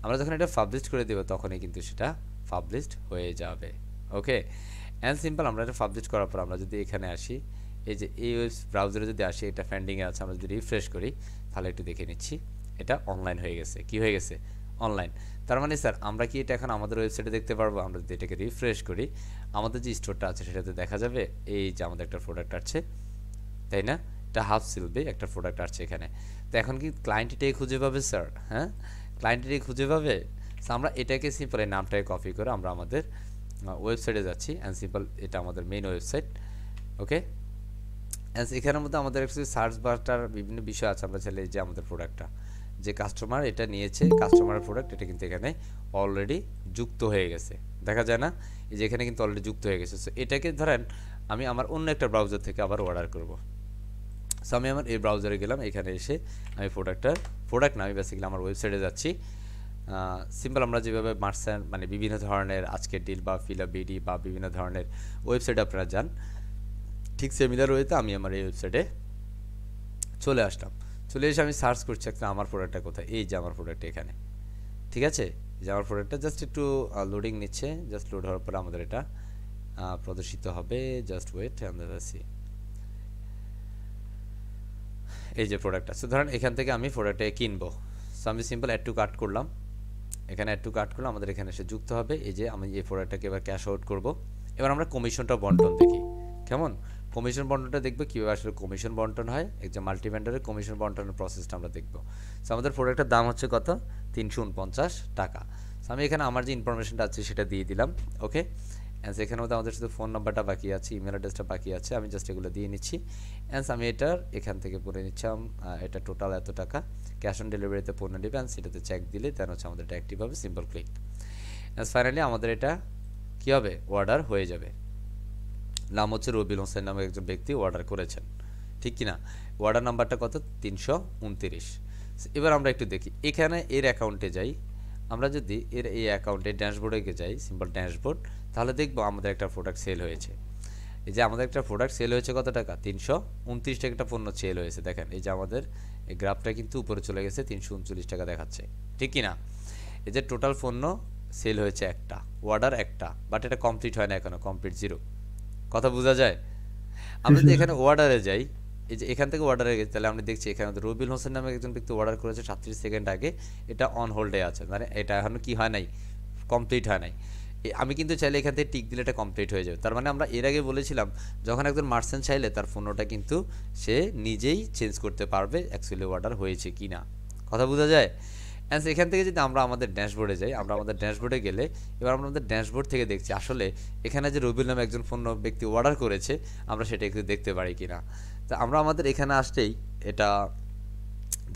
আমরা যখন এটা পাবলিশড করে দেবো তখনই কিন্তু সেটা পাবলিশড হয়ে যাবে। ওকে, অ্যান্ড সিম্পল আমরা এটা পাবলিশ করার পর আমরা যদি এখানে আসি, এই যে এই ব্রাউজারে যদি আসি, এটা পেন্ডিংয়ে আছে, আমরা যদি রিফ্রেশ করি তাহলে একটু দেখে নিচ্ছি এটা অনলাইন হয়ে গেছে। কি হয়ে গেছে? অনলাইন। তার মানে স্যার আমরা কি এটা এখন আমাদের ওয়েবসাইটে দেখতে পারবো? আমরা যদি এটাকে রিফ্রেশ করি আমাদের যে স্টোরটা আছে সেটাতে দেখা যাবে এই যে আমাদের একটা প্রোডাক্ট আছে, তাই না? এটা হাফ সিলবে একটা প্রোডাক্ট আছে এখানে। তো এখন কি ক্লায়েন্ট এটাই খুঁজে পাবে স্যার? হ্যাঁ, ক্লায়েন্ট এটাই খুঁজে পাবে। সো আমরা এটাকে সিম্পল এই নামটাকে কপি করে আমরা আমাদের ওয়েবসাইটে যাচ্ছি, অ্যান্ড সিম্পল এটা আমাদের মেইন ওয়েবসাইট। ওকে, অ্যান্ড এখানের মধ্যে আমাদের একটু সার্চ বারটার বিভিন্ন বিষয় আছে। আমরা চাইলে যে আমাদের প্রোডাক্টটা যে কাস্টমার এটা নিয়েছে, কাস্টমারের প্রোডাক্ট, এটা কিন্তু এখানে অলরেডি যুক্ত হয়ে গেছে, দেখা যায় না? এই যে এখানে কিন্তু অলরেডি যুক্ত হয়ে গেছে। সো এটাকে ধরেন আমি আমার অন্য একটা ব্রাউজার থেকে আবার অর্ডার করব। সো আমি আমার এই ব্রাউজারে গেলাম, এখানে এসে আমি প্রোডাক্ট না, আমি বেসিক্যালি আমার ওয়েবসাইটে যাচ্ছি। সিম্পল আমরা যেভাবে মার্চেন্ট মানে বিভিন্ন ধরনের আজকের ডিল বা ফিলা বিডি বা বিভিন্ন ধরনের ওয়েবসাইটে আপনারা যান, ঠিক সিমিলার ওয়েতে আমি আমার এই ওয়েবসাইটে চলে আসলাম। চলে এসে আমি সার্চ করছি একটা আমার প্রোডাক্টটা কোথায়, এই যে আমার প্রোডাক্ট এখানে, ঠিক আছে? যে আমার প্রোডাক্টটা জাস্ট একটু লোডিং নিচ্ছে, জাস্ট লোড হওয়ার পরে আমাদের এটা প্রদর্শিত হবে। জাস্ট ওয়েট, আমরা আছি এই যে প্রোডাক্টটা। সো ধরেন এখান থেকে আমি প্রোডাক্টটা কিনবো। সো আমি সিম্পল অ্যাড টু কার্ট করলাম, এখানে অ্যাড টু কার্ট করলাম, আমাদের এখানে এসে যুক্ত হবে। এই যে আমি এই প্রোডাক্টটাকে এবার ক্যাশ আউট করব। এবার আমরা কমিশনটা বন্টন দেখি কেমন। কমিশন বন্টনটা দেখবো কীভাবে আসলে কমিশন বন্টন হয়, একজন মাল্টি ভেন্ডারের কমিশন বন্টনের প্রসেসটা আমরা দেখবো। সো আমাদের প্রোডাক্টের দাম হচ্ছে কত? 349 টাকা। সো আমি এখানে আমার যে ইনফরমেশনটা আছে সেটা দিয়ে দিলাম। ওকে, অ্যান্ড এখানের মধ্যে আমাদের শুধু ফোন নাম্বারটা বাকি আছে, ইমেল অ্যাড্রেসটা বাকি আছে, আমি জাস্ট এগুলো দিয়ে নিচ্ছি। অ্যান্ড আমি এটার এখান থেকে পড়ে নিচ্ছিলাম এটা টোটাল এত টাকা, ক্যাশ অন ডেলিভারিতে পণ্য নেবে, অ্যান্ড সেটাতে চেক দিলে দেন হচ্ছে আমাদের এটা অ্যাক্টিভ হবে, সিম্পল ক্লিক। অ্যান্ড ফাইনালি আমাদের এটা কী হবে? অর্ডার হয়ে যাবে। নাম হচ্ছে রবিউল হোসেন নামে একজন ব্যক্তি অর্ডার করেছেন, ঠিক কি না? অর্ডার নাম্বারটা কত? 329। এবার আমরা একটু দেখি এখানে এর অ্যাকাউন্টে যাই, আমরা যদি এর এই অ্যাকাউন্টে ড্যাশবোর্ডে যাই, সিম্পল ড্যাশবোর্ড, তাহলে দেখবো আমাদের একটা প্রোডাক্ট সেল হয়েছে। এই যে আমাদের একটা প্রোডাক্ট সেল হয়েছে কত টাকা? 329 টাকা একটা পণ্য সেল হয়েছে। দেখেন এই যে আমাদের এই গ্রাফটা কিন্তু উপরে চলে গেছে, 339 টাকা দেখাচ্ছে, ঠিক কি না? এই যে টোটাল পণ্য সেল হয়েছে একটা, অর্ডার একটা, বাট এটা কমপ্লিট হয় না এখনো, কমপ্লিট 0। কথা বোঝা যায়? আমরা যদি এখানে অর্ডারে যাই, এই যে এখান থেকে অর্ডারে গেছি, তাহলে আমরা দেখছি এখানে রবিউল হোসেন নামে একজন ব্যক্তি অর্ডার করেছে 37 সেকেন্ড আগে, এটা অন হোল্ডে আছে, মানে এটা এখনো কি হয় নাই? কমপ্লিট হয় নাই। আমি কিন্তু চাইলে এখান থেকে টিক দিলে এটা কমপ্লিট হয়ে যাবে। তার মানে আমরা এর আগে বলেছিলাম যখন একজন মার্চেন্ট চাইলে তার পণ্যটা কিন্তু সে নিজেই চেঞ্জ করতে পারবে অ্যাকচুয়ালি অর্ডার হয়েছে কি না। কথা বোঝা যায়? অ্যান্ড এখান থেকে যদি আমরা আমাদের ড্যাশবোর্ডে যাই, আমরা আমাদের ড্যাশবোর্ডে গেলে এবার আমরা আমাদের ড্যাশবোর্ড থেকে দেখছি আসলে এখানে যে রবিউল নামে একজন পণ্য ব্যক্তি অর্ডার করেছে আমরা সেটা একটু দেখতে পারি কি না। তো আমরা আমাদের এখানে আসতেই এটা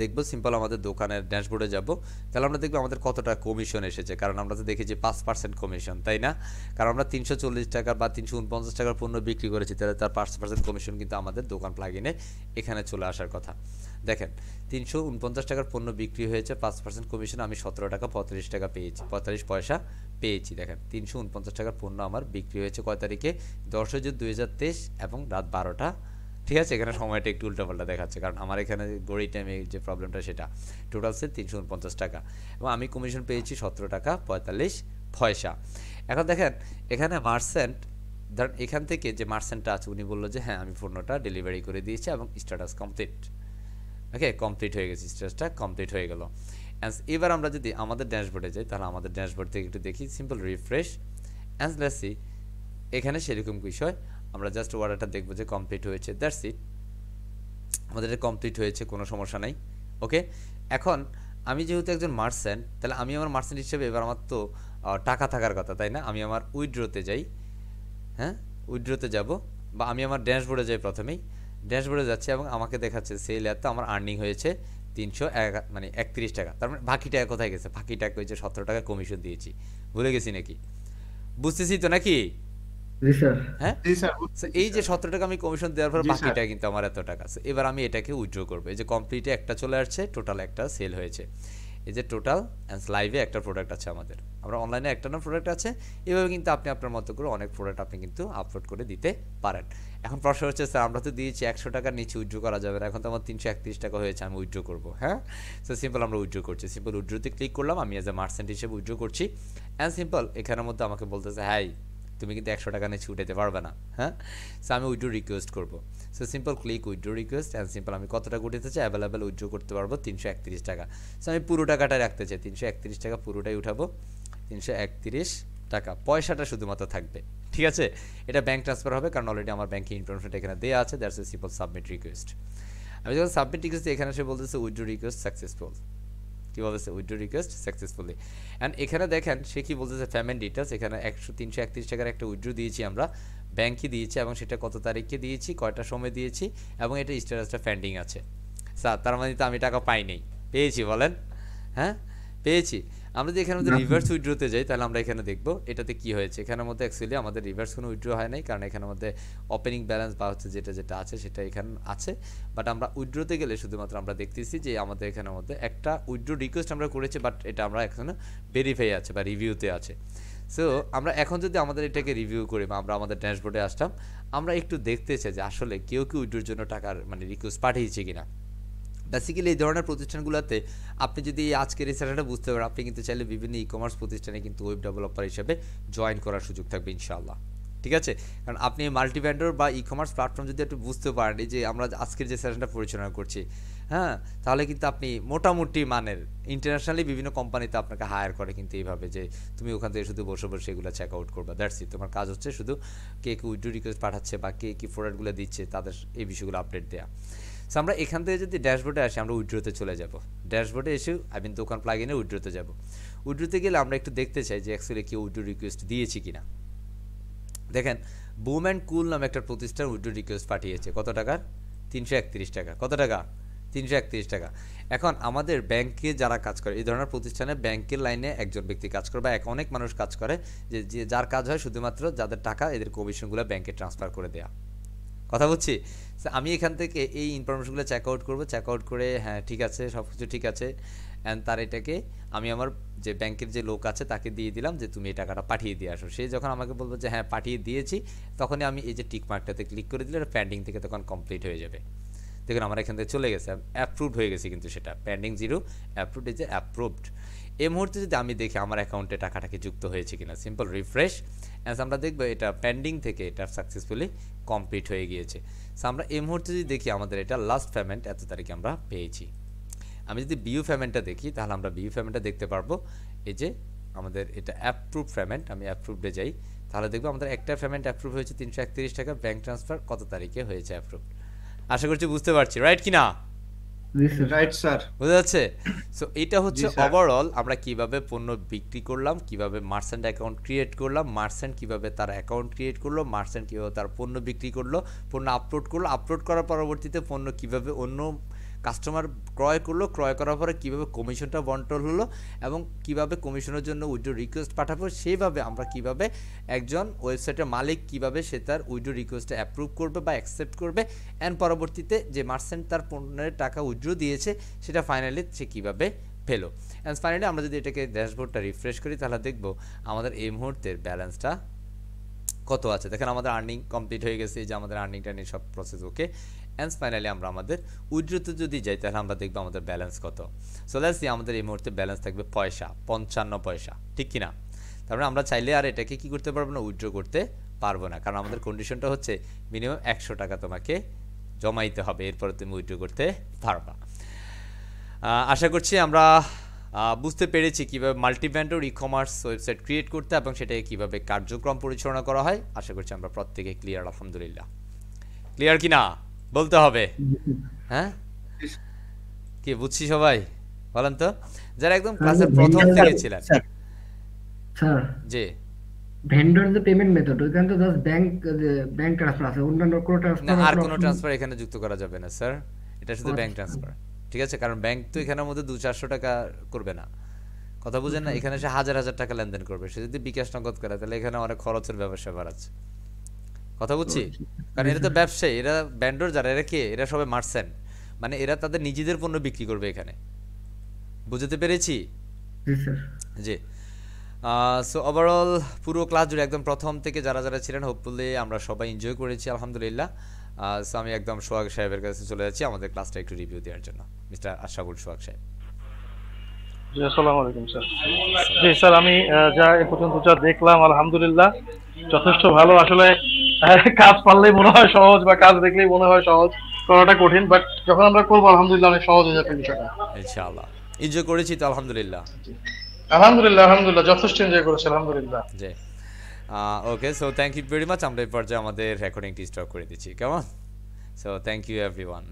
দেখব, সিম্পল আমাদের দোকানের ড্যাশবোর্ডে যাব, তাহলে আমরা দেখব আমাদের কতটা কমিশন এসেছে, কারণ আমরা তো দেখেছি 5% কমিশন, তাই না? কারণ আমরা 340 টাকা বা 349 টাকার পণ্য বিক্রি করেছি, তাহলে তার 5% কমিশন কিন্তু আমাদের দোকান প্লাগইনে এখানে চলে আসার কথা। দেখেন 349 টাকার পণ্য বিক্রি হয়েছে, 5% কমিশন আমি 17 টাকা 35 টাকা পেয়েছি, 45 পয়সা পেয়েছি। দেখেন 349 টাকার পণ্য আমার বিক্রি হয়েছে কয় তারিখে? 10 জুন 2023 এবং রাত 12টা। ঠিক আছে, এখানে সময়টা একটু উল্টাপাল্টা দেখাচ্ছে, কারণ আমার এখানে ঘড়ি টাইমে যে প্রবলেমটা সেটা। টোটাল সেল 349 টাকা এবং আমি কমিশন পেয়েছি 17 টাকা 45 পয়সা। এখন দেখেন এখানে মার্চেন্ট, ধরেন এখান থেকে যে মার্চেন্টটা আছে উনি বললো যে হ্যাঁ আমি পণ্যটা ডেলিভারি করে দিয়েছি এবং স্ট্যাটাস কমপ্লিট। ওকে, কমপ্লিট হয়ে গেছে, স্ট্যাটাসটা কমপ্লিট হয়ে গেল। অ্যান্ড এবার আমরা যদি আমাদের ড্যাশবোর্ডে যাই, তাহলে আমাদের ড্যাশবোর্ড থেকে একটু দেখি, simple refresh and let's C এখানে সেরকম বিষয় আমরা জাস্ট অর্ডারটা দেখবো যে কমপ্লিট হয়েছে, দ্যাটস ইট। আমাদের এটা কমপ্লিট হয়েছে, কোনো সমস্যা নাই। ওকে, এখন আমি যেহেতু একজন মার্চেন্ট, তাহলে আমি আমার মার্চেন্ট হিসেবে এবার আমার তো টাকা থাকার কথা, তাই না? আমি আমার উইথড্রোতে যাই, হ্যাঁ উইথড্রোতে যাব, বা আমি আমার ড্যাশবোর্ডে যাই, প্রথমেই ড্যাশবোর্ডে যাচ্ছি এবং আমাকে দেখাচ্ছে সেল এত, আমার আর্নিং হয়েছে 331 টাকা। তার মানে বাকি টাকা কোথায় গেছে? বাকি টাকা হয়েছে 17 টাকা কমিশন দিয়েছি, ভুলে গেছি নাকি? বুঝতেছি তো নাকি? জি স্যার। হ্যাঁ জি স্যার সো এই যে 17 টাকা আমি কমিশন দেওয়ার পর জি স্যার বাকিটা কিন্তু আমার এত টাকা। সো এবার আমি এটাকে উইথড্র করব। এই যে কমপ্লিটে একটা চলে আসছে, টোটাল একটা সেল হয়েছে। এই যে টোটাল অ্যান্ড লাইভে একটা প্রোডাক্ট আছে আমাদের। আমরা অনলাইনে একটা না প্রোডাক্ট আছে। এভাবে কিন্তু আপনি আপনার মতো করে অনেক প্রোডাক্ট আপনি কিন্তু আপলোড করে দিতে পারেন। এখন প্রশ্ন হচ্ছে স্যার আমরা তো দিয়েছি 100 টাকার নিচে উইথড্র করা যাবে না। এখন তো আমার 331 টাকা হয়েছে, আমি উইথড্র করব। হ্যাঁ? সো সিম্পল আমরা উইথড্র করছি। সিম্পল উইথড্রতে ক্লিক করলাম। আমি অ্যাজ এ মার্চেন্ট হিসেবে উইথড্র করছি। অ্যান্ড সিম্পল এখানের মধ্যে আমাকে বলতেছে হাই তুমি কিন্তু 100 টাকা নিচে উঠাতে পারবে না। হ্যাঁ? সো আমি উইথড্র রিকোয়েস্ট করব। So simple click withdraw request and simple আমি কত টাকা উঠাতে চাই অ্যাভেলেবেল উইথড্র করতে পারবো 331 টাকা। সো আমি পুরো টাকাটা রাখতে চাই, 331 টাকা পুরোটাই উঠাবো। 331 টাকা পয়সাটা শুধুমাত্র থাকবে। ঠিক আছে? এটা ব্যাংক ট্রান্সফার হবে কারণ অলরেডি আমার ব্যাংকিং ইনফরমেশনটা এখানে দেওয়া আছে। That's a simple submit request. আমি যখন সাবমিট রিকোয়েস্ট এখানে সে বলতেছে উইথড্র রিকোয়েস্ট সাকসেসফুল। কি বলতেছে উইথড্র রিকোয়েস্ট সাকসেসফুলি। অ্যান্ড এখানে দেখেন সে কি বলতেছে পেমেন্ট ডিটেলস। এখানে 331 টাকার একটা উইথড্র দিয়েছি আমরা, ব্যাংকে দিয়েছি এবং সেটা কত তারিখে দিয়েছি, কয়টার সময় দিয়েছি এবং এটা স্ট্যাটাসটা পেন্ডিং আছে। স্যার তার মানে তো আমি টাকা পাইনি, পেয়েছি বলেন? হ্যাঁ পেয়েছি। আমরা যদি এখানে মধ্যে রিভার্স উইথড্রতে যাই তাহলে আমরা এখানে দেখব এটাতে কি হয়েছে। এখানের মধ্যে অ্যাকচুয়ালি আমাদের রিভার্স কোনো উইথড্র হয় নাই কারণ এখানের মধ্যে ওপেনিং ব্যালেন্স বা হচ্ছে যেটা আছে সেটা এখানে আছে। বাট আমরা উইথড্রতে গেলে শুধুমাত্র আমরা দেখতেছি যে আমাদের এখানের মধ্যে একটা উইথড্র রিকোয়েস্ট আমরা করেছি, বাট এটা আমরা এখনো ভেরিফাই আছে বা রিভিউতে আছে। সো আমরা এখন যদি আমাদের এটাকে রিভিউ করি বা আমরা আমাদের ড্যাশবোর্ডে আসলাম, আমরা একটু দেখতে চাই যে আসলে কেউ কি উইথড্রোর জন্য টাকার মানে রিকোয়েস্ট পাঠিয়েছে কিনা। বেসিক্যালি এই ধরনের প্রতিষ্ঠানগুলোতে আপনি যদি আজকের এই সেশনটা বুঝতে পারেন, আপনি কিন্তু চাইলে বিভিন্ন ই কমার্স প্রতিষ্ঠানে কিন্তু ওয়েব ডেভেলপার হিসেবে জয়েন করার সুযোগ থাকবে ইনশাআল্লাহ। ঠিক আছে? কারণ আপনি মাল্টি ভেন্ডর বা ই কমার্স প্ল্যাটফর্ম যদি একটু বুঝতে পারেন, এই যে আমরা আজকের যে সেশনটা পরিচালনা করছি, হ্যাঁ, তাহলে কিন্তু আপনি মোটামুটি মানের ইন্টারন্যাশনালি বিভিন্ন কোম্পানিতে আপনাকে হায়ার করে কিন্তু এইভাবে যে তুমি ওখান থেকে শুধু বসে বসে এগুলো চেক আউট করবা। That's it. তোমার কাজ হচ্ছে শুধু কে উইথড্র রিকোয়েস্ট পাঠাচ্ছে বা কে কি প্রোডাক্টগুলো দিচ্ছে তাদের এই বিষয়গুলো আপডেট দেওয়া। সো আমরা এখান থেকে যদি ড্যাশবোর্ডে আসি আমরা উইথড্রোতে চলে যাব। ড্যাশবোর্ডে এসে আমি দোকান প্লাগ ইনে উইথড্রোতে যাব। উইথড্রোতে গেলে আমরা একটু দেখতে চাই যে অ্যাকচুয়ালি কেউ উইথড্র রিকোয়েস্ট দিয়েছে কিনা। দেখেন বুম অ্যান্ড কুল নামে একটা প্রতিষ্ঠান উইথড্র রিকোয়েস্ট পাঠিয়েছে কত টাকার? 331 টাকা। কত টাকা? 331 টাকা। এখন আমাদের ব্যাংকে যারা কাজ করে এই ধরনের প্রতিষ্ঠানে ব্যাংকের লাইনে একজন ব্যক্তি কাজ করে বা অনেক মানুষ কাজ করে যে যার কাজ হয় শুধুমাত্র যাদের টাকা এদের কমিশনগুলো ব্যাংকে ট্রান্সফার করে দেয়া। কথা বুঝছি? আমি এখান থেকে এই ইনফরমেশনগুলো চেক আউট করবো, চেক আউট করে হ্যাঁ ঠিক আছে সব কিছু ঠিক আছে অ্যান্ড তার এটাকে আমি আমার যে ব্যাংকের যে লোক আছে তাকে দিয়ে দিলাম যে তুমি এই টাকাটা পাঠিয়ে দিয়ে আসো। সে যখন আমাকে বলবো যে হ্যাঁ পাঠিয়ে দিয়েছি, তখনই আমি এই যে টিক মার্কটাতে ক্লিক করে দিলে পেন্ডিং থেকে তখন কমপ্লিট হয়ে যাবে। দেখুন আমার এখান থেকে চলে গেছে, অ্যাপ্রুভড হয়ে গেছে কিন্তু সেটা পেন্ডিং 0 অ্যাপ্রুভড ইজ অ্যাপ্রুভড। এই মুহূর্তে যদি আমি দেখি আমার অ্যাকাউন্টে টাকাটা কি যুক্ত হয়েছে কিনা, সিম্পল রিফ্রেশ অ্যান্ড আমরা দেখবো এটা পেন্ডিং থেকে এটা সাকসেসফুলি কমপ্লিট হয়ে গিয়েছে। সো আমরা এই মুহূর্তে যদি দেখি আমাদের এটা লাস্ট পেমেন্ট এত তারিখে আমরা পেয়েছি। আমি যদি বিউ পেমেন্টটা দেখি তাহলে আমরা বিউ পেমেন্টটা দেখতে পারবো। এই যে আমাদের এটা অ্যাপ্রুভ পেমেন্ট, আমি অ্যাপ্রুভডে যাই তাহলে দেখবো আমাদের একটা পেমেন্ট অ্যাপ্রুভ হয়েছে 331 টাকা, ব্যাংক ট্রান্সফার কত তারিখে হয়েছে অ্যাপ্রুভ। আশা করছি বুঝতে পারছি, রাইট কি না? Right sir. বুঝা যাচ্ছে? সো এটা হচ্ছে ওভারঅল আমরা কিভাবে পণ্য বিক্রি করলাম, কিভাবে মার্চেন্ট অ্যাকাউন্ট ক্রিয়েট করলাম, মার্চেন্ট কিভাবে তার অ্যাকাউন্ট ক্রিয়েট করলো, মার্চেন্ট কিভাবে তার পণ্য বিক্রি করলো, পণ্য আপলোড করলো, আপলোড করার পরবর্তীতে পণ্য কিভাবে অন্য কাস্টমার ক্রয় করলো, ক্রয় করার পরে কীভাবে কমিশনটা বন্টন হলো এবং কিভাবে কমিশনের জন্য উইথড্র রিকোয়েস্ট পাঠাবো, সেইভাবে আমরা কিভাবে একজন ওয়েবসাইটের মালিক কিভাবে সে তার উইথড্র রিকোয়েস্টটা অ্যাপ্রুভ করবে বা অ্যাকসেপ্ট করবে অ্যান্ড পরবর্তীতে যে মার্চেন্ট তার পণ্যের টাকা উইথড্র দিয়েছে সেটা ফাইনালি সে কীভাবে পেলো। অ্যান্ড ফাইনালি আমরা যদি এটাকে ড্যাশবোর্ডটা রিফ্রেশ করি তাহলে দেখবো আমাদের এই মুহূর্তের ব্যালেন্সটা কত আছে। দেখেন আমাদের আর্নিং কমপ্লিট হয়ে গেছে, এই যে আমাদের আর্নিংটা নিয়ে সব প্রসেস ওকে। অ্যান্ড ফাইনালি আমরা আমাদের উইথড্রোতে যদি যাই তাহলে আমরা দেখবো আমাদের ব্যালেন্স কত। সো লেটস সি আমাদের এই মুহূর্তে ব্যালেন্স থাকবে 55 পয়সা, ঠিক কিনা? তারপরে আমরা চাইলে আর এটাকে কি করতে পারবো না, উইথড্র করতে পারবো না, কারণ আমাদের কন্ডিশনটা হচ্ছে মিনিমাম 100 টাকা তোমাকে জমাইতে হবে, এরপরে তুমি উইথড্র করতে পারবা। আশা করছি আমরা বুঝতে পেরেছি কীভাবে multi vendor e commerce website create করতে এবং সেটাকে কীভাবে কার্যক্রম পরিচালনা করা হয়। আশা করছি আমরা প্রত্যেকে ক্লিয়ার, আলহামদুলিল্লাহ। ক্লিয়ার কি না বলতে হবে? হ্যাঁ কি বুঝছি সবাই? বলেন তো যারা একদম ক্লাসের প্রথম থেকে ছিলেন। স্যার জি ভেন্ডর যে পেমেন্ট মেথড ওইখানে তো জাস্ট ব্যাংক ট্রান্সফার আছে, অন্যান্য কোনো ট্রান্সফার না, আর কোনো ট্রান্সফার এখানে যুক্ত করা যাবে না স্যার, এটা শুধু ব্যাংক ট্রান্সফার। ঠিক আছে? কারণ ব্যাংক তো এখানের মধ্যে 200-400 টাকা করবে না, কথা বুঝেন না? এখানে সে হাজার হাজার টাকা লেনদেন করবে। সে যদি বিকাশ নগদ করে তাহলে এখানে অনেক খরচের ব্যবসা বাড়াচ্ছে। কথা বুঝছি? কারণ এরা তো ব্যবসায়ী, এরা ভেন্ডর যারা, এরা কে? এরা সবাই মার্চেন্ট, মানে এরা তাদের নিজেদের পণ্য বিক্রি করবে এখানে। বুঝতে পেরেছি? জি স্যার। জি। সো ওভারঅল পুরো ক্লাস জুড়ে একদম প্রথম থেকে যারা যারা ছিলেন, হোপফুলি আমরা সবাই এনজয় করেছি আলহামদুলিল্লাহ। সো আমি একদম সোহাগ সাহেবের কাছে চলে যাচ্ছি আমাদের ক্লাসটা একটু রিভিউ দেওয়ার জন্য। মিস্টার আশরাফুল সোহাগ সাহেব। জি, আসসালামু আলাইকুম স্যার। জি স্যার, আমি যা এ পর্যন্ত যা দেখলাম আলহামদুলিল্লাহ যথেষ্ট ভালো। আসলে কাজ পারলেই মনে হয় সহজ, বা কাজ দেখলেই মনে হয় সহজ, করাটা কঠিন, বাট যখন আমরা করবো আলহামদুলিল্লাহ অনেক সহজ হয়ে যাবে বিষয়টা। ইনশাআল্লাহ এনজয় করেছি তো আলহামদুলিল্লাহ। আলহামদুলিল্লাহ যথেষ্ট এনজয় করেছি আলহামদুলিল্লাহ। জি। Okay, so thank you very much. আমরা এই পর্যায়ে আমাদের রেকর্ডিংটি স্টপ করে দিচ্ছি, কেমন? So thank you everyone.